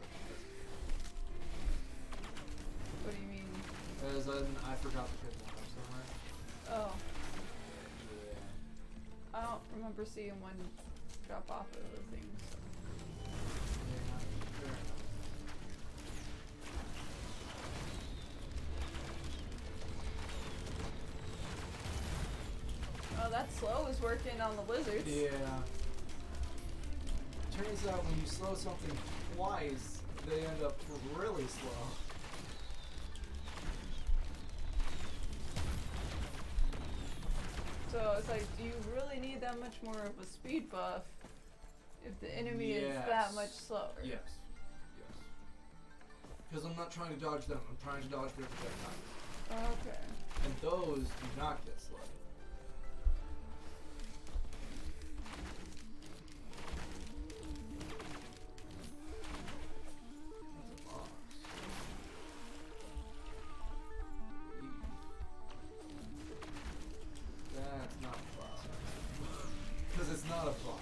What do you mean? As in, I forgot to pick one up somewhere. Oh, Yeah. I don't remember seeing one drop off of the things. Yeah, fair enough. Oh, that slow is working on the lizards. Yeah. Turns out when you slow something twice, they end up really slow. So it's like, do you really need that much more of a speed buff if the enemy is that Yes. much slower? Yes. Yes. Because I'm not trying to dodge them, I'm trying to dodge their projectiles. Okay. And those do not get slowed. That's a boss. That's not a boss. Because it's not a boss.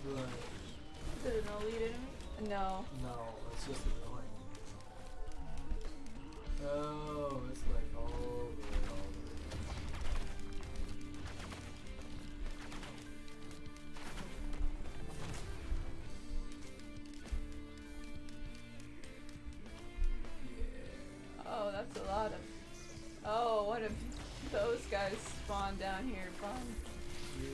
But Is it an elite enemy? No. no, it's just annoying. Oh, it's like all the way, all the way. Yeah. Oh, that's a lot of. Oh, what if those guys spawn down here? Fun. Yeah.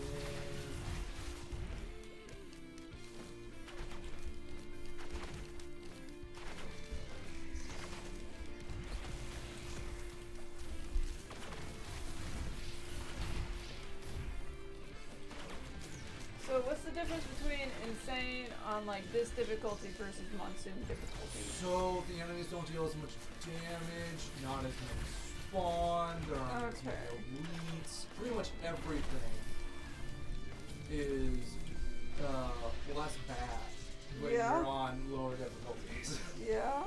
So what's the difference between insane on like this difficulty versus monsoon difficulty? So the enemies don't deal as much damage, not as many spawn, there aren't as many Okay. elites. Pretty much everything is less bad when Yeah. you're on lower difficulties. Yeah.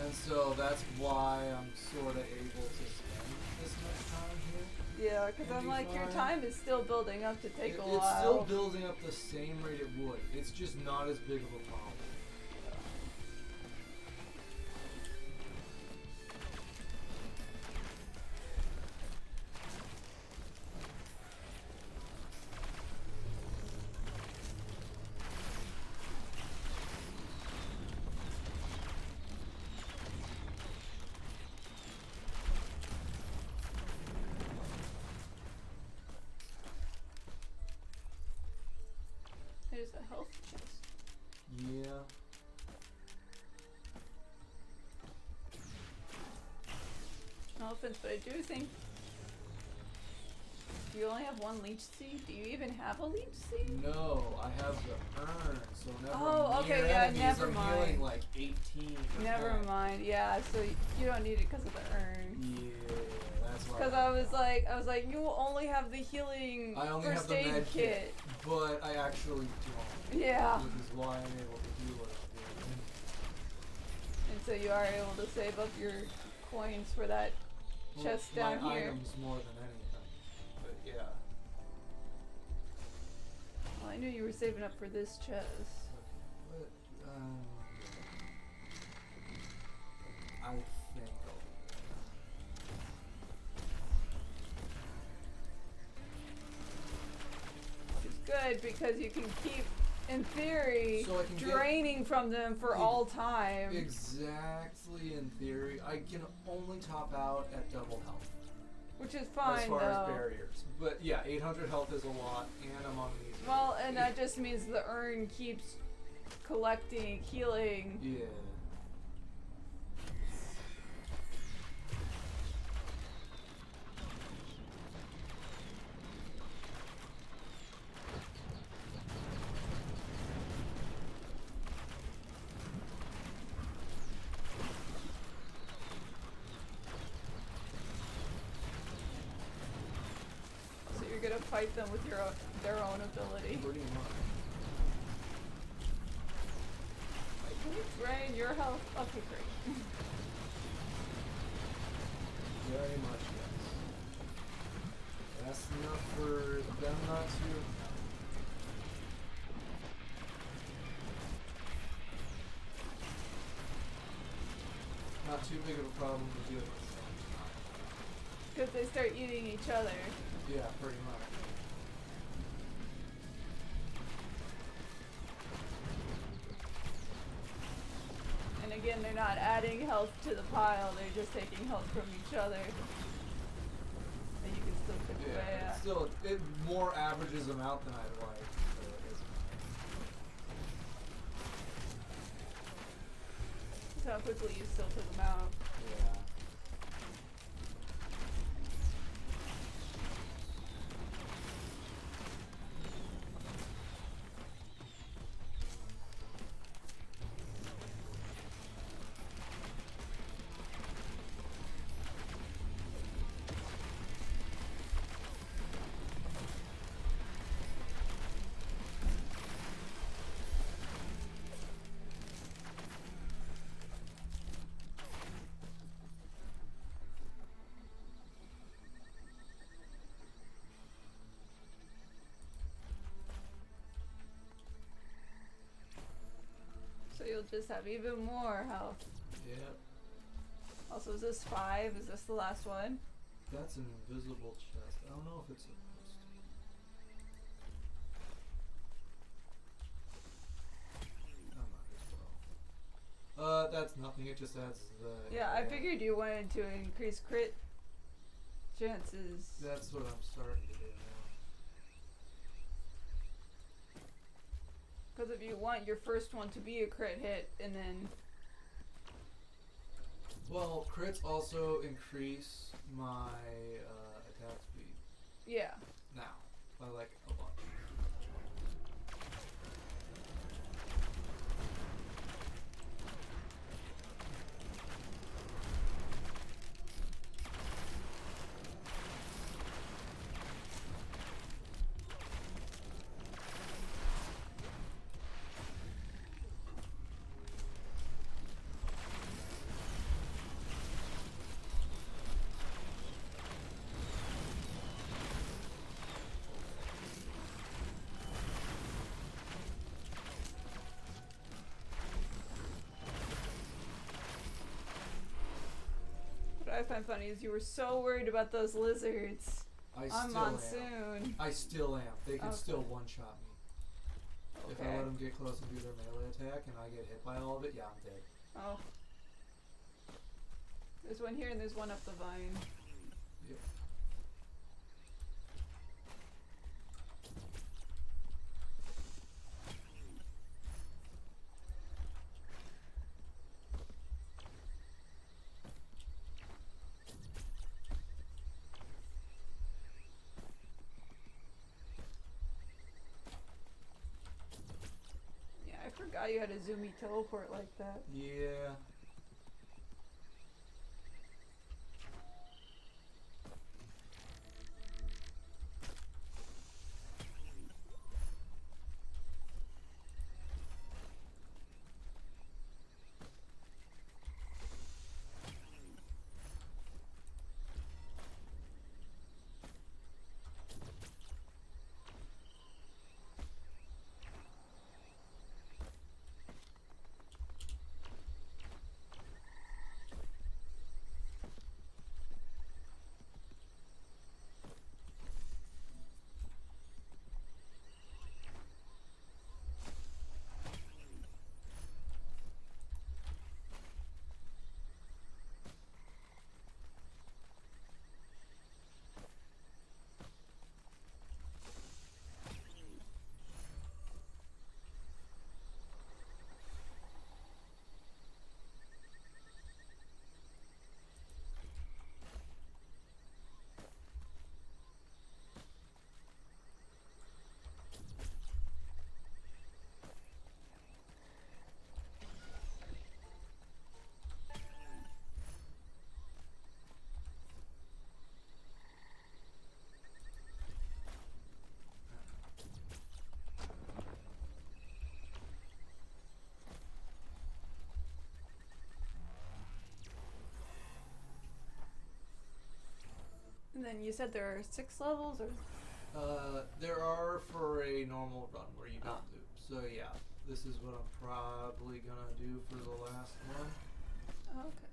And so that's why I'm sort of able to spend this much time here. Yeah, because I'm Maybe like, your fine. time is still building up to take a while. It's still building up the same rate it would. It's just not as big of a problem. There's a health chest. Yeah. No offense, but I do think. Do you only have one leech seed? Do you even have a leech seed? No, I have the urn, so never Oh, okay, near yeah, enemies, never I'm mind. healing like 18. Never mind. Yeah, so you don't need it because of the urn. Yeah, that's why. Because I was like, you only have the healing I only first have the aid med kit. but I actually don't. Yeah. Which is why I'm able to do what I'm doing. And so you are able to save up your coins for that chest Well, down my here. items more than anything. But yeah. Well, I knew you were saving up for this chest. But, I think I'll Which is good because you can keep, in theory, So I can get- draining from them for Ex- all time. Exactly, in theory. I can only top out at double health. Which is fine, as far though. as barriers. But yeah, 800 health is a lot, and I'm on an easy. Well, and that just means the urn keeps collecting, healing. Yeah. So you're gonna fight them with their own ability. Pretty much. Like, can you drain your health? Okay, great. Very much, yes. That's enough for them not to. Not too big of a problem to deal with. Because they start eating each other. Yeah, pretty much. And again, they're not adding health to the pile, they're just taking health from each other. And you can still chip away Yeah, at. it's still, it more averages them out than I'd like. So it isn't. That's how quickly you still took them out. Yeah. So you'll just have even more health. Yep. Also, is this 5? Is this the last one? That's an invisible chest. I don't know if it's supposed to. I might as well. That's nothing. It just adds the. Yeah, I figured you wanted to increase crit chances. That's what I'm starting to do now. Because if you want your first one to be a crit hit, and then... Well, crits also increase my attack speed Yeah. now by like a bunch. What I find funny is you were so worried about those lizards I on still am. Monsoon. I still am. They can Okay. still one-shot me. If I Okay. let them get close and do their melee attack and I get hit by all of it, yeah, I'm dead. Oh. There's one here and there's one up the vine. Yep. Yeah, I forgot you had a zoomy teleport like that. Yeah. And then you said there are 6 levels, or? There are for a normal run where you don't loop. So yeah, this is what I'm probably gonna do for the last one. Okay.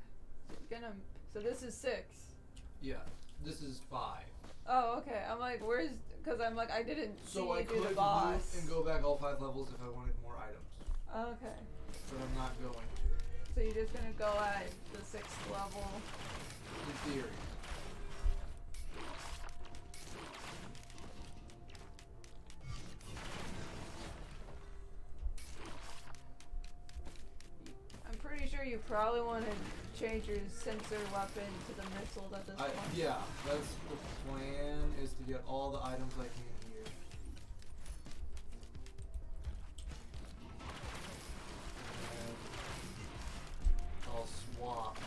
So you're gonna. So this is 6. Yeah, this is 5. Oh, okay. I'm like, where's? Because I'm like, I didn't see So I you could do the loop boss. and go back all 5 levels if I wanted more items, Okay. but I'm not going to. So you're just gonna go at the 6th level. In theory. I'm pretty sure you probably want to change your sensor weapon to the missile at this point. Yeah, that's the plan, is to get all the items I can here. And I'll swap to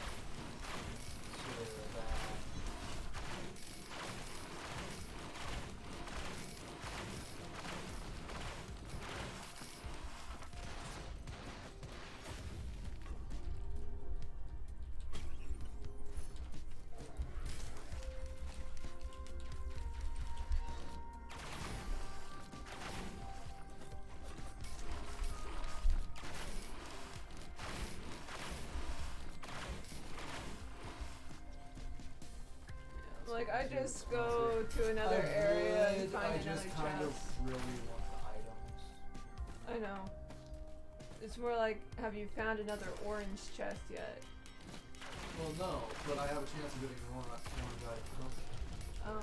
that. Like, I just go to another area and find I another just kind of chest. really want the items. I know. It's more like, have you found another orange chest yet? Well, no, but I have a chance of getting one item from it. Oh.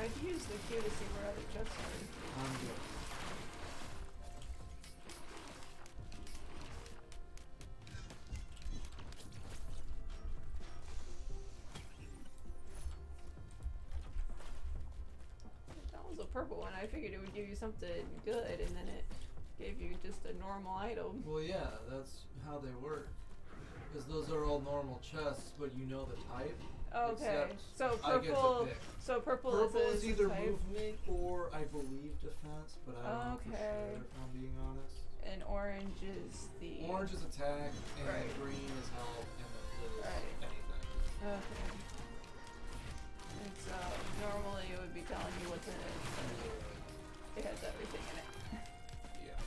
I'd use the Q to see where other chests are. I'm good. That was a purple one. I figured it would give you something good, and then it gave you just a normal item. Well, yeah, that's how they work. Because those are all normal chests, but you know the type. Okay, Except so I get to purple. pick. So purple Purple is a either type, movement or, I believe, defense, but I don't know for Okay. sure, if I'm being honest. and orange is the. Orange is attack, and Right. green is health, and then blue is Right. anything. Okay. And so normally it would be telling you what's in it. But it has everything in it. Yeah.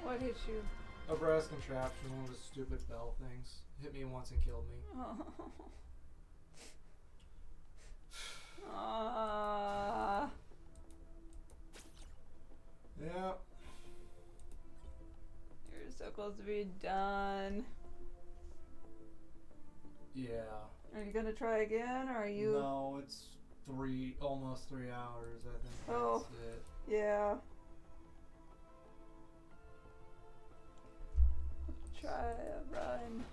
What hit you? A brass contraption, one of the stupid bell things. Hit me once and killed me. Yeah. You're so close to being done. Yeah. Are you gonna try again, or are you? No, it's almost 3 hours, I think. Oh. That's it. Yeah. Try a run.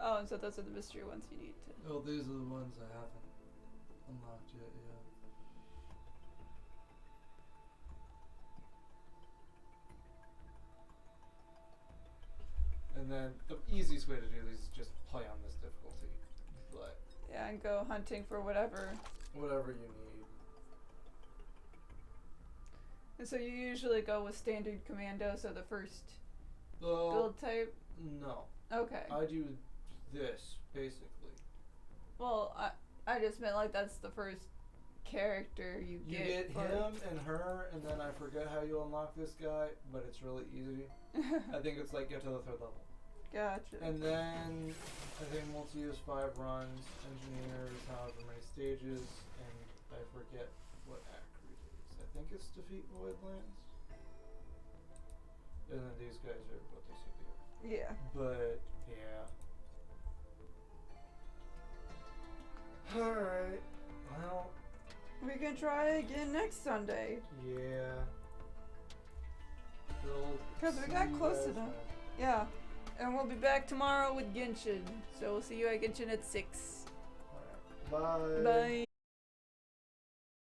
Oh, and so those are the mystery ones you need to. Oh, these are the ones I haven't unlocked yet, yeah. And then the easiest way to do these is just play on this difficulty. But Yeah, and go hunting for whatever. whatever you need. And so you usually go with standard commando, so the first Though, build type? no. Okay. I do this, basically. Well, I just meant like that's the first character you You get. get for- him and her, and then I forget how you unlock this guy, but it's really easy. I think it's like get to the 3rd level. Gotcha. And then I think multi-use 5 runs, engineers, however many stages, and I forget what accurate is. I think it's defeat Voidlands. And then these guys are what they say they are. Yeah. But yeah. Alright. Well, We can try again next Sunday. yeah. Because we got close enough. Yeah. And we'll be back tomorrow with Genshin. So we'll see you at Genshin at 6. Alright. Bye. Bye.